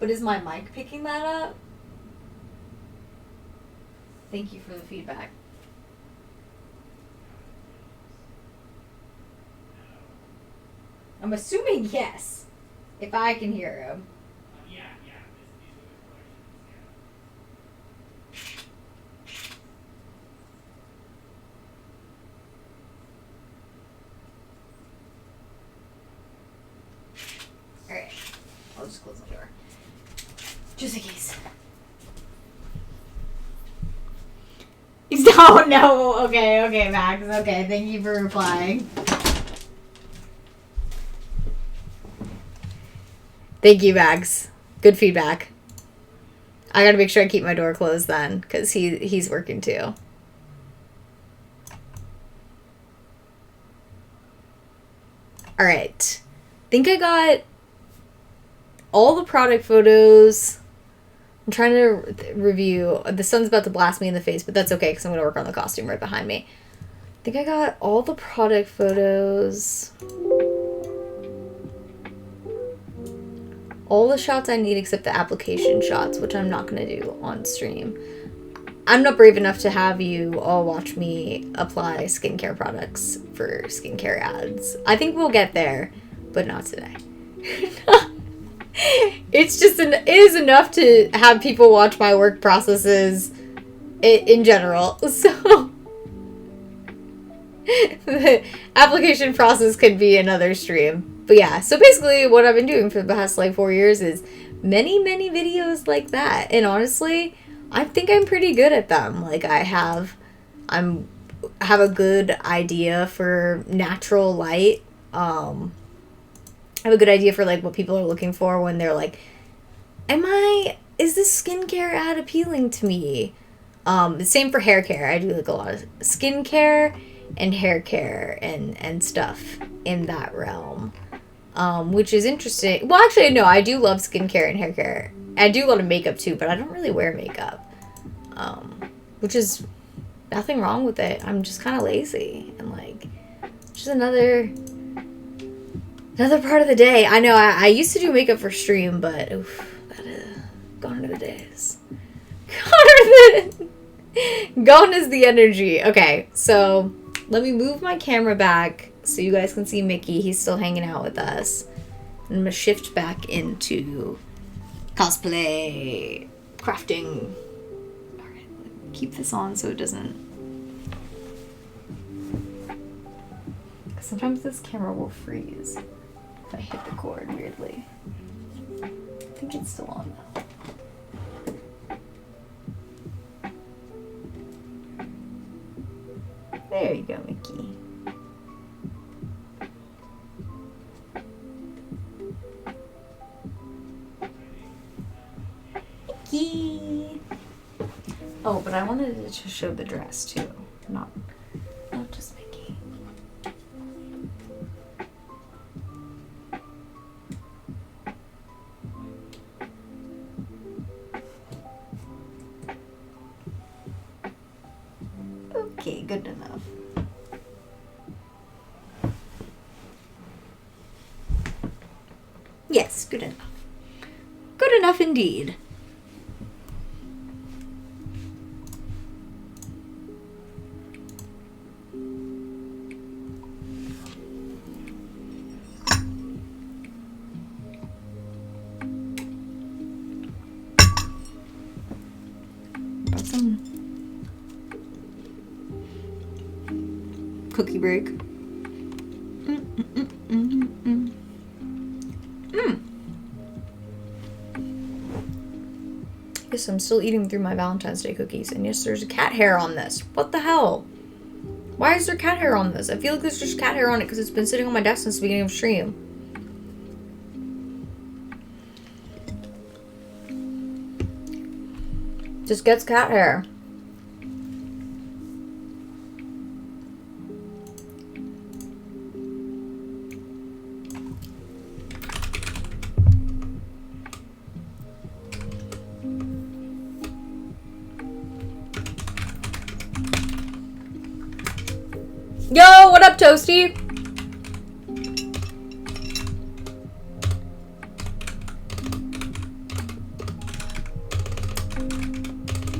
But is my mic picking that up? Thank you for the feedback. I'm assuming yes, if I can hear him. Yeah. These are the collections. Alright, I'll just close the door. Just in case. No. Okay, Max. Okay, thank you for replying. Thank you, Max. Good feedback. I gotta make sure I keep my door closed then, because he's working too. Alright. Think I got all the product photos. I'm trying to review. The sun's about to blast me in the face, but that's okay because I'm going to work on the costume right behind me. I think I got all the product photos. All the shots I need except the application shots, which I'm not going to do on stream. I'm not brave enough to have you all watch me apply skincare products for skincare ads. I think we'll get there, but not today. It's just it is enough to have people watch my work processes in general. So the application process could be another stream. But yeah, so basically what I've been doing for the past like 4 years is many videos like that. And honestly, I think I'm pretty good at them. Like I have a good idea for natural light. I have a good idea for like what people are looking for when they're like, is this skincare ad appealing to me? The same for hair care. I do like a lot of skincare and hair care and stuff in that realm. Which is interesting. Well, actually, no, I do love skincare and hair care. I do a lot of makeup too, but I don't really wear makeup. Which is nothing wrong with it. I'm just kind of lazy and like, just another part of the day. I know I used to do makeup for stream, but oof, that is gone are the days. Gone is the energy. Okay, so let me move my camera back so you guys can see Mickey. He's still hanging out with us. I'm gonna shift back into cosplay crafting. All right, keep this on so it doesn't. Sometimes this camera will freeze if I hit record weirdly. I think it's still on now. There you go, Mickey. Mickey! Oh, but I wanted to show the dress too, not just Mickey. Okay, good enough. Yes, good enough. Good enough indeed. Got some cookie break. Yes, I'm still eating through my Valentine's Day cookies. And yes, there's a cat hair on this. What the hell? Why is there cat hair on this? I feel like there's just cat hair on it because it's been sitting on my desk since the beginning of stream. Just gets cat hair. Yo, what up, Toasty?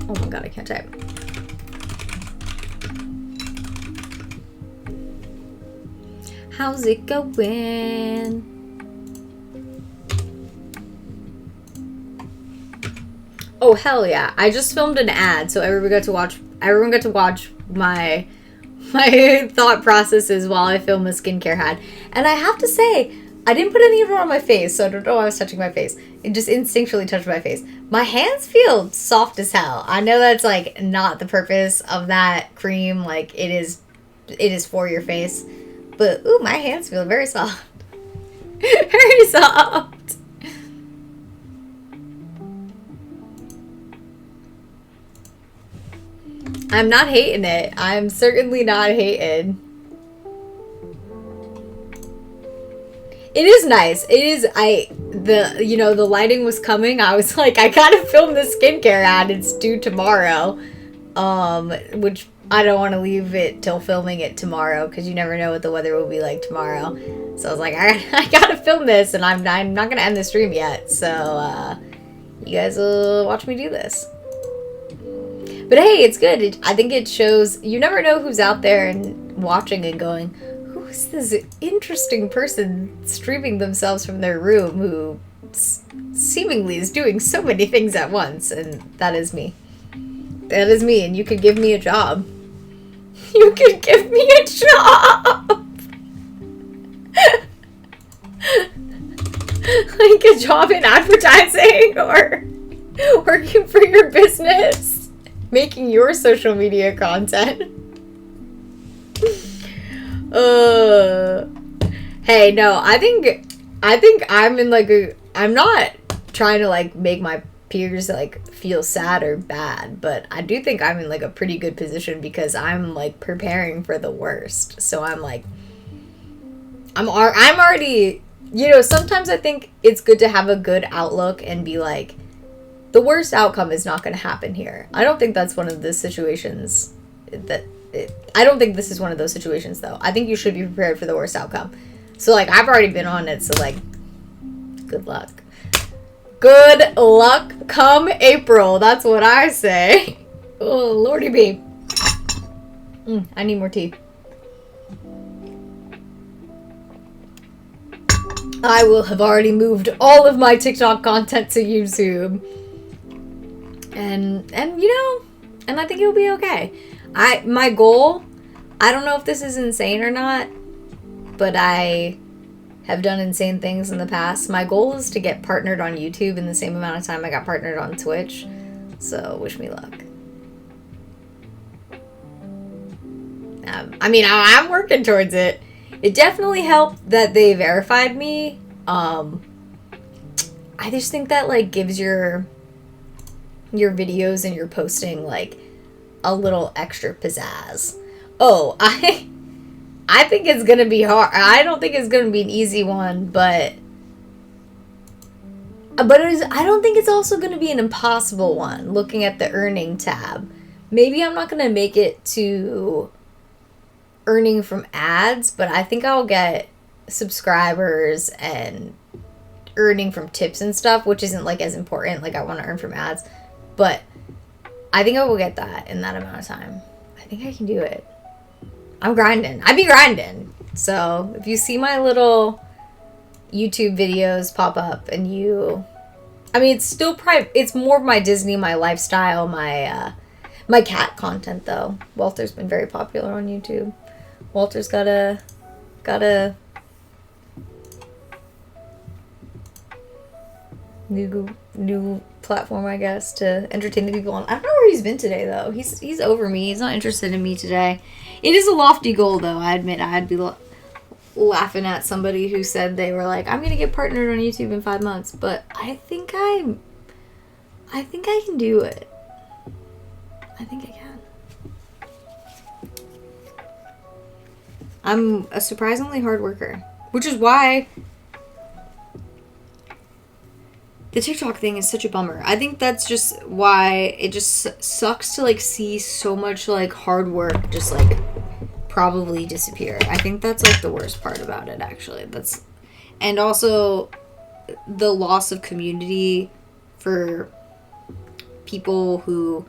Oh my god, I can't type. How's it going? Oh hell yeah! I just filmed an ad, so everyone got to watch. Everyone got to watch my thought processes while I film a skincare ad. And I have to say, I didn't put any of it on my face, so I don't know why I was touching my face. It just instinctually touched my face. My hands feel soft as hell. I know that's like not the purpose of that cream. Like it is for your face. But ooh, my hands feel very soft. Very soft. I'm not hating it. I'm certainly not hating. It is nice. It is, the lighting was coming. I was like, I gotta film this skincare ad. It's due tomorrow. Which I don't want to leave it till filming it tomorrow because you never know what the weather will be like tomorrow. So I was like, I gotta film this, and I'm not gonna end the stream yet. So, you guys will watch me do this. But hey, it's good. I think it shows, you never know who's out there and watching and going, who's this interesting person streaming themselves from their room who seemingly is doing so many things at once. And that is me. That is me, and you could give me a job. You could give me a job! Like a job in advertising or working for your business. Making your social media content. Hey, no, I think I'm in like I'm not trying to like make my peers like feel sad or bad, but I do think I'm in like a pretty good position because I'm like preparing for the worst. So I'm like, I'm already, sometimes I think it's good to have a good outlook and be like, the worst outcome is not going to happen here. I don't think that's one of the situations I don't think this is one of those situations, though. I think you should be prepared for the worst outcome. So, like, I've already been on it, so, like, good luck. Good luck come April. That's what I say. Oh, lordy be. I need more tea. I will have already moved all of my TikTok content to YouTube. And I think it'll be okay. My goal, I don't know if this is insane or not, but I have done insane things in the past. My goal is to get partnered on YouTube in the same amount of time I got partnered on Twitch. So wish me luck. I'm working towards it. It definitely helped that they verified me. I just think that like gives your videos and your posting like a little extra pizzazz. Oh, I think it's gonna be hard. I don't think it's gonna be an easy one, but I don't think it's also gonna be an impossible one. Looking at the earning tab, maybe I'm not gonna make it to earning from ads, but I think I'll get subscribers and earning from tips and stuff, which isn't like as important. Like I want to earn from ads. But I think I will get that in that amount of time. I think I can do it. I'm grinding. I be grinding. So if you see my little YouTube videos pop up and it's still it's more of my Disney, my lifestyle, my cat content though. Walter's been very popular on YouTube. Walter's got a new platform, I guess, to entertain the people on. I don't know where he's been today, though. He's over me. He's not interested in me today. It is a lofty goal, though. I admit I'd be laughing at somebody who said they were like, I'm gonna get partnered on YouTube in 5 months, but I think I can do it. I think I can. I'm a surprisingly hard worker, which is why the TikTok thing is such a bummer. I think that's just why it just sucks to like see so much like hard work just like probably disappear. I think that's like the worst part about it, actually. And also the loss of community for people who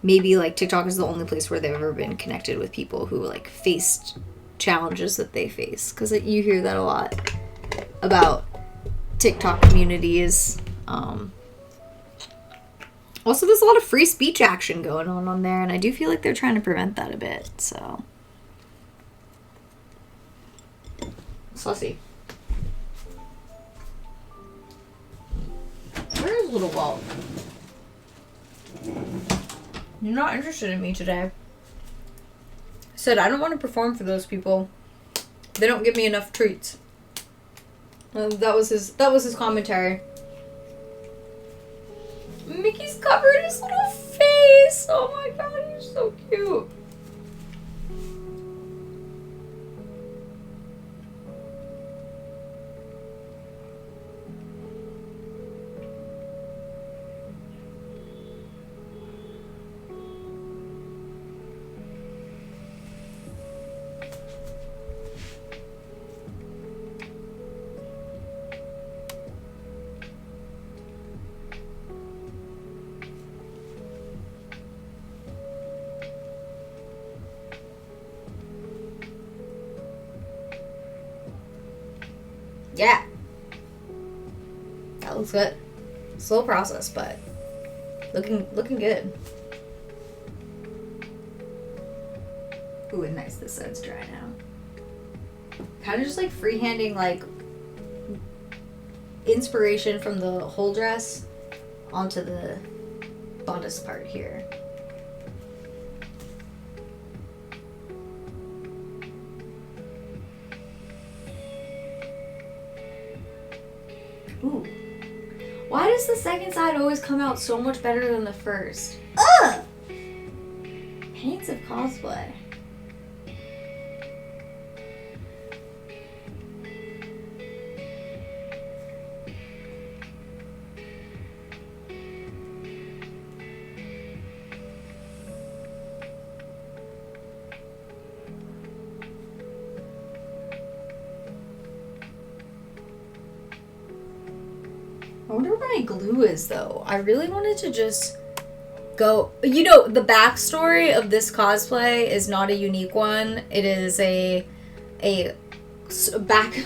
maybe like TikTok is the only place where they've ever been connected with people who like faced challenges that they face, because you hear that a lot about TikTok communities. Also, there's a lot of free speech action going on there, and I do feel like they're trying to prevent that a bit. So saucy. Where's little Walt? You're not interested in me today. Said I don't want to perform for those people. They don't give me enough treats. That was his commentary. Mickey's covered his little face. Oh my god, he's so cute. Yeah. That looks good. Slow process, but looking good. Ooh, and nice this side's dry now. Kind of just like freehanding like inspiration from the whole dress onto the bodice part here. Ooh. Why does the second side always come out so much better than the first? Ugh! Paints of cosplay. I wonder where my glue is, though. I really wanted to just go... You know, the backstory of this cosplay is not a unique one. It is a backstory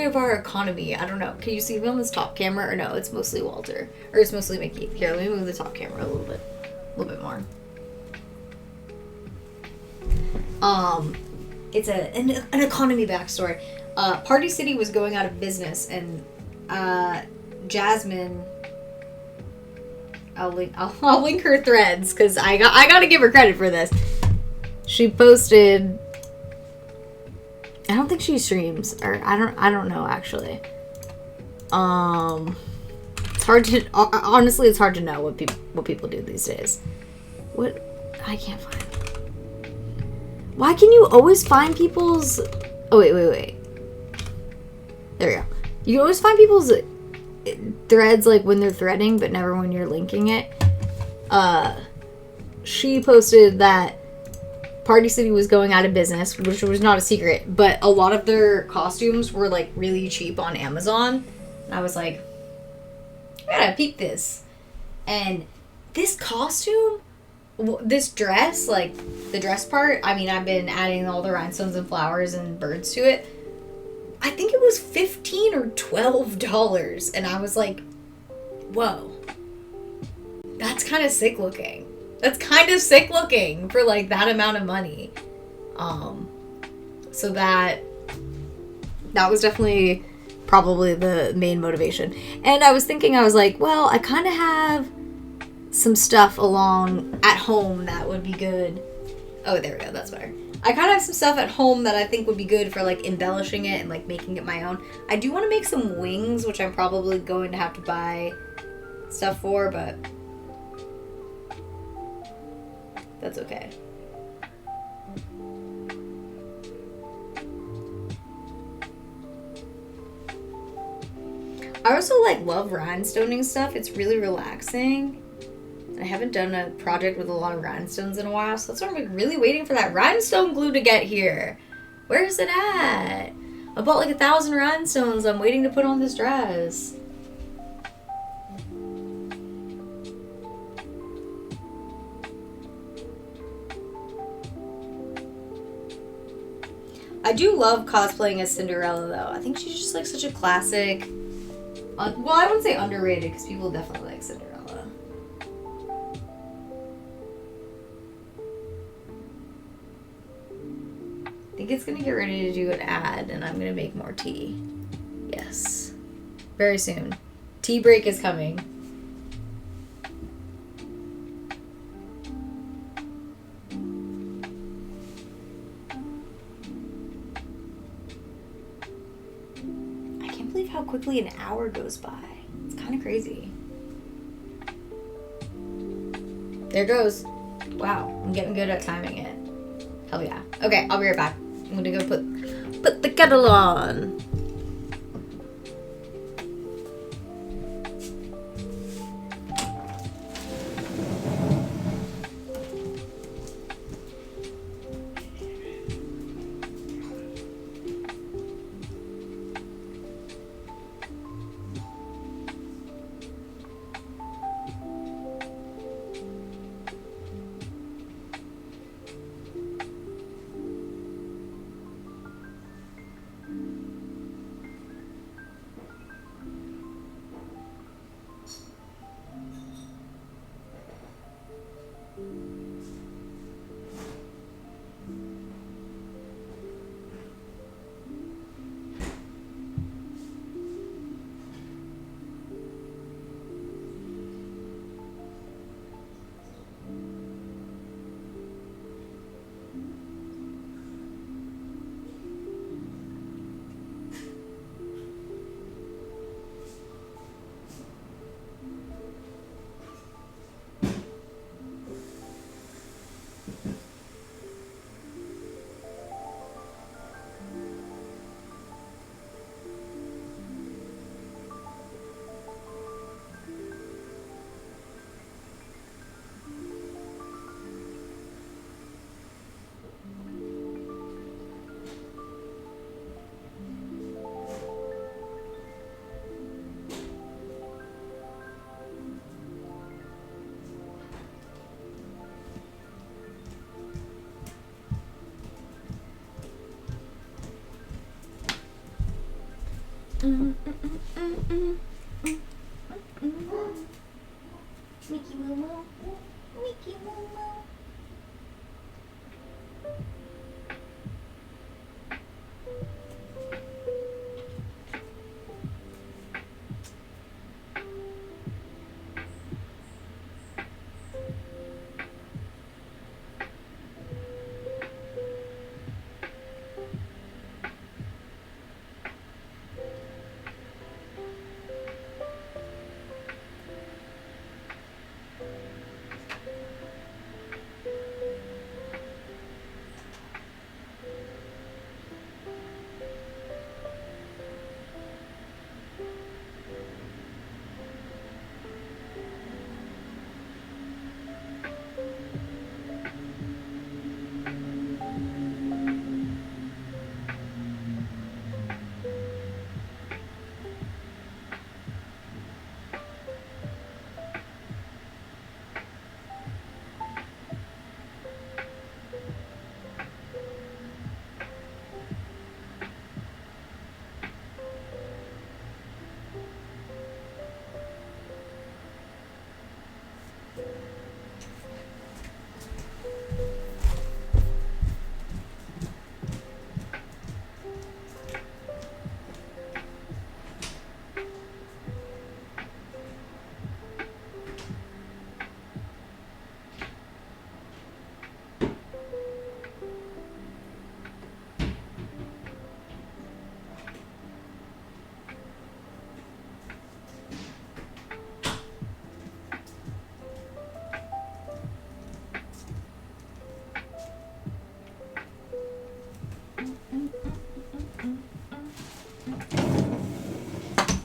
of our economy. I don't know. Can you see me on this top camera? Or no, it's mostly Walter. Or it's mostly Mickey. Here, let me move the top camera a little bit more. It's an economy backstory. Party City was going out of business, and Jasmine, I'll link her threads because I gotta give her credit for this. She posted, I don't think she streams, or I don't know actually. It's hard to honestly, it's hard to know what people do these days. What I can't find. Why can you always find people's? Oh wait. There we go. You can always find people's threads like when they're threading, but never when you're linking it. She posted that Party City was going out of business, which was not a secret, but a lot of their costumes were like really cheap on Amazon. And I was like, I gotta peep this. And this costume, this dress, like the dress part, I mean, I've been adding all the rhinestones and flowers and birds to it. I think it was $15 or $12, and I was like, whoa, that's kind of sick looking. That's kind of sick looking for like that amount of money. So that was definitely probably the main motivation. And I was thinking, I was like, well, I kind of have some stuff along at home that would be good. Oh, there we go. That's better. I kind of have some stuff at home that I think would be good for like embellishing it and like making it my own. I do want to make some wings, which I'm probably going to have to buy stuff for, but that's okay. I also like love rhinestoning stuff. It's really relaxing. I haven't done a project with a lot of rhinestones in a while, so that's why I'm really waiting for that rhinestone glue to get here. Where is it at? I bought like 1,000 rhinestones. I'm waiting to put on this dress. I do love cosplaying as Cinderella, though. I think she's just like such a classic. Well, I wouldn't say underrated because people definitely like Cinderella. I think it's gonna get ready to do an ad, and I'm gonna make more tea. Yes, very soon. Tea break is coming. How quickly an hour goes by. It's kind of crazy. There it goes. Wow, I'm getting good at timing it. Hell yeah. Okay, I'll be right back. I'm gonna go put the kettle on. Mickey Moo Moo. Mickey Moo Moo.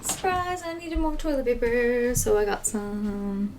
Surprise, I needed more toilet paper, so I got some.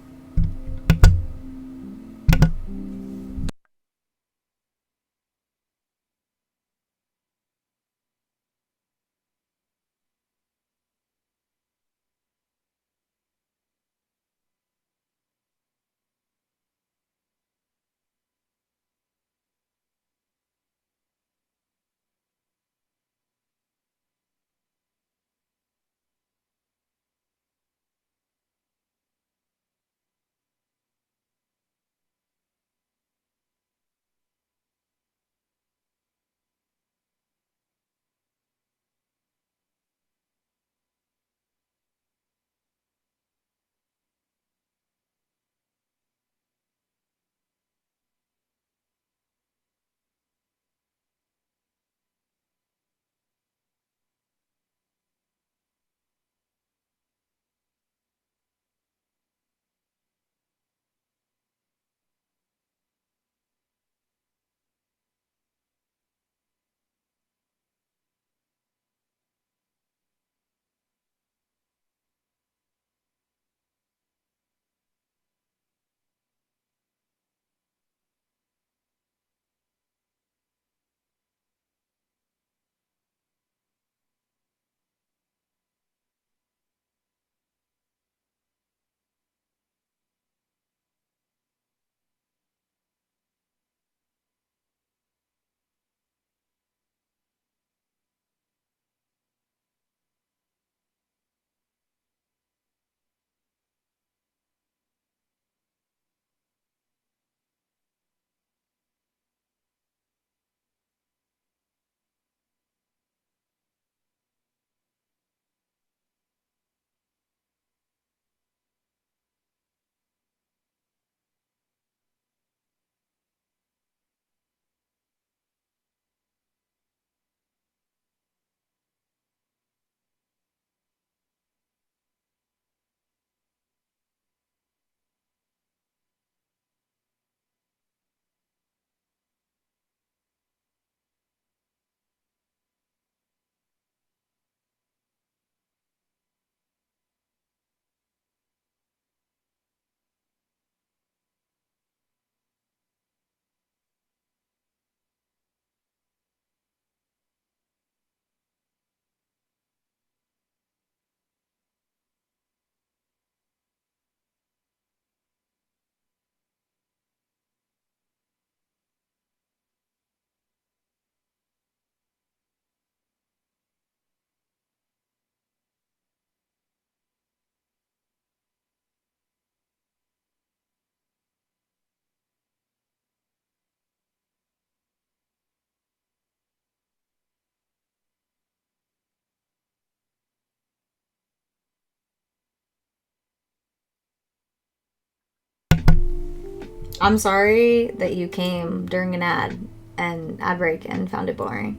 I'm sorry that you came during an ad break and found it boring.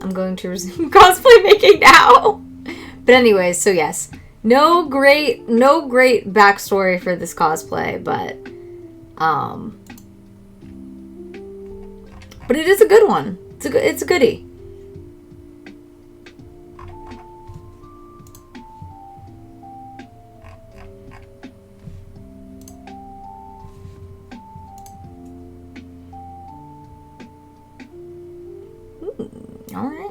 I'm going to resume cosplay making now. But anyways, so yes. No great backstory for this cosplay, but it is a good one. It's a goodie. All right.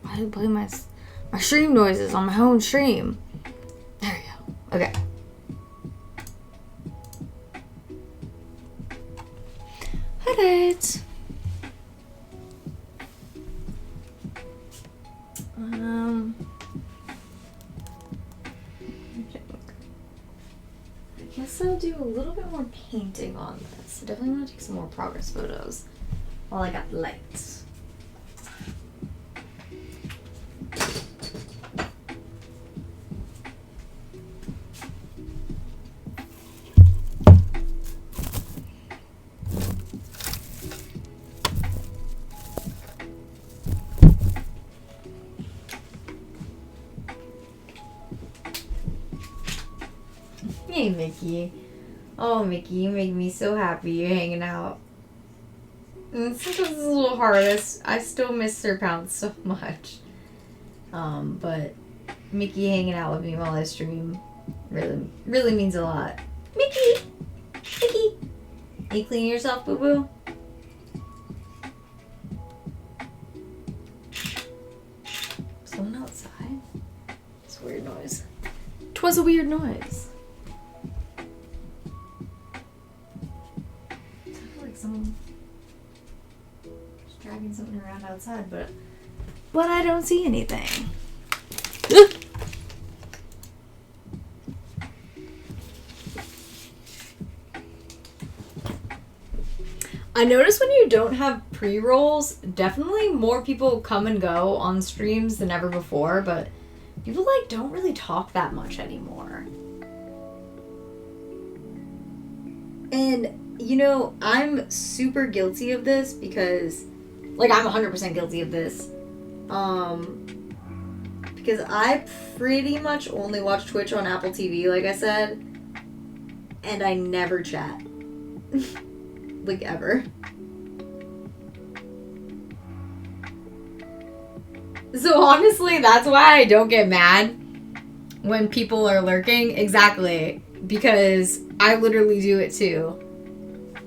I didn't play my stream noises on my own stream. There we go. Okay. Alright. I guess I'll do a little bit more painting on this. I definitely want to take some more progress photos while I got the lights. Hey, Mickey. Oh, Mickey, you make me so happy you're hanging out. And sometimes it's a little hard. I still miss Sir Pounce so much. But Mickey hanging out with me while I stream really means a lot. Mickey! Mickey! Are you cleaning yourself, boo-boo? Someone outside? It's a weird noise. 'Twas a weird noise. Someone dragging something around outside, but I don't see anything. I notice when you don't have pre-rolls, definitely more people come and go on streams than ever before, but people don't really talk that much anymore. And I'm super guilty of this because, I'm 100% guilty of this. Because I pretty much only watch Twitch on Apple TV, like I said, and I never chat. Ever. So honestly, that's why I don't get mad when people are lurking. Exactly. Because I literally do it too.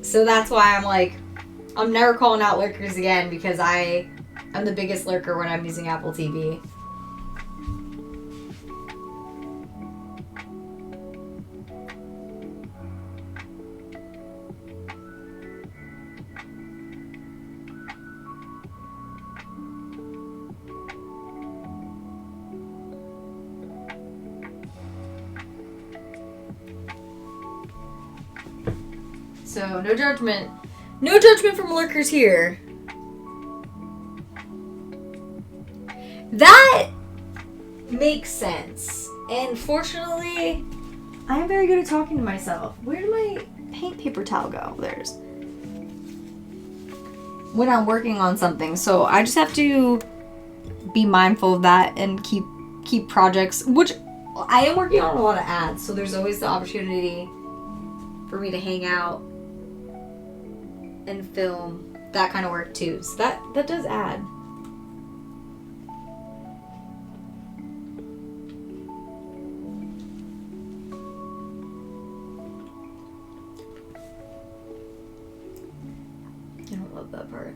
So that's why I'm never calling out lurkers again because I'm the biggest lurker when I'm using Apple TV. So, no judgment. No judgment from lurkers here. That makes sense. And fortunately, I am very good at talking to myself. Where did my paint paper towel go? There's. When I'm working on something. So, I just have to be mindful of that and keep projects, which I am working on a lot of ads. So, there's always the opportunity for me to hang out and film that kind of work too. So that does add. I don't love that part.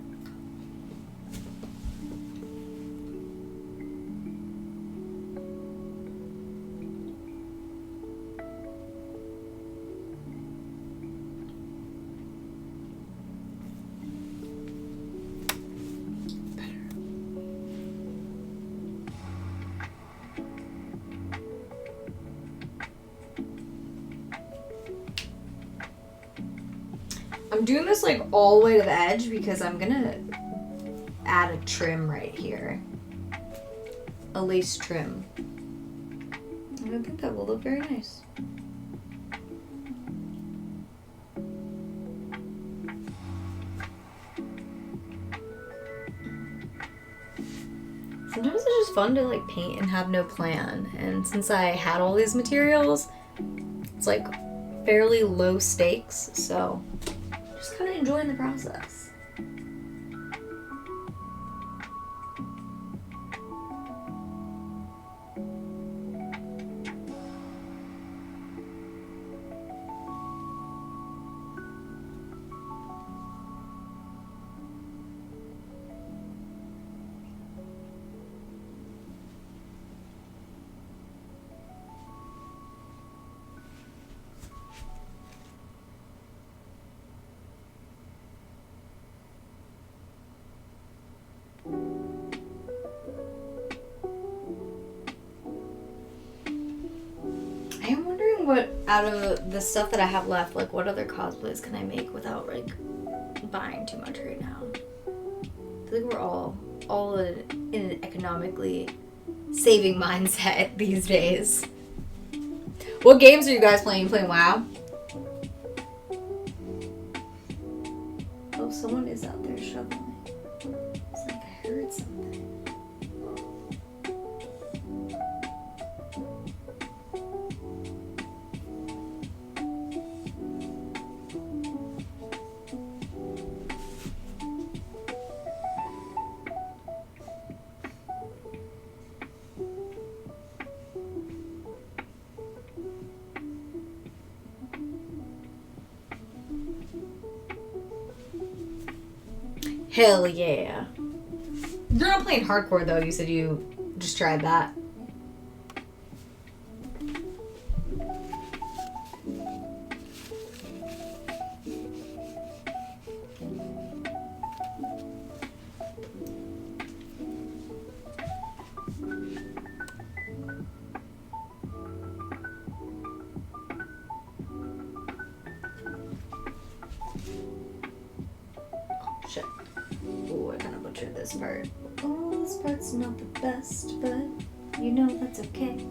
I'm doing this like all the way to the edge because I'm gonna add a trim right here. A lace trim. And I think that will look very nice. Sometimes it's just fun to like paint and have no plan. And since I had all these materials, it's like fairly low stakes, so just kind of enjoying the process. I am wondering what, out of the stuff that I have left, like what other cosplays can I make without like buying too much right now? I feel like we're all in an economically saving mindset these days. What games are you guys playing? You playing WoW? Oh, someone is out there shoveling. It's like I heard something. Hell yeah. You're not playing hardcore though, you said you just tried that. Shit. Oh, I kind of butchered this part. Oh, this part's not the best, but you know that's okay.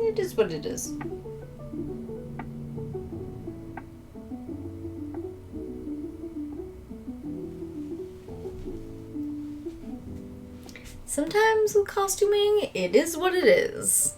It is what it is. Sometimes with costuming, it is what it is.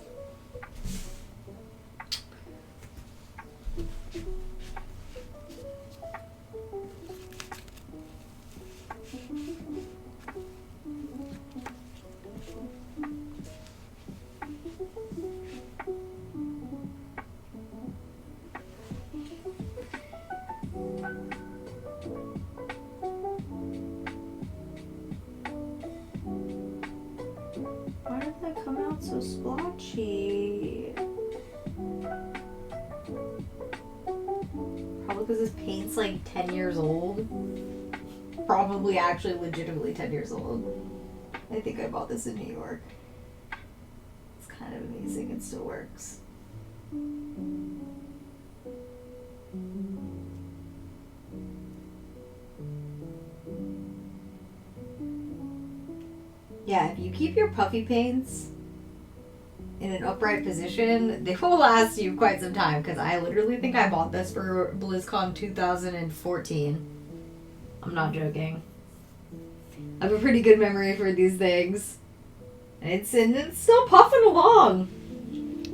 Why did that come out so splotchy? Probably because this paint's like 10 years old. Probably actually legitimately 10 years old. I think I bought this in New York. It's kind of amazing. It still works. Yeah, if you keep your puffy paints in an upright position, they will last you quite some time, because I literally think I bought this for BlizzCon 2014. I'm not joking. I have a pretty good memory for these things. And it's still puffing along.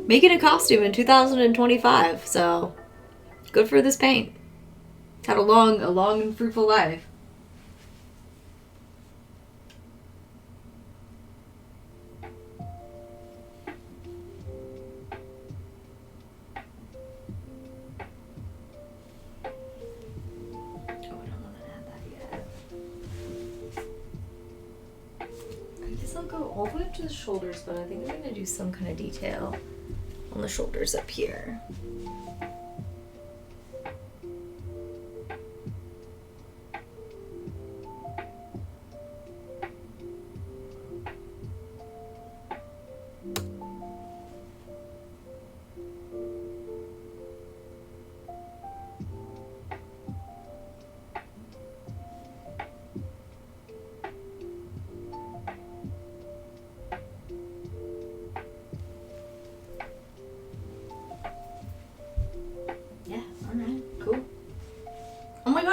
Making a costume in 2025, so good for this paint. It's had a long and fruitful life. I'll go all the way up to the shoulders, but I think I'm gonna do some kind of detail on the shoulders up here.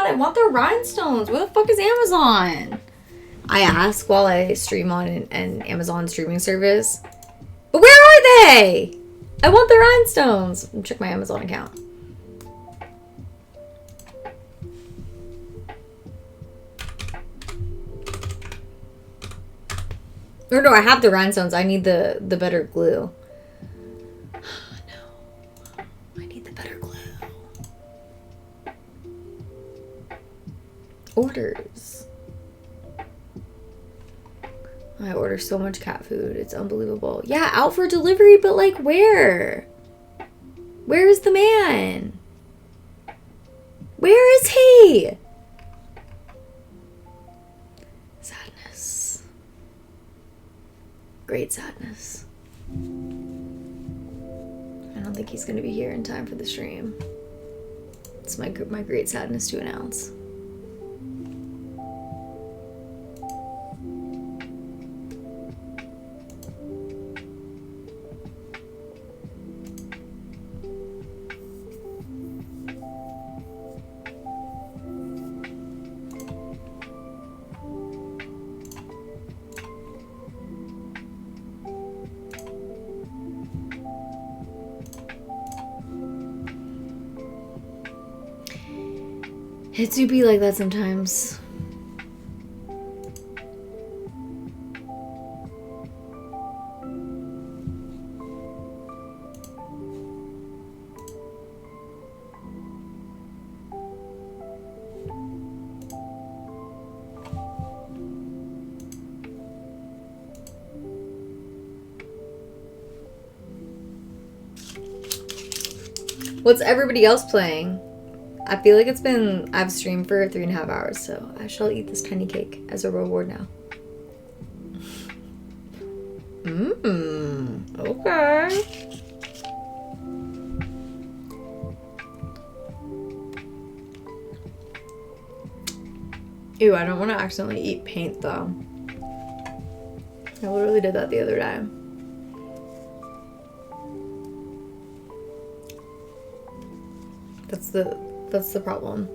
I want the rhinestones. Where the fuck is Amazon? I ask while I stream on an Amazon streaming service. But where are they? I want the rhinestones. Check my Amazon account. Or no, I have the rhinestones. I need the better glue. No. I need the better glue. Orders. I order so much cat food. It's unbelievable. Yeah, out for delivery, but like where? Where is the man? Where is he? Sadness. Great sadness. I don't think he's gonna be here in time for the stream. It's my great sadness to announce. It do be like that sometimes. What's everybody else playing? I feel like I've streamed for 3.5 hours, so I shall eat this tiny cake as a reward now. Okay. Ew, I don't want to accidentally eat paint though. I literally did that the other day. That's the problem.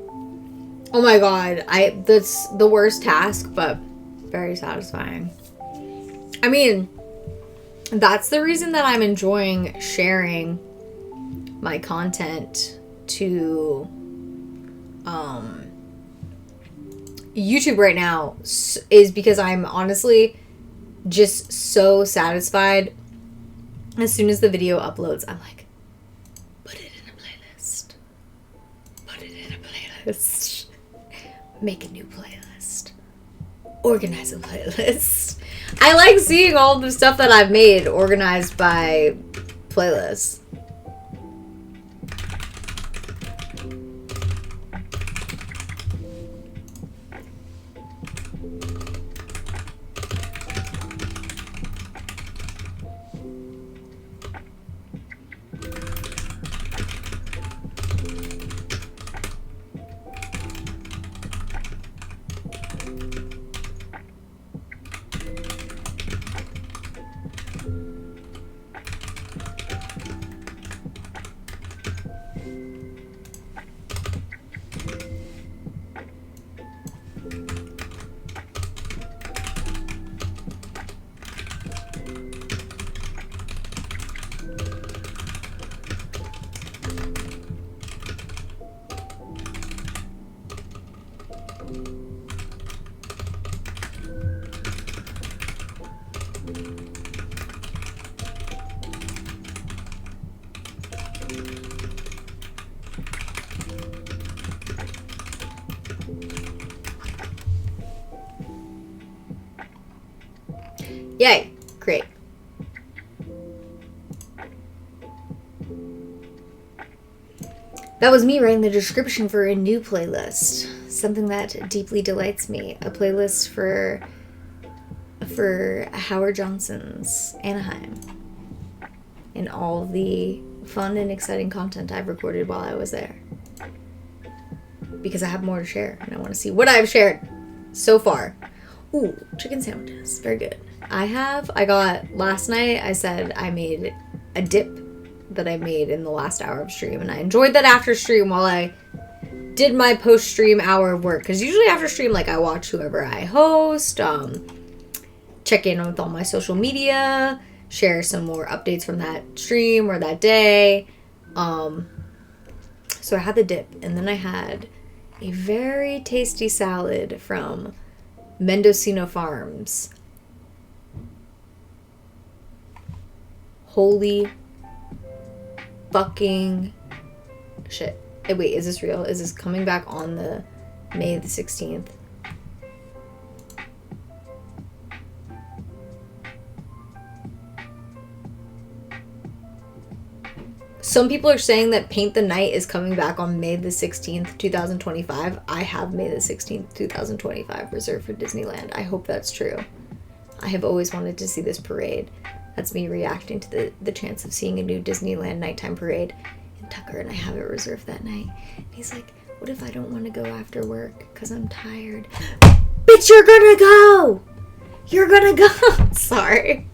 Oh my god, that's the worst task, but very satisfying. I mean, that's the reason that I'm enjoying sharing my content to YouTube right now, is because I'm honestly just so satisfied. As soon as the video uploads, I'm like, put it in a playlist. Put it in a playlist. Make a new playlist. Organize a playlist. I like seeing all the stuff that I've made organized by playlists. Yay. That was me writing the description for a new playlist. Something that deeply delights me. A playlist for Howard Johnson's Anaheim. And all the fun and exciting content I've recorded while I was there. Because I have more to share, and I want to see what I've shared so far. Ooh, chicken sandwiches. Very good. Last night, I said I made a dip that I made in the last hour of stream, and I enjoyed that after stream while I did my post-stream hour of work. Because usually after stream, like, I watch whoever I host, check in with all my social media, share some more updates from that stream or that day. So I had the dip, and then I had a very tasty salad from Mendocino Farms. Holy fucking shit. Hey, wait, is this real? Is this coming back on the May the 16th? Some people are saying that Paint the Night is coming back on May the 16th, 2025. I have May the 16th, 2025 reserved for Disneyland. I hope that's true. I have always wanted to see this parade. That's me reacting to the chance of seeing a new Disneyland nighttime parade. And Tucker and I have it reserved that night. And he's like, what if I don't want to go after work because I'm tired? Bitch, you're gonna go! You're gonna go! Sorry.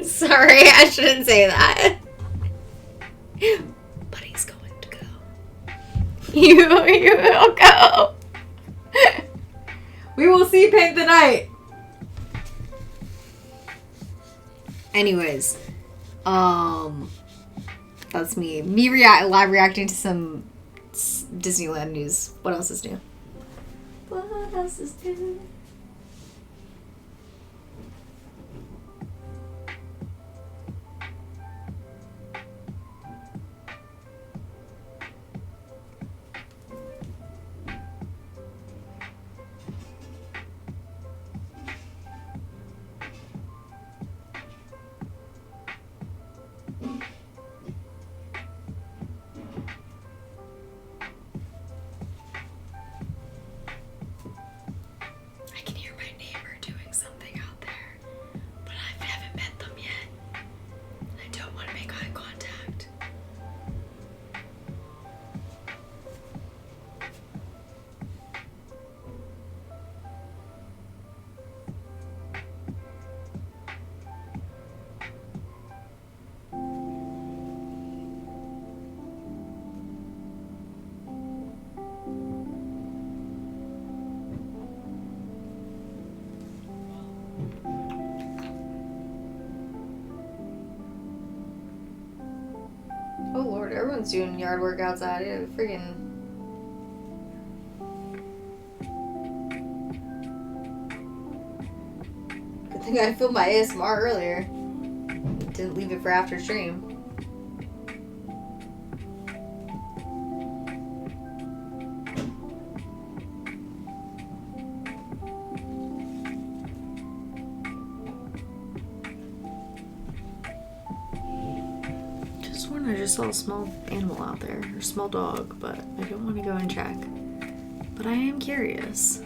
Sorry, I shouldn't say that. But he's going to go. You will go. We will see Paint the Night. Anyways, that's me. Live reacting to some Disneyland news. What else is new? What else is new? Oh Lord, everyone's doing yard work outside. Yeah, friggin'. Good thing I filmed my ASMR earlier. Didn't leave it for after stream. I just saw a small animal out there, or small dog, but I don't want to go and check. But I am curious.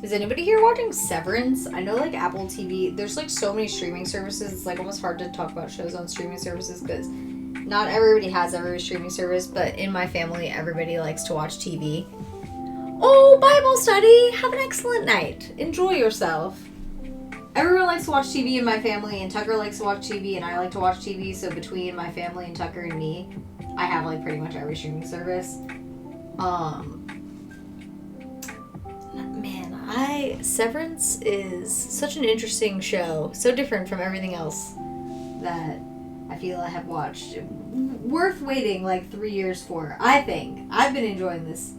Is anybody here watching Severance? I know, like, Apple TV, there's, like, so many streaming services. It's, like, almost hard to talk about shows on streaming services because not everybody has every streaming service, but in my family, everybody likes to watch TV. Oh, Bible study! Have an excellent night. Enjoy yourself. Everyone likes to watch TV in my family, and Tucker likes to watch TV, and I like to watch TV, so between my family and Tucker and me, I have, like, pretty much every streaming service. Man, Severance is such an interesting show, so different from everything else that I feel I have watched. Worth waiting like 3 years for, I think. I've been enjoying this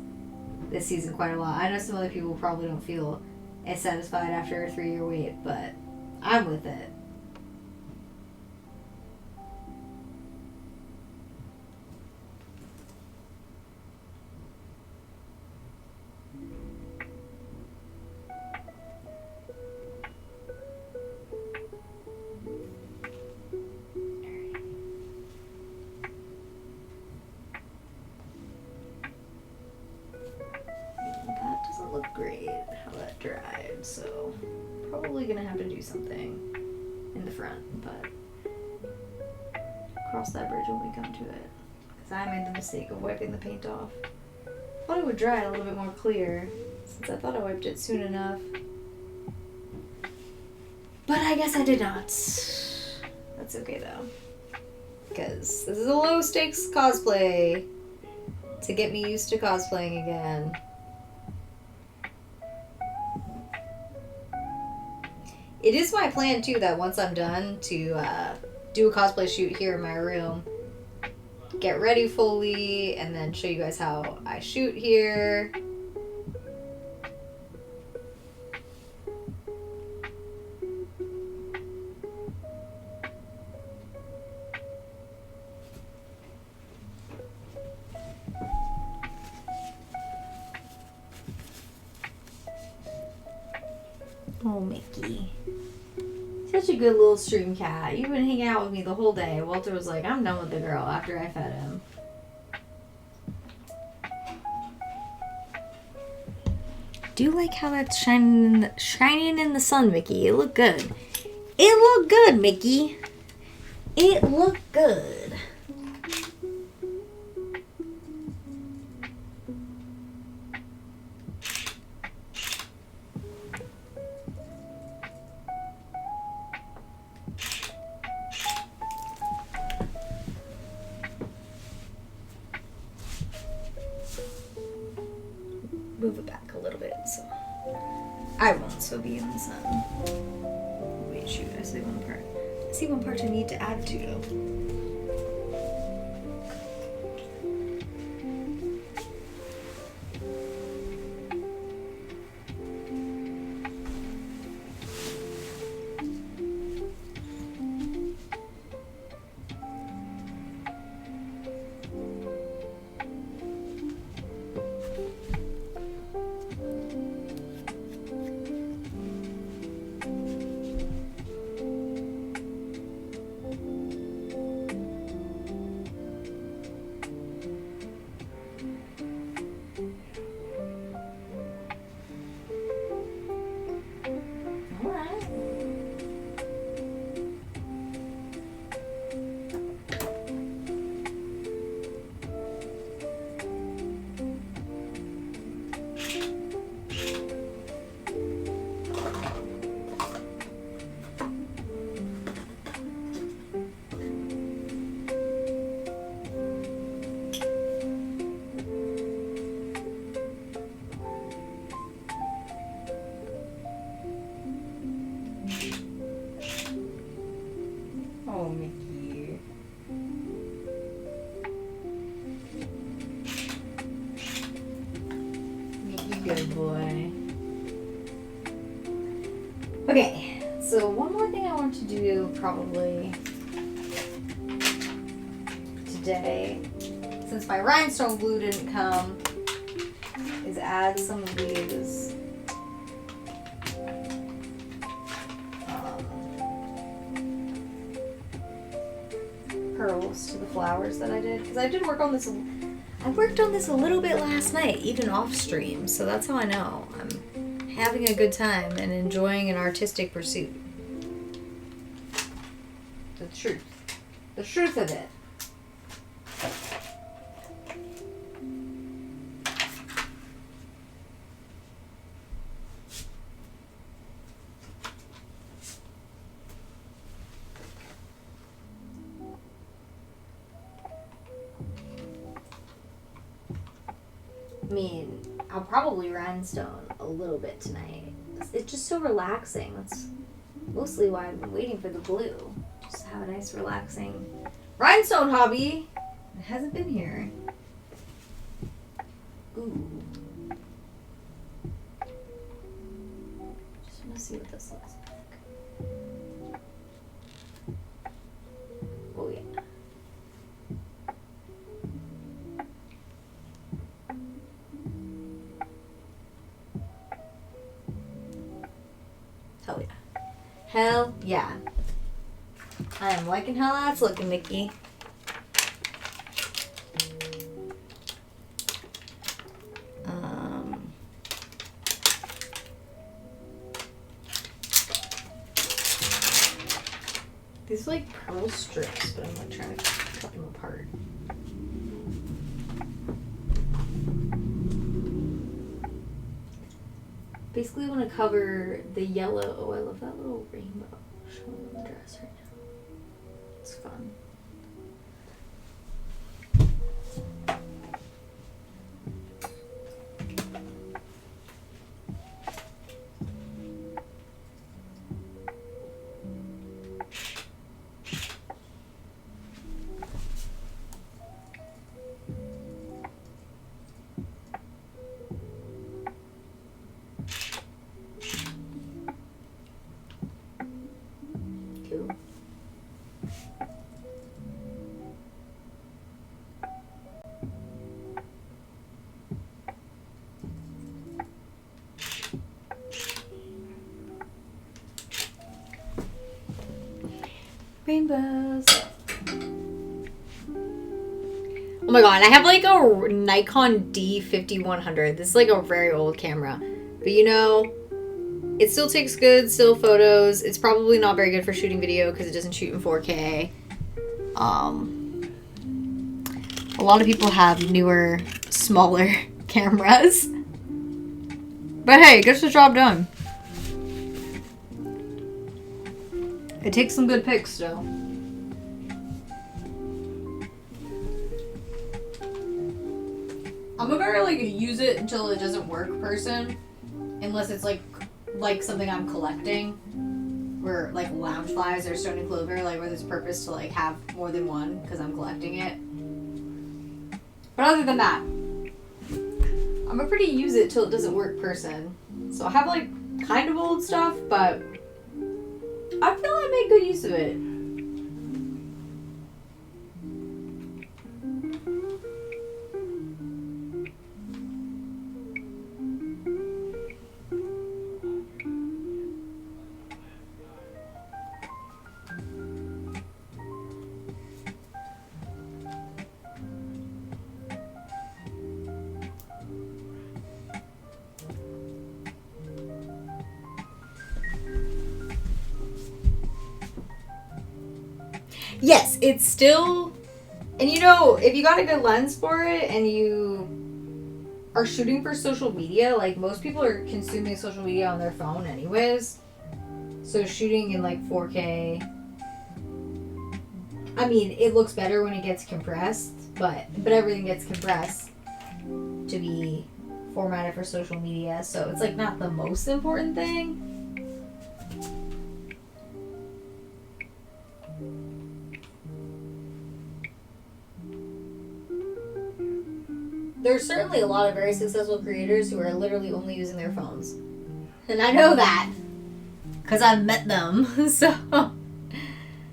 season quite a lot. I know some other people probably don't feel as satisfied after a 3-year wait, but I'm with it. That doesn't look great how that dried, so probably gonna have to do something in the front, but cross that bridge when we come to it. Because I made the mistake of wiping the paint off. Thought it would dry a little bit more clear, since I thought I wiped it soon enough. But I guess I did not. That's okay though. Because this is a low stakes cosplay to get me used to cosplaying again. It is my plan too that once I'm done to do a cosplay shoot here in my room, get ready fully, and then show you guys how I shoot here. Oh, Mickey. Such a good little stream cat. You've been hanging out with me the whole day. Walter was like, I'm done with the girl after I fed him. Do you like how that's shining in the sun, Mickey? It looked good. It looked good, Mickey. It looked good. Move it back a little bit so I won't still be in the sun. Wait, shoot, I see one part. I see one part I need to add to. Oh, Mickey. Mickey, good boy. Okay, so one more thing I want to do probably today, since my rhinestone glue didn't come, is add some of these pearls to the flowers that I did, because I did work on this. I worked on this a little bit last night, even off stream, so that's how I know I'm having a good time and enjoying an artistic pursuit. The truth of it. I mean, I'll probably rhinestone a little bit tonight. It's just so relaxing. That's mostly why I've been waiting for the glue. Just have a nice, relaxing rhinestone hobby. It hasn't been here. Ooh. Let's see what this looks like. Oh yeah. Hell yeah. Hell yeah. I am liking how that's looking, Nikki. These are like pearl strips, but I'm like trying to cut them apart. Basically, I want to cover the yellow. Oh, I love that little rainbow showing on the dress right now. It's fun. Cool. Rainbows. Oh my god, I have like a Nikon D5100. This is like a very old camera. But you know, it still takes good still photos. It's probably not very good for shooting video because it doesn't shoot in 4K. A lot of people have newer, smaller cameras. But hey, it gets the job done. It takes some good pics still. I'm a very like use it until it doesn't work person, unless it's like something I'm collecting, where like lounge flies or stone and clover, like where there's purpose to like have more than one because I'm collecting it. But other than that, I'm a pretty use it till it doesn't work person. So I have like kind of old stuff, but I feel I make good use of it. Yes, it's still, and you know, if you got a good lens for it and you are shooting for social media, like most people are consuming social media on their phone anyways. So shooting in like 4K, I mean, it looks better when it gets compressed, but everything gets compressed to be formatted for social media. So it's like not the most important thing. There's certainly a lot of very successful creators who are literally only using their phones. And I know that because I've met them. So I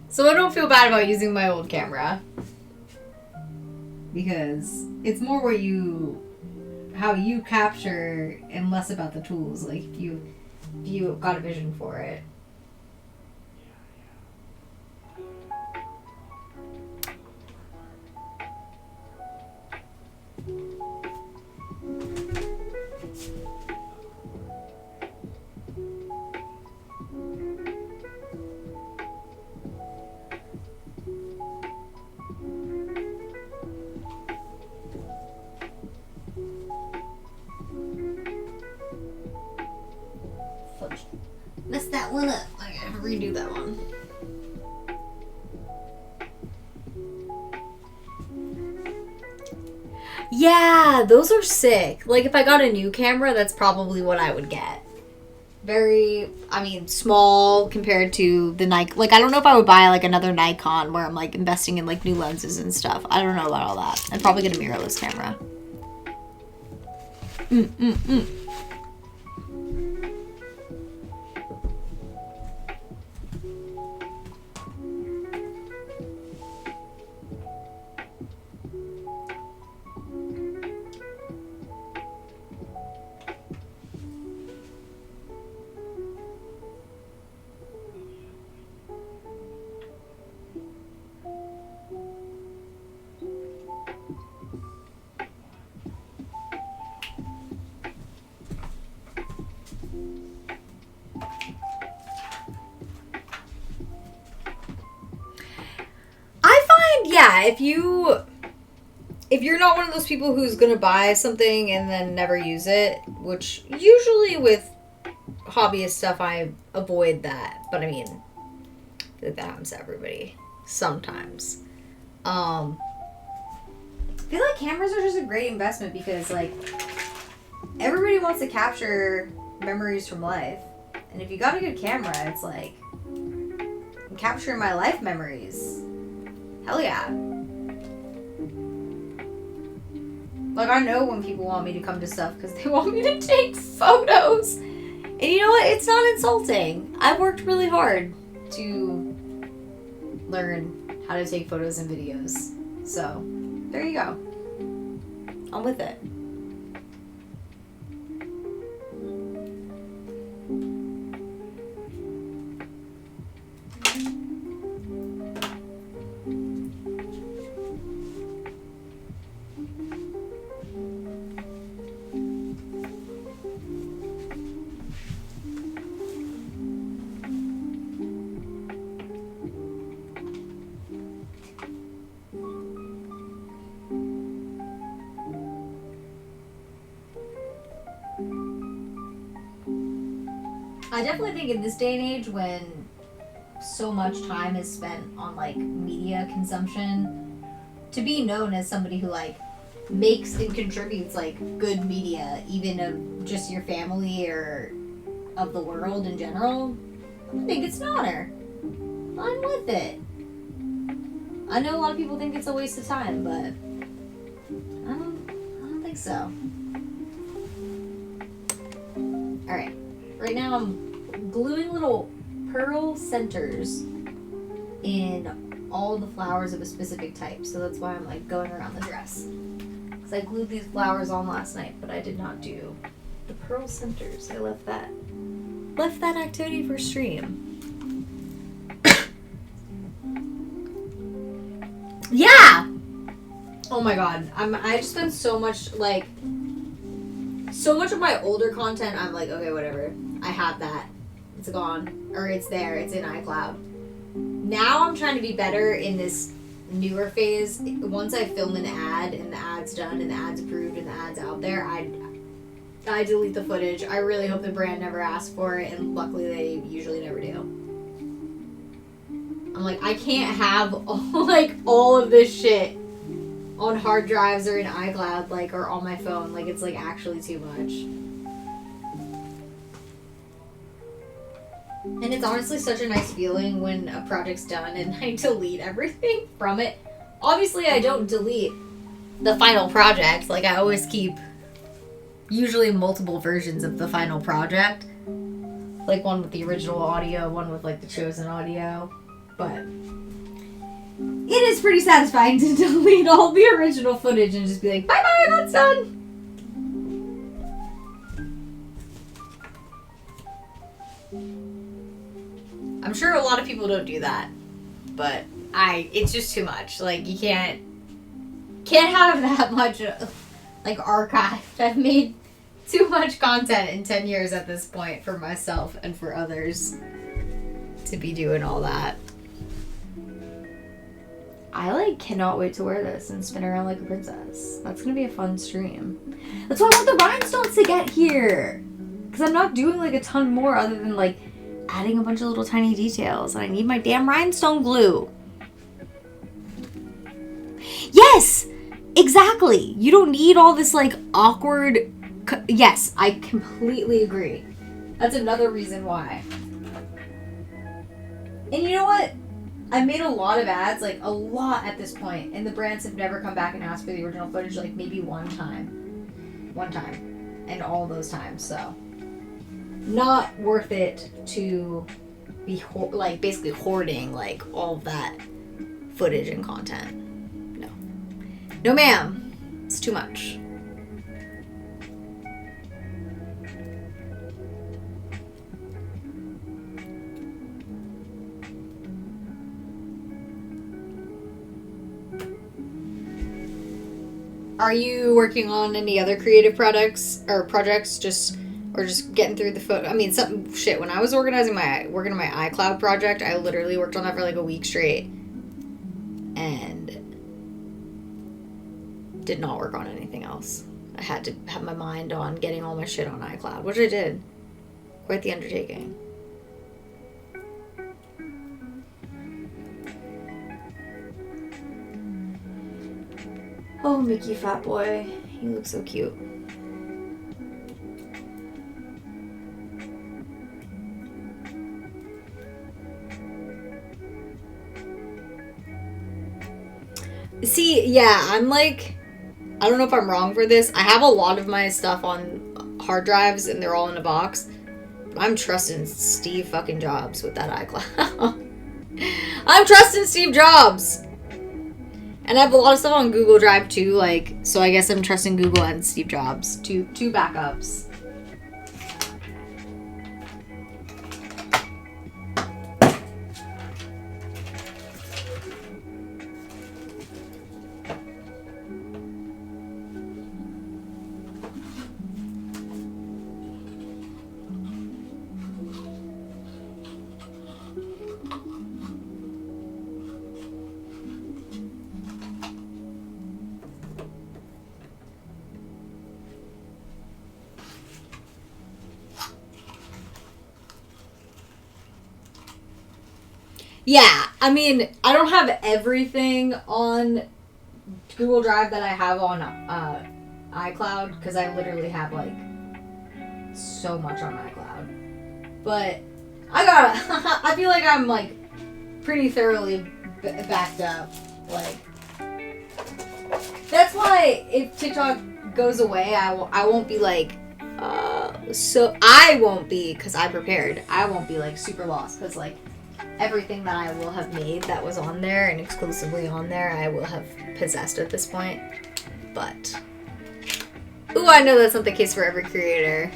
don't feel bad about using my old camera. Because it's more how you capture and less about the tools. Like if you got a vision for it. Messed that one up. I gotta redo that one. Yeah, those are sick. Like if I got a new camera, that's probably what I would get. Very, I mean, small compared to the Nikon. Like I don't know if I would buy like another Nikon where I'm like investing in like new lenses and stuff. I don't know about all that. I'd probably get a mirrorless camera. yeah, if you're not one of those people who's gonna buy something and then never use it, which usually with hobbyist stuff I avoid that, but I mean, I feel like that happens to everybody sometimes. I feel like cameras are just a great investment because like everybody wants to capture memories from life, and if you got a good camera, it's like I'm capturing my life memories. Hell yeah. Like, I know when people want me to come to stuff because they want me to take photos. And you know what? It's not insulting. I've worked really hard to learn how to take photos and videos. So, there you go. I'm with it. I definitely think in this day and age when so much time is spent on like media consumption, to be known as somebody who like makes and contributes like good media, even of just your family or of the world in general, I think it's an honor. I'm with it. I know a lot of people think it's a waste of time, but I don't think so. Alright. Right now I'm gluing little pearl centers in all the flowers of a specific type. So that's why I'm like going around the dress. Because I glued these flowers on last night, but I did not do the pearl centers. I left that activity for stream. Yeah! Oh my god. I just spend so much of my older content, I'm like, okay, whatever. I have that. It's gone. Or it's there. It's in iCloud. Now I'm trying to be better in this newer phase. Once I film an ad and the ad's done and the ad's approved and the ad's out there, I delete the footage. I really hope the brand never asks for it, and luckily they usually never do. I'm like, I can't have all of this shit on hard drives or in iCloud, like, or on my phone. Like, it's like actually too much. And it's honestly such a nice feeling when a project's done and I delete everything from it. Obviously, I don't delete the final project. Like, I always keep usually multiple versions of the final project. Like, one with the original audio, one with, like, the chosen audio. But it is pretty satisfying to delete all the original footage and just be like, bye-bye, that's done. I'm sure a lot of people don't do that, but it's just too much. Like, you can't have that much, like, archived. I've made too much content in 10 years at this point for myself and for others to be doing all that. I, cannot wait to wear this and spin around like a princess. That's gonna be a fun stream. That's why I want the rhinestones to get here. Because I'm not doing, a ton more other than, adding a bunch of little tiny details. And I need my damn rhinestone glue. Yes! Exactly! You don't need all this, awkward... Yes, I completely agree. That's another reason why. And you know what? I've made a lot of ads, a lot at this point, and the brands have never come back and asked for the original footage, maybe one time. One time. And all those times, so. Not worth it to be, basically hoarding, all of that footage and content. No. No, ma'am. It's too much. Are you working on any other creative projects, just getting through the photo? I mean, when I was working on my iCloud project, I literally worked on that for a week straight. And did not work on anything else. I had to have my mind on getting all my shit on iCloud, which I did. Quite the undertaking. Oh, Mickey, fat boy. He looks so cute. See, yeah, I'm like, I don't know if I'm wrong for this. I have a lot of my stuff on hard drives and they're all in a box. But I'm trusting Steve fucking Jobs with that iCloud. I'm trusting Steve Jobs. And I have a lot of stuff on Google Drive too, like, so I guess I'm trusting Google and Steve Jobs. Two backups. Yeah, I mean, I don't have everything on Google Drive that I have on iCloud, because I literally have, like, so much on iCloud. But I feel like I'm, like, pretty thoroughly backed up. Like, that's why if TikTok goes away, I won't be, like, so I won't be, because I prepared, I won't be, like, super lost, because, like, everything that I will have made that was on there and exclusively on there, I will have possessed at this point. But, ooh, I know that's not the case for every creator.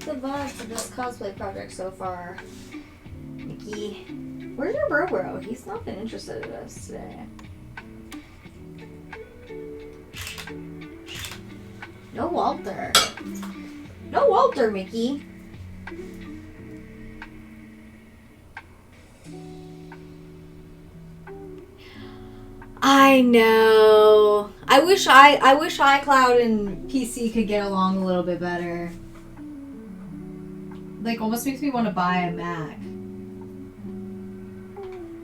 The vibes of this cosplay project so far. Mickey. Where's your bro? He's not been interested in us today. No Walter. No Walter, Mickey. I know. I wish iCloud and PC could get along a little bit better. Like, almost makes me want to buy a Mac.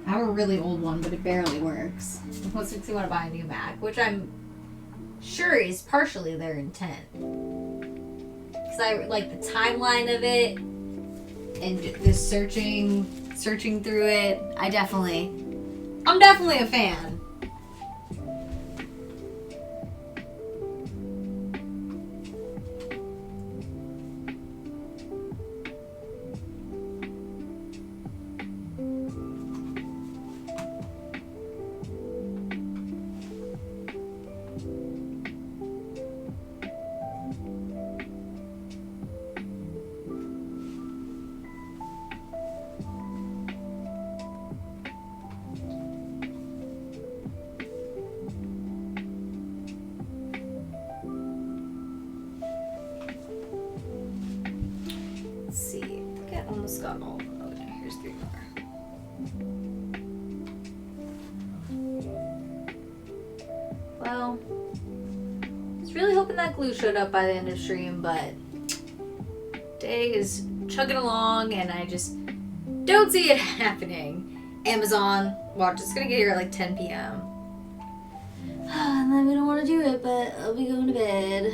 I have a really old one, but it barely works. It almost makes me want to buy a new Mac, which I'm sure is partially their intent. Because I like the timeline of it and the searching through it. I'm definitely a fan. Got all. Oh, here's 3 more. Well, I was really hoping that glue showed up by the end of stream, but day is chugging along and I just don't see it happening. Amazon, watch, it's gonna get here at like 10 p.m. And then we don't want to do it, but I'll be going to bed.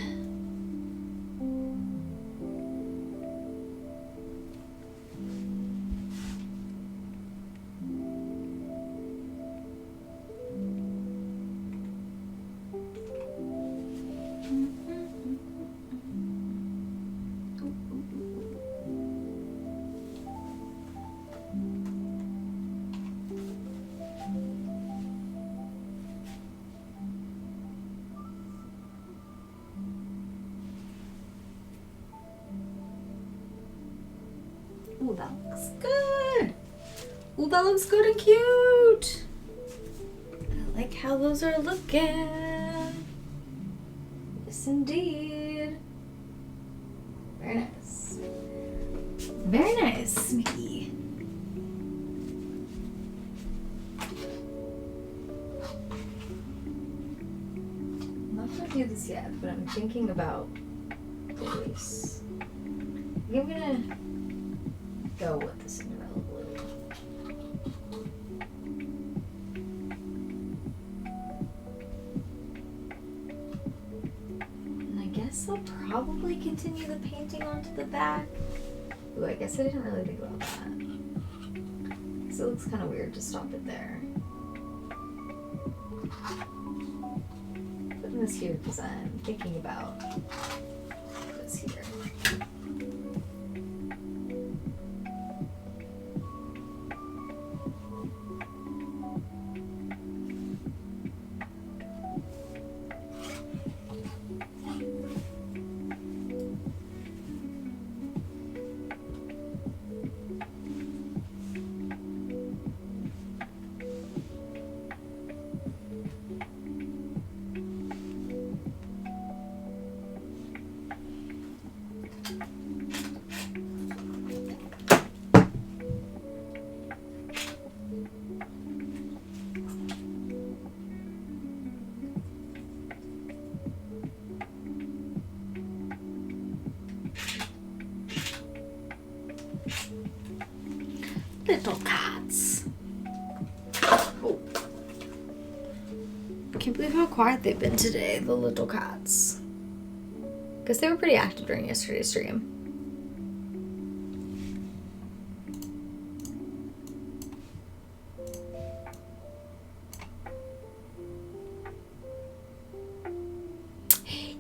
Ooh, that looks good. Ooh, that looks good and cute. I like how those are looking. Yes, indeed. Very nice. Very nice, Mickey. I'm not gonna do this yet, but I'm thinking about this. I think I'm gonna go with the Cinderella blue. And I guess I'll probably continue the painting onto the back. Ooh, I guess I didn't really think about that. Because it looks kind of weird to stop it there. Putting this here because I'm thinking about this here. Little cats. Oh. Can't believe how quiet they've been today, the little cats. Because they were pretty active during yesterday's stream.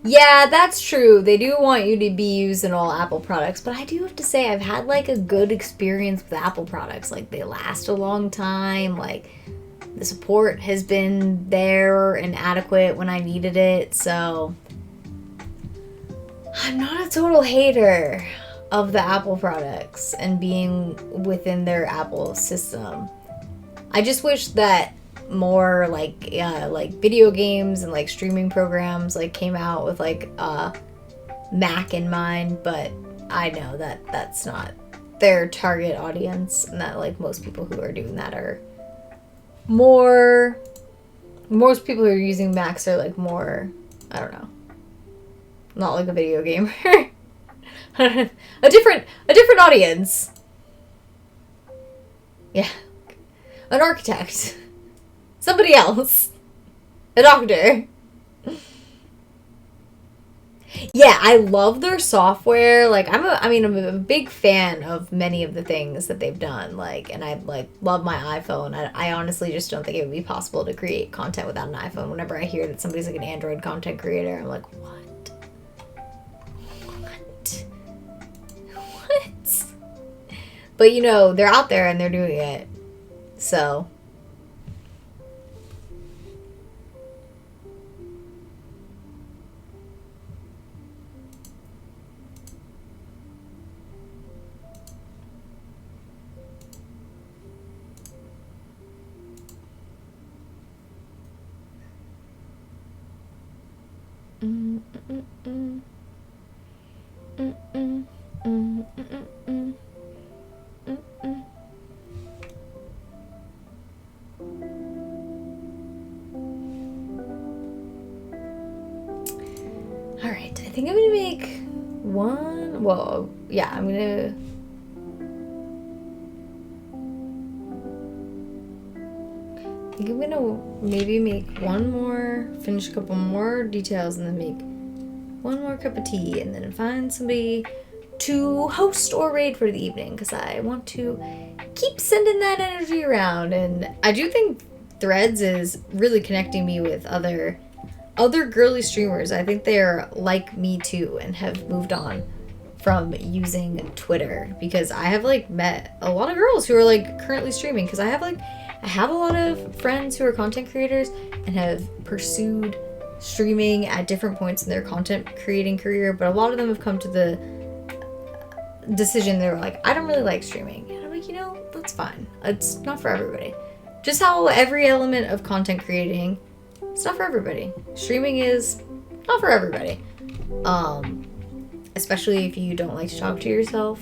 Yeah, that's true. They do want you to be using all Apple products, but I do have to say I've had like a good experience with Apple products. Like they last a long time. Like the support has been there and adequate when I needed it. So I'm not a total hater of the Apple products and being within their Apple system. I just wish that more like video games and like streaming programs like came out with like Mac in mind, but I know that that's not their target audience, and that like most people who are doing that are most people who are using Macs are like more, I don't know, not like a video gamer. a different audience. Yeah, an architect. Somebody else. A doctor. Yeah, I love their software. Like, I'm a big fan of many of the things that they've done. Like, and I like love my iPhone. I honestly just don't think it would be possible to create content without an iPhone. Whenever I hear that somebody's like an Android content creator, I'm like, what? What? But you know, they're out there and they're doing it. So Alright, I think I'm gonna make one. Well, yeah, I'm gonna. I think I'm gonna maybe make one more, finish a couple more details, and then make one more cup of tea, and then find somebody to host or raid for the evening, because I want to keep sending that energy around. And I do think Threads is really connecting me with other girly streamers. I think they're like me too and have moved on from using Twitter, because I have like met a lot of girls who are like currently streaming, because I have a lot of friends who are content creators and have pursued streaming at different points in their content creating career, but a lot of them have come to the decision. They were like, I don't really like streaming. And I'm like, that's fine. It's not for everybody. Just how every element of content creating, it's not for everybody. Streaming is not for everybody. Especially if you don't like to talk to yourself,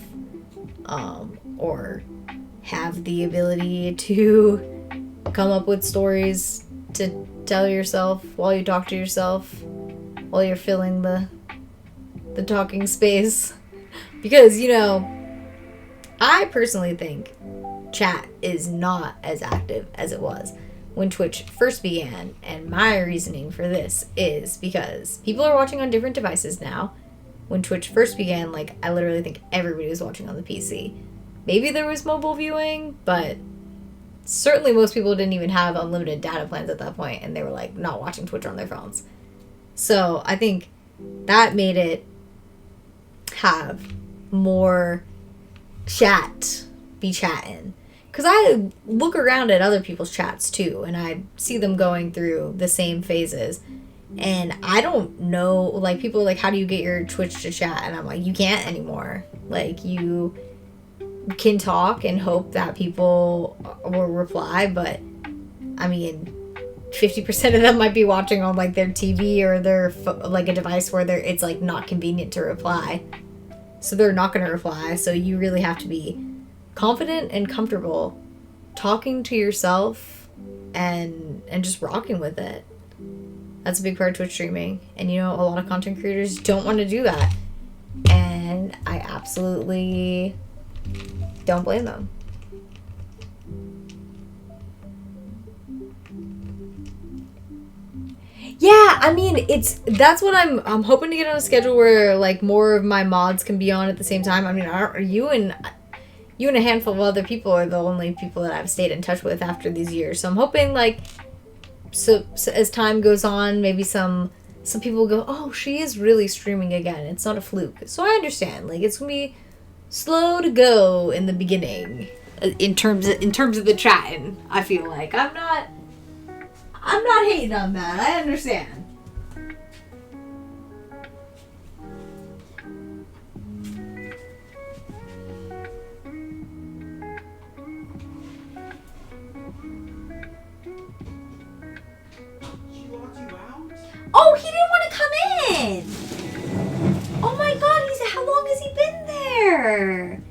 or have the ability to come up with stories to tell yourself while you talk to yourself, while you're filling the talking space. Because, I personally think chat is not as active as it was when Twitch first began. And my reasoning for this is because people are watching on different devices now. When Twitch first began, I literally think everybody was watching on the PC. Maybe there was mobile viewing, but certainly most people didn't even have unlimited data plans at that point, and they were, not watching Twitch on their phones. So I think that made it have more be chatting. Because I look around at other people's chats, too, and I see them going through the same phases. And I don't know, people are like, how do you get your Twitch to chat? And I'm like, you can't anymore. You can talk and hope that people will reply, but, 50% of them might be watching on, their TV or their, a device where it's, not convenient to reply. So they're not going to reply. So you really have to be confident and comfortable talking to yourself and just rocking with it. That's a big part of Twitch streaming. And, a lot of content creators don't want to do that. And I absolutely don't blame them. Yeah, that's what I'm hoping to get on a schedule where, more of my mods can be on at the same time. You and a handful of other people are the only people that I've stayed in touch with after these years. So I'm hoping, so as time goes on, maybe some people will go, oh, she is really streaming again. It's not a fluke. So I understand. It's going to be slow to go in the beginning in terms of the chatting. I feel like I'm not hating on that. I understand. Oh, he didn't want to come in. Oh my God, how long has he been there?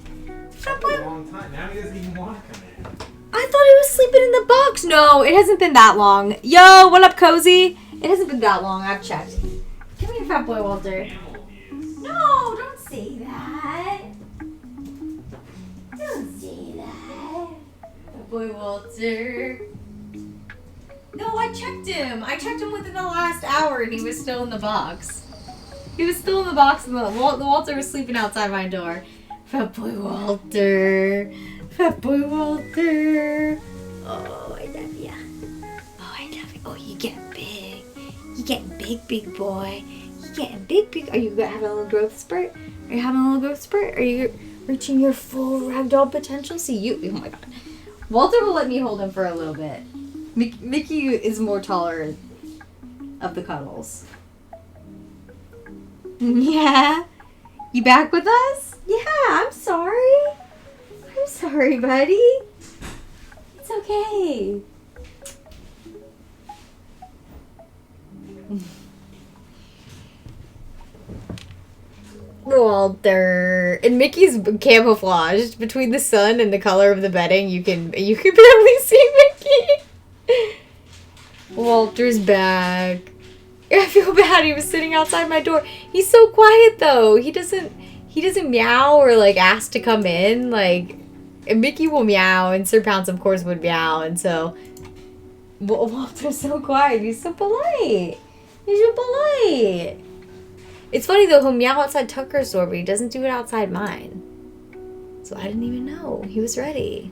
A long time. Now he doesn't even want to come in. I thought he was sleeping in the box. No, it hasn't been that long. Yo, what up, Cozy? It hasn't been that long. I've checked. Come here, fat boy Walter. No, don't say that. Don't say that. Fat boy Walter. No, I checked him. I checked him within the last hour, and he was still in the box. He was still in the box, and the Walter was sleeping outside my door. Fat boy Walter. Fat boy Walter. Oh, I love ya. Oh, I love you. Oh, you getting big. You getting big, big boy. You getting big, big. Are you having a little growth spurt? Are you having a little growth spurt? Are you reaching your full ragdoll potential? See, oh my God. Walter will let me hold him for a little bit. Mickey is more tolerant of the cuddles. Yeah. You back with us? Yeah, I'm sorry. I'm sorry, buddy. It's okay. Walter. And Mickey's camouflaged between the sun and the color of the bedding. You can barely see Mickey. Walter's back. I feel bad. He was sitting outside my door. He's so quiet though. He doesn't meow or ask to come in. And Mickey will meow, and Sir Pounce of course would meow, and so Walter's so quiet. He's so polite. He's so polite. It's funny though, he'll meow outside Tucker's door, but he doesn't do it outside mine. So I didn't even know. He was ready.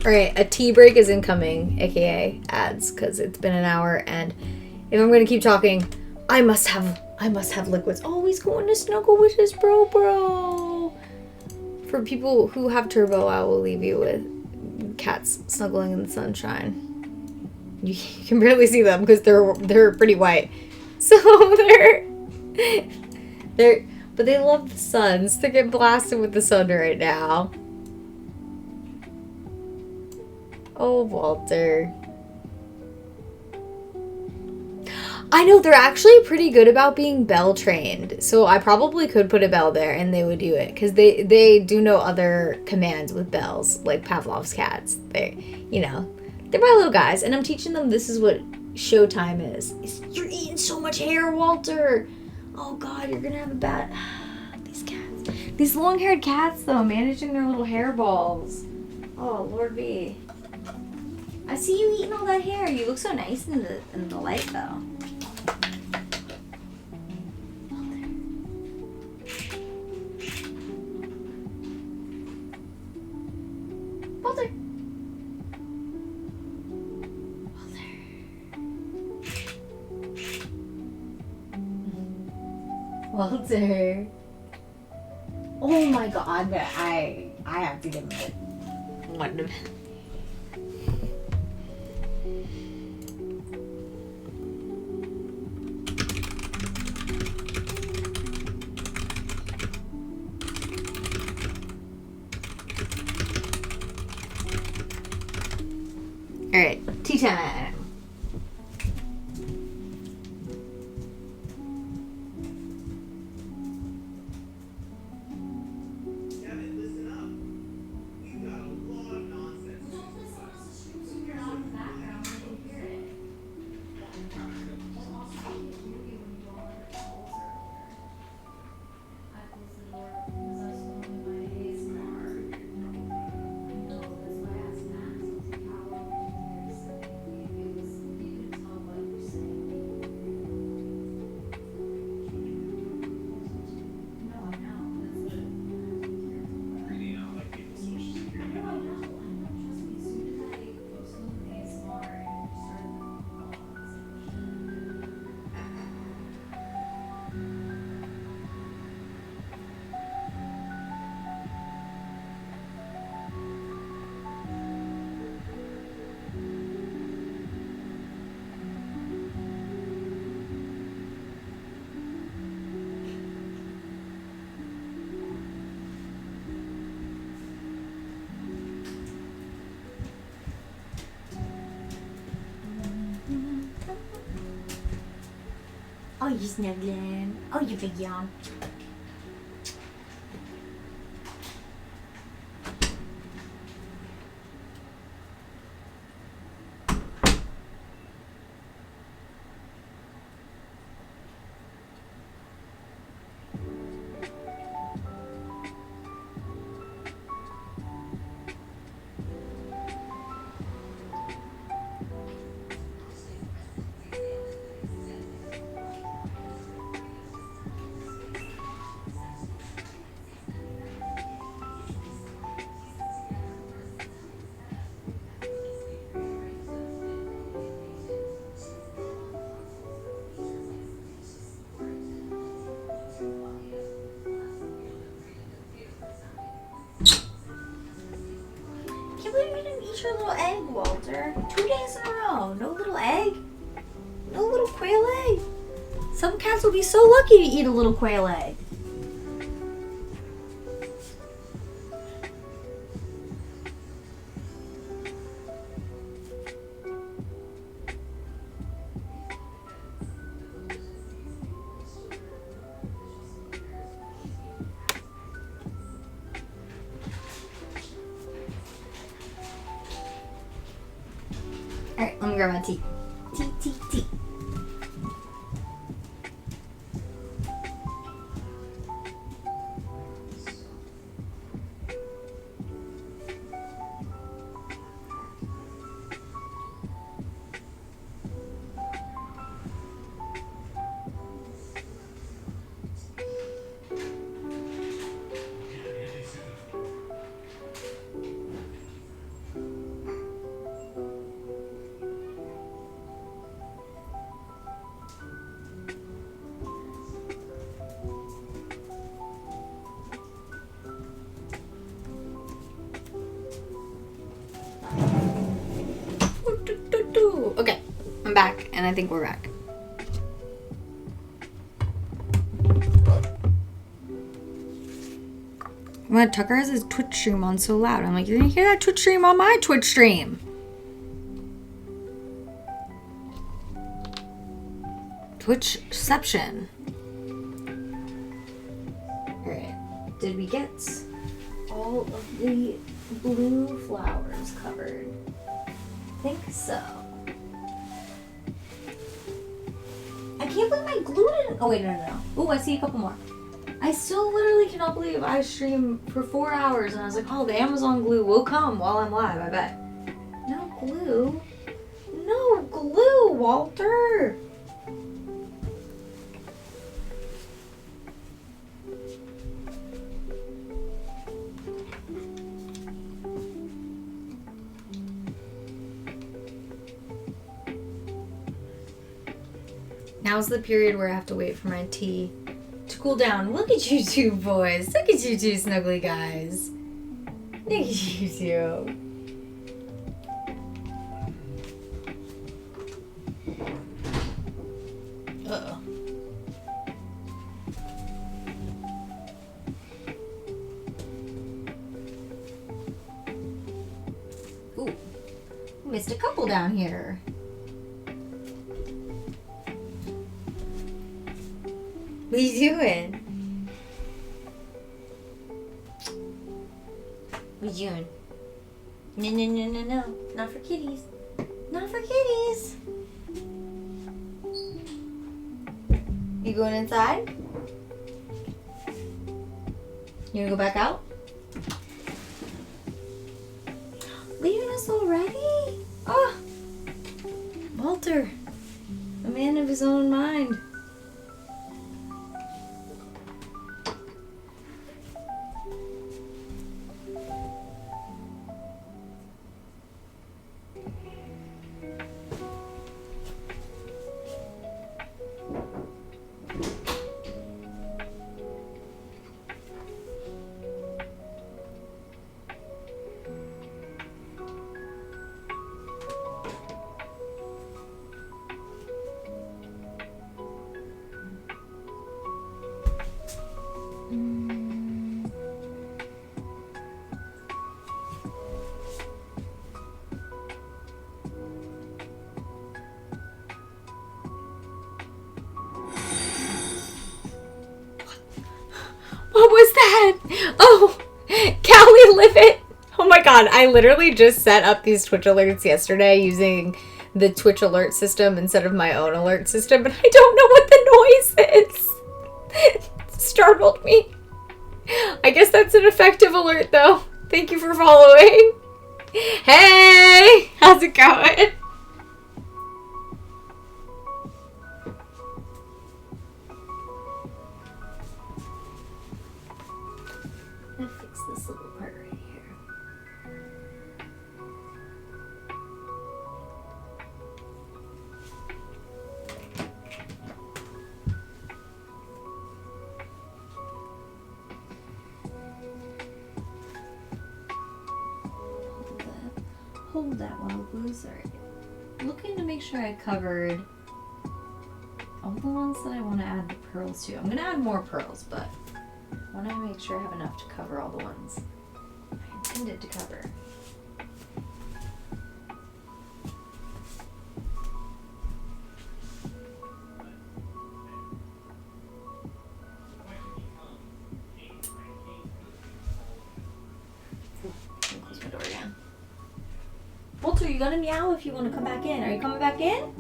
Alright, a tea break is incoming, aka ads, because it's been an hour, and if I'm going to keep talking, I must have liquids. Oh, he's going to snuggle with his bro. For people who have turbo, I will leave you with Cats snuggling in the sunshine. You can barely see them because they're pretty white. So but they love the sun. So they're getting blasted with the sun right now. Oh, Walter. I know, they're actually pretty good about being bell trained. So I probably could put a bell there and they would do it. Because they do know other commands with bells. Like Pavlov's cats. They're my little guys. And I'm teaching them this is what showtime is. You're eating so much hair, Walter. Oh, God, you're going to have a bad... These cats. These long-haired cats, though, managing their little hairballs. Oh, Lord be. I see you eating all that hair. You look so nice in the light, though. Walter. Walter. Oh my God, but I have to give him one. All right, tea time. Oh, you snuggling. Oh, you big yawn. Can't believe you didn't eat your little egg, Walter. 2 days in a row. No little egg. No little quail egg. Some cats will be so lucky to eat a little quail egg. Alright, let me grab my tea. Tea. and I think we're back. What, Tucker has his Twitch stream on so loud. I'm like, you're gonna hear that Twitch stream on my Twitch stream. Twitchception. Alright. Did we get all of the blue flowers covered? I think so. I can't believe my glue didn't. Oh, wait, no. Oh, I see a couple more. I still literally cannot believe I streamed for 4 hours and I was like, oh, the Amazon glue will come while I'm live, I bet. No glue. No glue, Walter. Now's the period where I have to wait for my tea to cool down. Look at you two boys. Look at you two snuggly guys. Look at you two. Uh-oh. Ooh. Missed a couple down here. What are you doing? What are you doing? No. Not for kitties. Not for kitties. You going inside? You gonna go back out? Leaving us already? Oh, Walter, a man of his own mind. What was that? Oh, Callie Livet. Oh my god, I literally just set up these Twitch alerts yesterday using the Twitch alert system instead of my own alert system, and I don't know what the noise is. It startled me. I guess that's an effective alert though. Thank you for following. Hey, how's it going? Hold that while glue's alright. Looking to make sure I covered all the ones that I want to add the pearls to. I'm going to add more pearls, but I want to make sure I have enough to cover all the ones I intended to cover. Close my door again. Walter, you gotta meow if you want to come back in. Are you coming back in?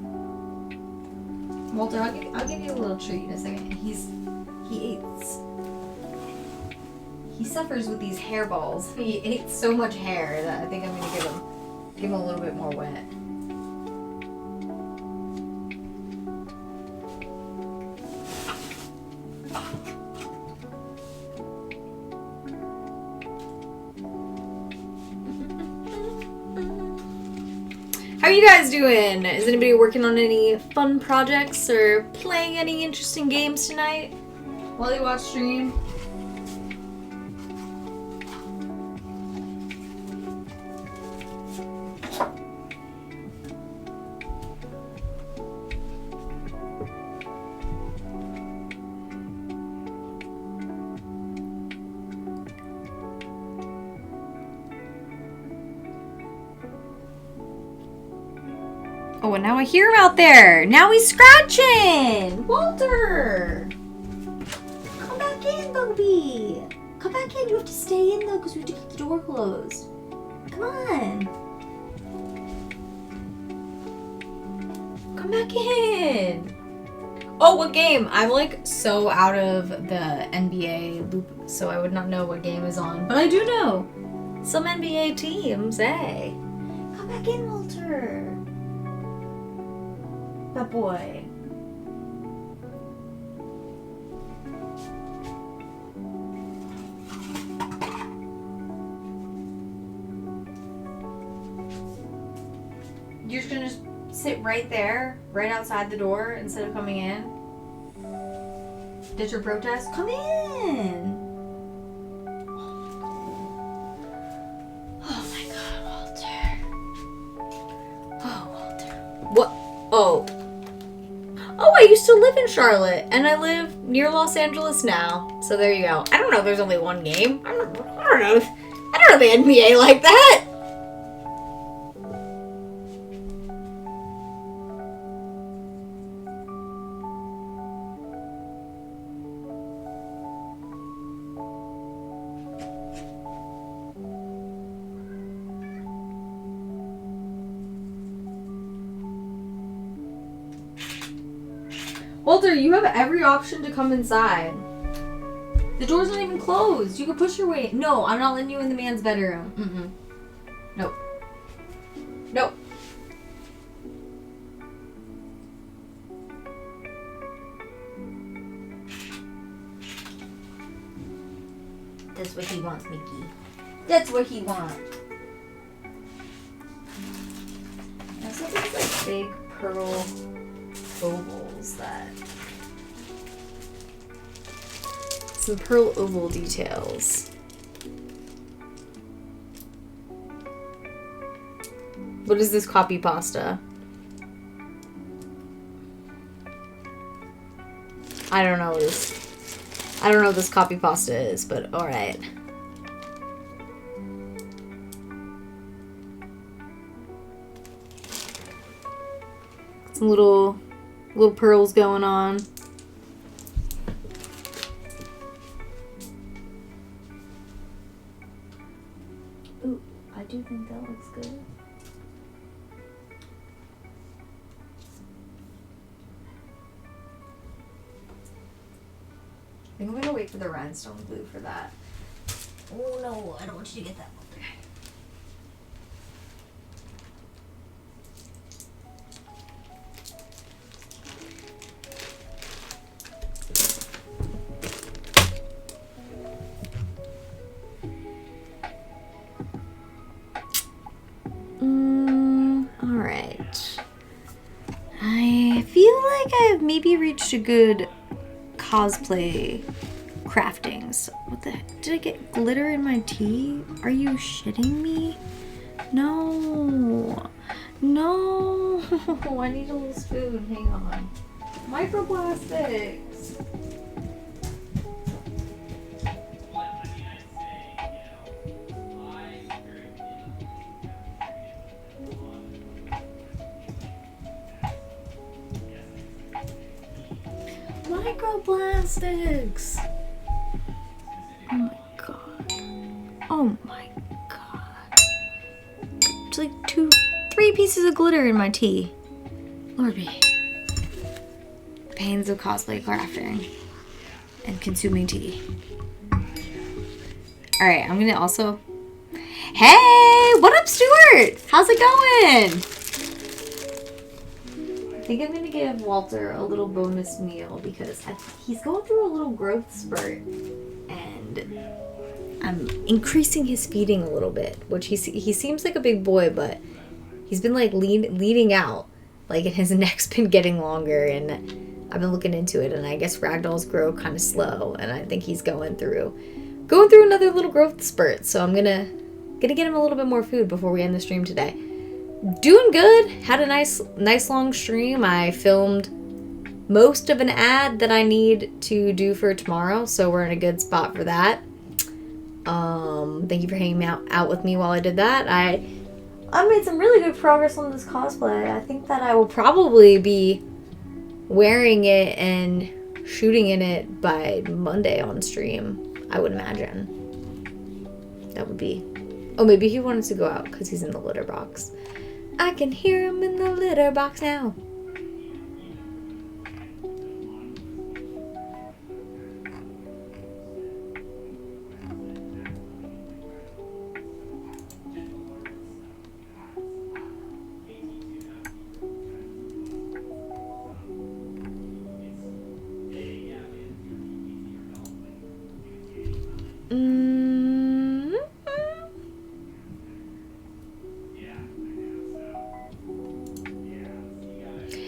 Walter, I'll give you a little treat in a second. He suffers with these hairballs. He ate so much hair that I think I'm gonna give him a little bit more wet. How are you guys doing? Is anybody working on any fun projects or playing any interesting games tonight while you watch stream? Oh, and now I hear him out there. Now he's scratching. Walter. Come back in, Bumblebee. Come back in. You have to stay in, though, because we have to keep the door closed. Come on. Come back in. Oh, what game? I'm like so out of the NBA loop, so I would not know what game is on. But I do know some NBA teams, hey. Come back in, Walter. That boy. You're just gonna sit right there, right outside the door, instead of coming in? Did your protest? Come in! Oh my god, Walter. Oh, Walter. What? Oh. Oh, I used to live in Charlotte, and I live near Los Angeles now. So there you go. I don't know if there's only one game. I don't know the NBA like that. Walter, you have every option to come inside. The door's not even closed. You can push your way. No, I'm not letting you in the man's bedroom. Nope. Nope. That's what he wants, Mickey. That's what he wants. That's what these like big pearl ovals that. Some pearl oval details. What is this copy pasta? I don't know what this copy pasta is, but alright. Some little pearls going on. Ooh, I do think that looks good. I think I'm gonna wait for the rhinestone glue for that. Oh no, I don't want you to get that one there. Alright. I feel like I've maybe reached a good cosplay crafting. So what the heck? Did I get glitter in my tea? Are you shitting me? No. No. I need a little spoon. Hang on. Microplastics. Microplastics. Oh my god. Oh my god. It's like 3 pieces of glitter in my tea. Lord me. Pains of cosplay crafting and consuming tea. Alright, I'm gonna also... Hey! What up, Stuart? How's it going? I think I'm gonna give Walter a little bonus meal because he's going through a little growth spurt, and I'm increasing his feeding a little bit, which he seems like a big boy, but he's been like leaning out, like, and his neck's been getting longer, and I've been looking into it, and I guess ragdolls grow kind of slow, and I think he's going through another little growth spurt, so I'm gonna get him a little bit more food before we end the stream today. Doing good. Had a nice long stream. I filmed most of an ad that I need to do for tomorrow, so we're in a good spot for that. Thank you for hanging out with me while I did that. I made some really good progress on this cosplay. I think that I will probably be wearing it and shooting in it by Monday on stream. I would imagine. That would be... Oh, maybe he wanted to go out because he's in the litter box. I can hear him in the litter box now.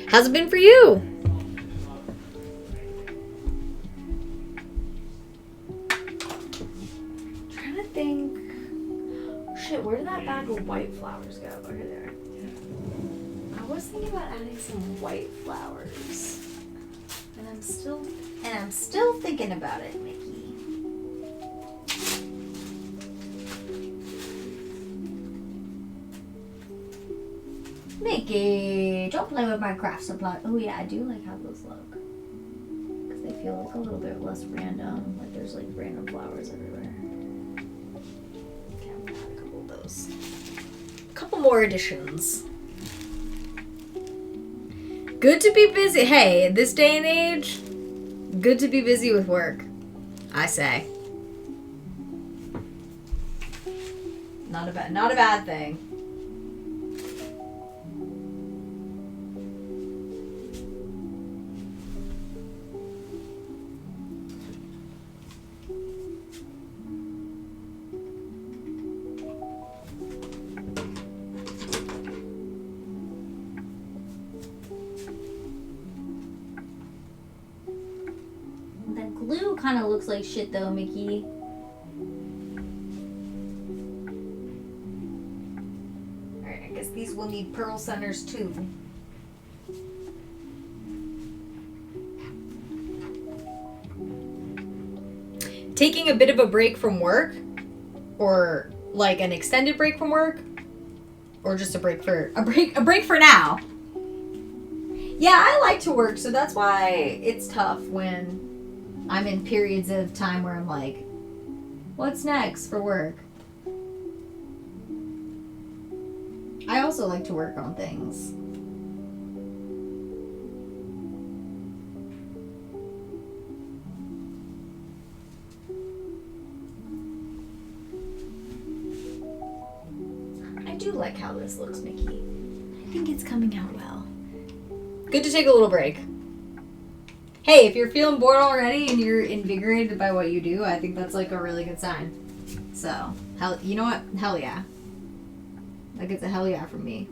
How's it been for you? I'm trying to think. Shit, where did that bag of white flowers go? Over there. I was thinking about adding some white flowers. And I'm still thinking about it, Mickey. Mickey, don't play with my craft supply. Oh yeah, I do like how those look. Because they feel like a little bit less random. Like there's like random flowers everywhere. Okay, I'm gonna add a couple of those. A couple more additions. Good to be busy. Hey, this day and age, good to be busy with work, I say. Not a bad thing. That glue kind of looks like shit though, Mickey. Alright, I guess these will need pearl centers too. Taking a bit of a break from work, or like an extended break from work, or just a break for now. Yeah, I like to work, so that's why it's tough when I'm in periods of time where I'm like, what's next for work? I also like to work on things. I do like how this looks, Mickey. I think it's coming out well. Good to take a little break. Hey, if you're feeling bored already and you're invigorated by what you do, I think that's like a really good sign. So, you know what? Hell yeah. Like, it's a hell yeah from me.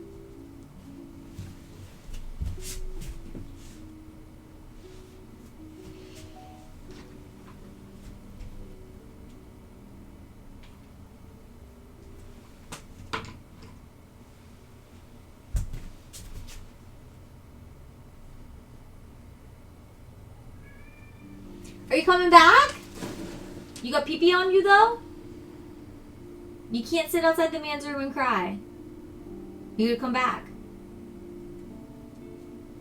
Are you coming back? You got pee-pee on you, though? You can't sit outside the man's room and cry. You gotta come back.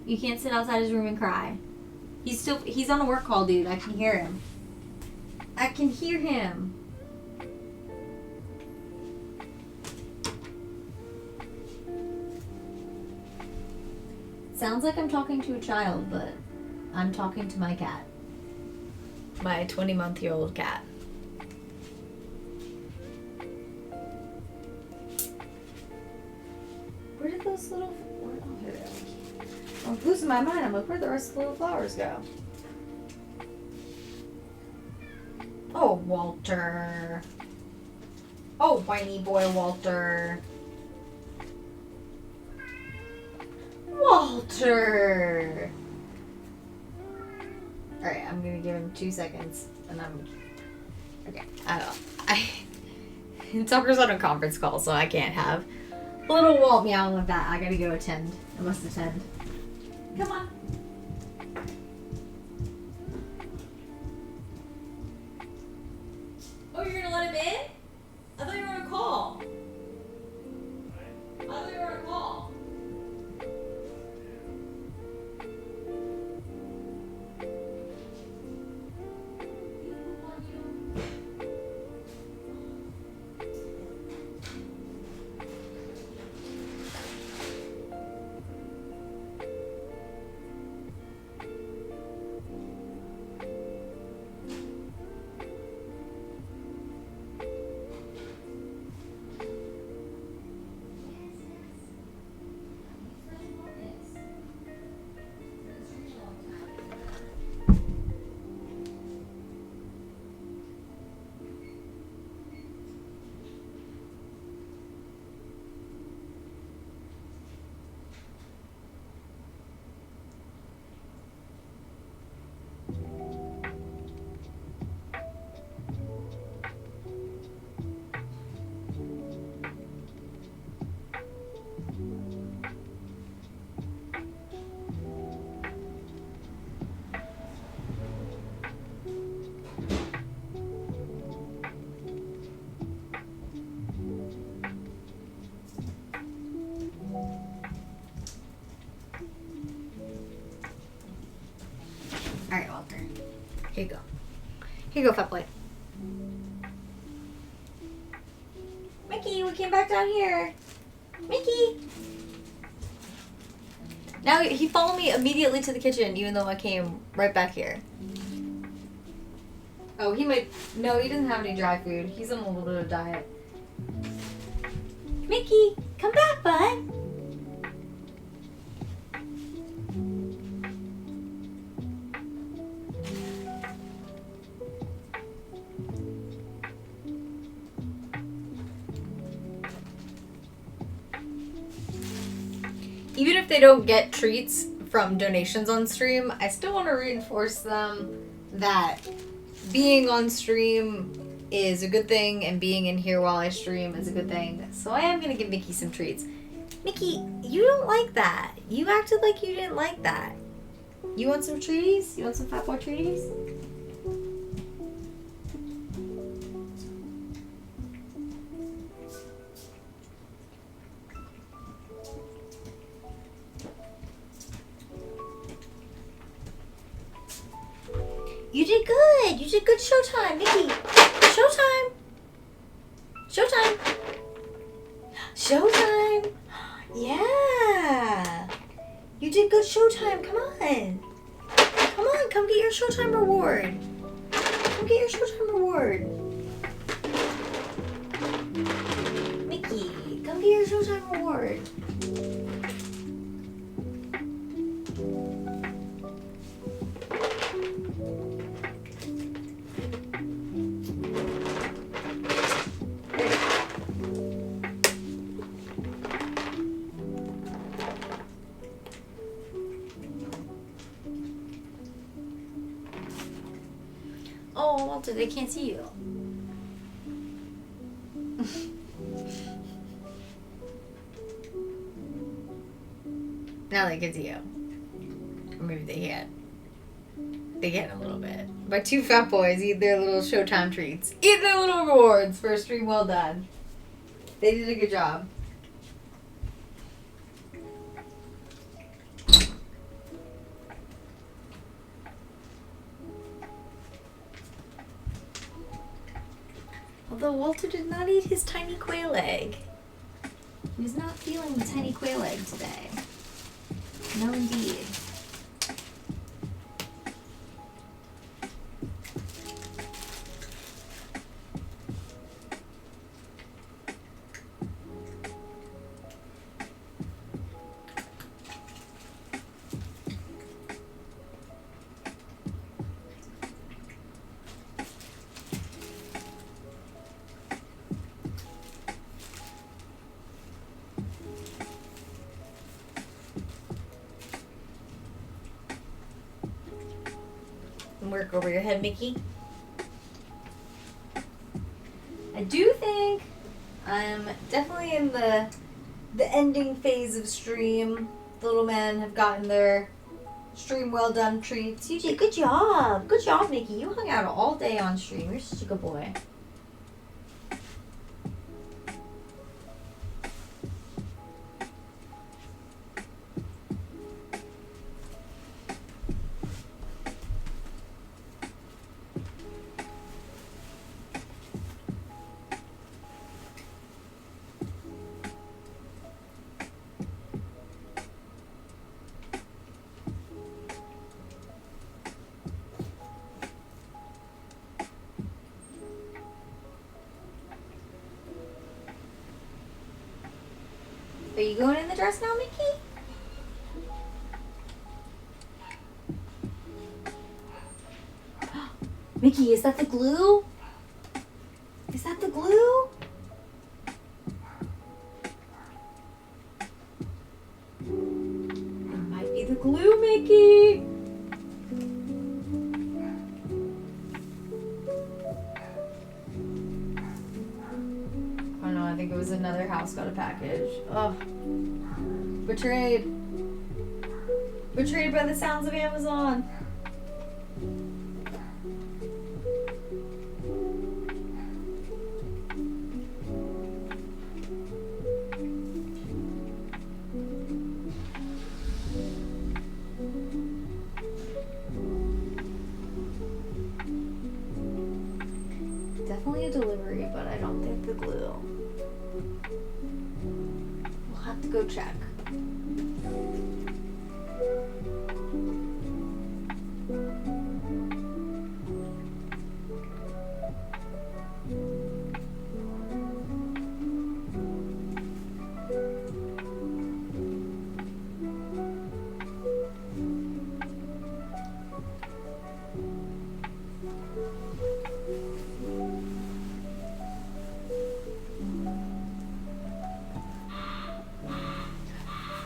You can't sit outside his room and cry. He's on a work call, dude. I can hear him. I can hear him. Sounds like I'm talking to a child, but I'm talking to my cat. My 20-month-old cat. Where did those little... Oh, here they are. I'm losing my mind. I'm like, where'd the rest of the little flowers go? Oh, Walter. Oh, whiny boy Walter. Walter! Alright, I'm gonna give him 2 seconds, and I'm... Okay, Tucker's on a conference call, so I can't have little Walt meowing like that. I gotta go attend. I must attend. Come on. Oh, you're gonna let him in? I thought you were on a call. Here you go, fat boy. Mickey, we came back down here. Mickey. Now he followed me immediately to the kitchen, even though I came right back here. Oh, he might... No, he doesn't have any dry food. He's on a little bit of a diet. Mickey, come back, bud. Even if they don't get treats from donations on stream, I still want to reinforce them that being on stream is a good thing and being in here while I stream is a good thing. So I am going to give Mickey some treats. Mickey, you don't like that. You acted like you didn't like that. You want some treaties? You want some fat boy treaties? You did good. You did good showtime, Mickey. Showtime. Showtime. Showtime. Yeah. You did good showtime. Come on. Come on. Come get your showtime reward. Come get your showtime reward. Mickey, come get your showtime reward. Oh, Walter, they can't see you. Now they can see you. Or maybe they can't. They can a little bit. My two fat boys eat their little showtime treats. Eat their little rewards for a stream well done. They did a good job. Although Walter did not eat his tiny quail egg. He was not feeling the tiny quail egg today. No, indeed. Work over your head, Mickey. I do think I'm definitely in the ending phase of stream. The little men have gotten their stream well done treats. You did good job. Good job, Mickey. You hung out all day on stream. You're such a good boy. Are you going in the dress now, Mickey? Mickey, is that the glue? Is that the glue? It might be the glue, Mickey. Oh no, I think it was another house got a package. Oh. Betrayed. Betrayed by the sounds of Amazon. delivery, but I don't think the glue. We'll have to go check.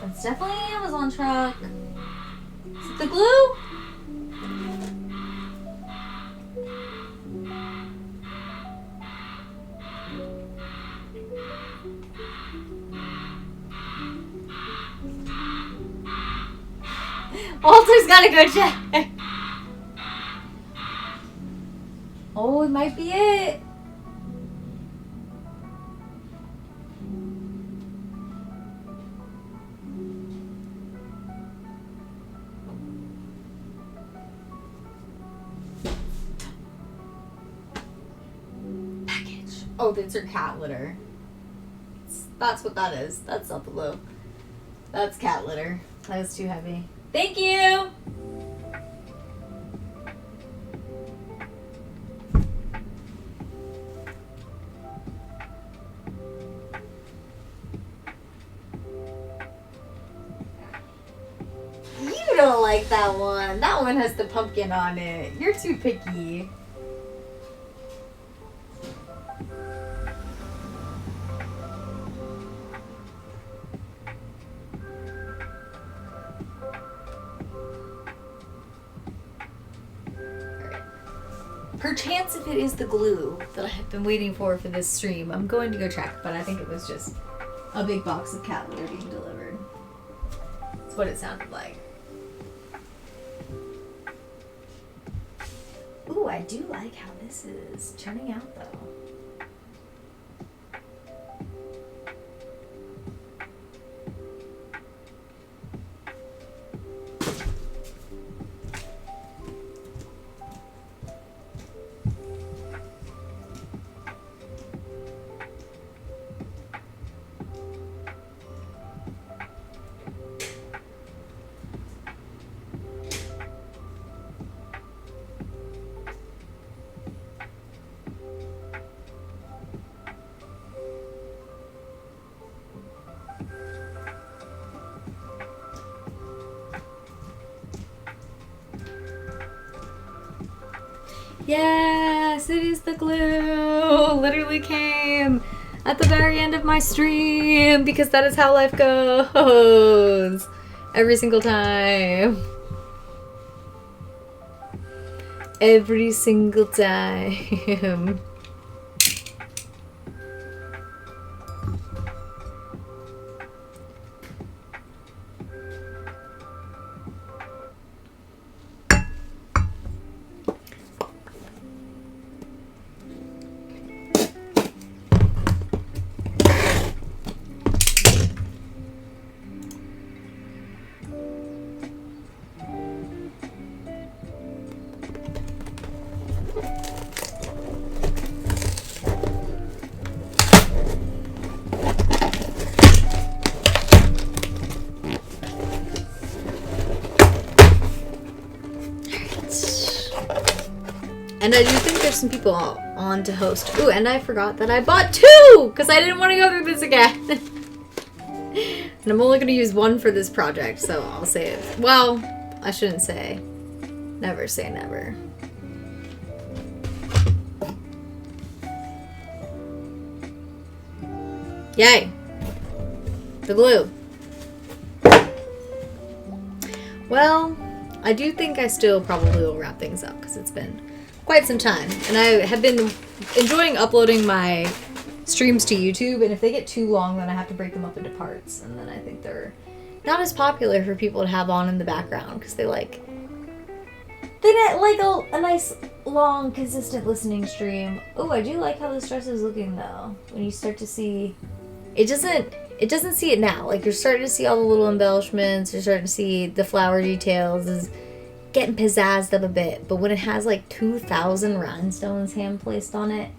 It's definitely an Amazon truck. Is it the glue? Walter's gotta go check. Oh, it might be it. Oh, that's her cat litter. That's what that is. That's not the glue. That's cat litter. That was too heavy. Thank you! You don't like that one. That one has the pumpkin on it. You're too picky. Perchance if it is the glue that I have been waiting for this stream, I'm going to go check, but I think it was just a big box of cat litter being delivered. That's what it sounded like. Ooh, I do like how this is turning out though. Yes, it is the glue. Literally came at the very end of my stream because that is how life goes. Every single time. Every single time. And I do think there's some people on to host. Ooh, and I forgot that I bought 2! Because I didn't want to go through this again. And I'm only going to use 1 for this project, so I'll say it. Well, I shouldn't say. Never say never. Yay! The glue. Well, I do think I still probably will wrap things up because it's been quite some time. And I have been enjoying uploading my streams to YouTube, and if they get too long, then I have to break them up into parts. And then I think they're not as popular for people to have on in the background because they like a nice, long, consistent listening stream. Oh, I do like how this dress is looking, though. When you start to see... It doesn't see it now. Like, you're starting to see all the little embellishments. You're starting to see the flower details. Is getting pizzazzed up a bit. But when it has, like, 2,000 rhinestones hand-placed on it,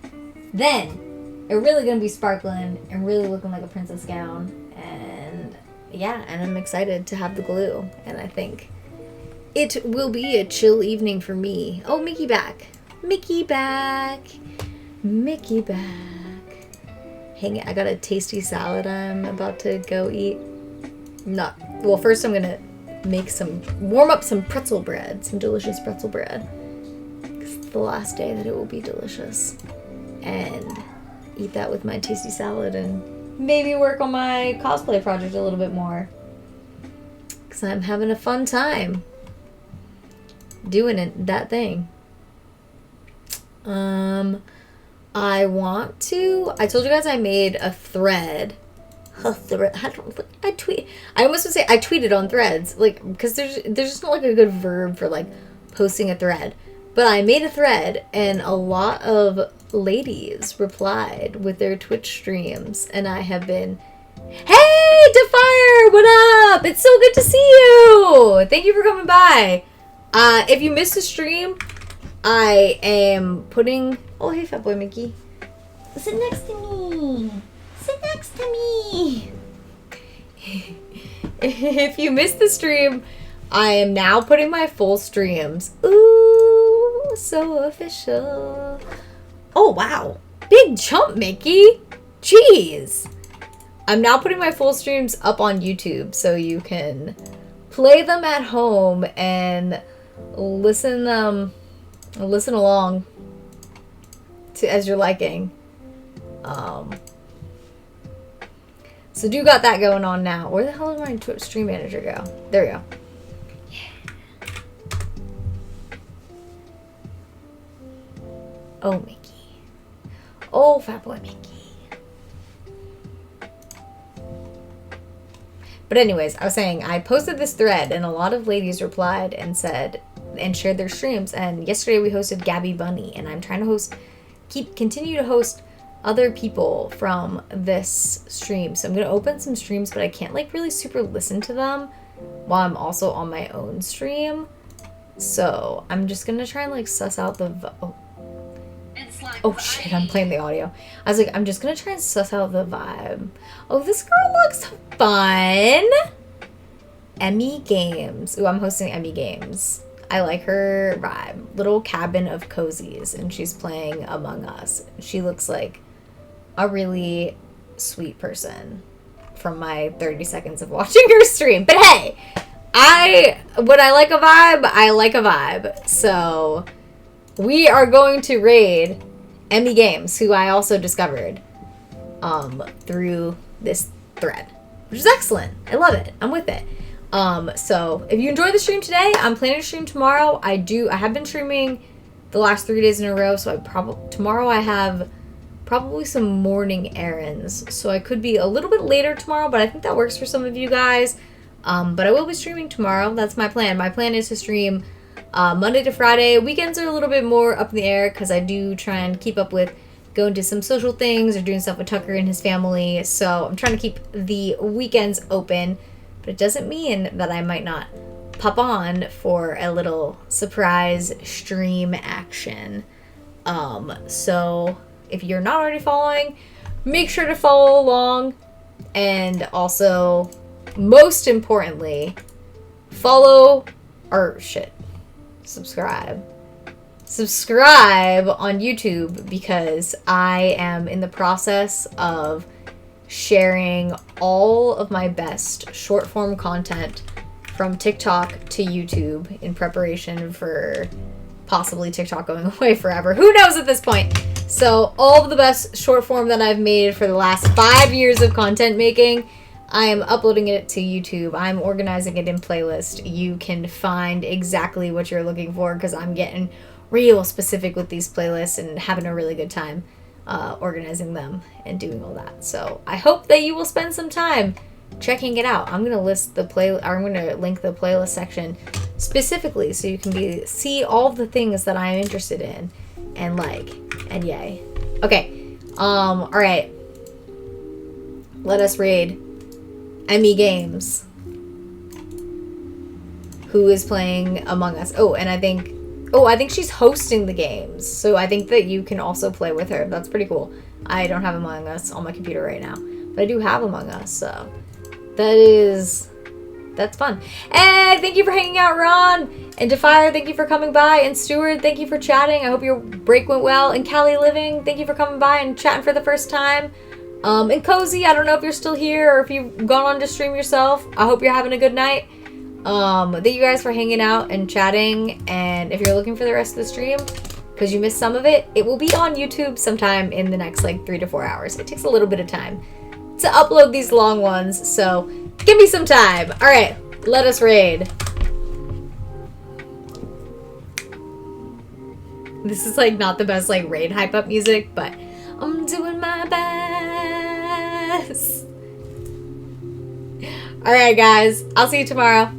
then they're really gonna be sparkling and really looking like a princess gown. And yeah, and I'm excited to have the glue. And I think it will be a chill evening for me. Oh, Mickey back. Mickey back. Mickey back. Hang it. I got a tasty salad I'm about to go eat. Well, first I'm gonna warm up some pretzel bread, some delicious pretzel bread. It's the last day that it will be delicious. And eat that with my tasty salad and maybe work on my cosplay project a little bit more. Because I'm having a fun time doing that thing. I told you guys I made a thread. I almost would say I tweeted on Threads, like, because there's just not like a good verb for like posting a thread. But I made a thread and a lot of ladies replied with their Twitch streams, and I have been, hey, Defire, what up? It's so good to see you. Thank you for coming by. If you missed the stream, I am putting, oh, hey, Fat Boy Mickey. Sit next to me. Sit next to me. If you missed the stream, I am now putting my full streams. Ooh, so official. Oh, wow. Big jump, Mickey. Jeez. I'm now putting my full streams up on YouTube so you can play them at home and listen along to as you're liking. So do got that going on now. Where the hell did my Twitch stream manager go? There we go. Oh, Mickey. Oh, Fat Boy Mickey. But anyways, I was saying, I posted this thread and a lot of ladies replied and said, and shared their streams. And yesterday we hosted Gabby Bunny, and I'm trying to continue to host other people from this stream. So I'm going to open some streams, but I can't like really super listen to them while I'm also on my own stream. So I'm just going to try and like suss out oh shit, I'm playing the audio. I was like, I'm just going to try and suss out the vibe. Oh, this girl looks fun. Emmy Games. Ooh, I'm hosting Emmy Games. I like her vibe. Little cabin of cozies, and she's playing Among Us. She looks like a really sweet person from my 30 seconds of watching her stream. But hey, I like a vibe, I like a vibe. So we are going to raid Emmy Games, who I also discovered through this thread, which is excellent. I love it. I'm with it. So if you enjoyed the stream today, I'm planning to stream tomorrow. I have been streaming the last 3 days in a row, so tomorrow I have probably some morning errands, so I could be a little bit later tomorrow, but I think that works for some of you guys. But I will be streaming tomorrow. That's my plan. My plan is to stream Monday to Friday. Weekends are a little bit more up in the air because I do try and keep up with going to some social things or doing stuff with Tucker and his family. So I'm trying to keep the weekends open, but it doesn't mean that I might not pop on for a little surprise stream action. So if you're not already following, make sure to follow along. And also, most importantly, subscribe. Subscribe on YouTube, because I am in the process of sharing all of my best short form content from TikTok to YouTube in preparation for possibly TikTok going away forever. Who knows at this point? So all of the best short form that I've made for the last 5 years of content making, I am uploading it to YouTube. I'm organizing it in playlist. You can find exactly what you're looking for, because I'm getting real specific with these playlists and having a really good time organizing them and doing all that. So I hope that you will spend some time checking it out. I'm gonna link the playlist section specifically so you can see all the things that I'm interested in and like, and yay. Okay, all right. Let us raid Emmy Games, who is playing Among Us. Oh, and I think Oh, I think she's hosting the games. So I think that you can also play with her. That's pretty cool. I don't have Among Us on my computer right now. But I do have Among Us, so that's fun. Hey, thank you for hanging out, Ron. And Defire, thank you for coming by. And Stuart, thank you for chatting. I hope your break went well. And Callie Living, thank you for coming by and chatting for the first time. And Cozy, I don't know if you're still here or if you've gone on to stream yourself. I hope you're having a good night. Thank you guys for hanging out and chatting. And if you're looking for the rest of the stream, because you missed some of it, it will be on YouTube sometime in the next like 3 to 4 hours. It takes a little bit of time to upload these long ones, so give me some time. All right, let us raid. This is like not the best like raid hype up music, but I'm doing my best. All right, guys, I'll see you tomorrow.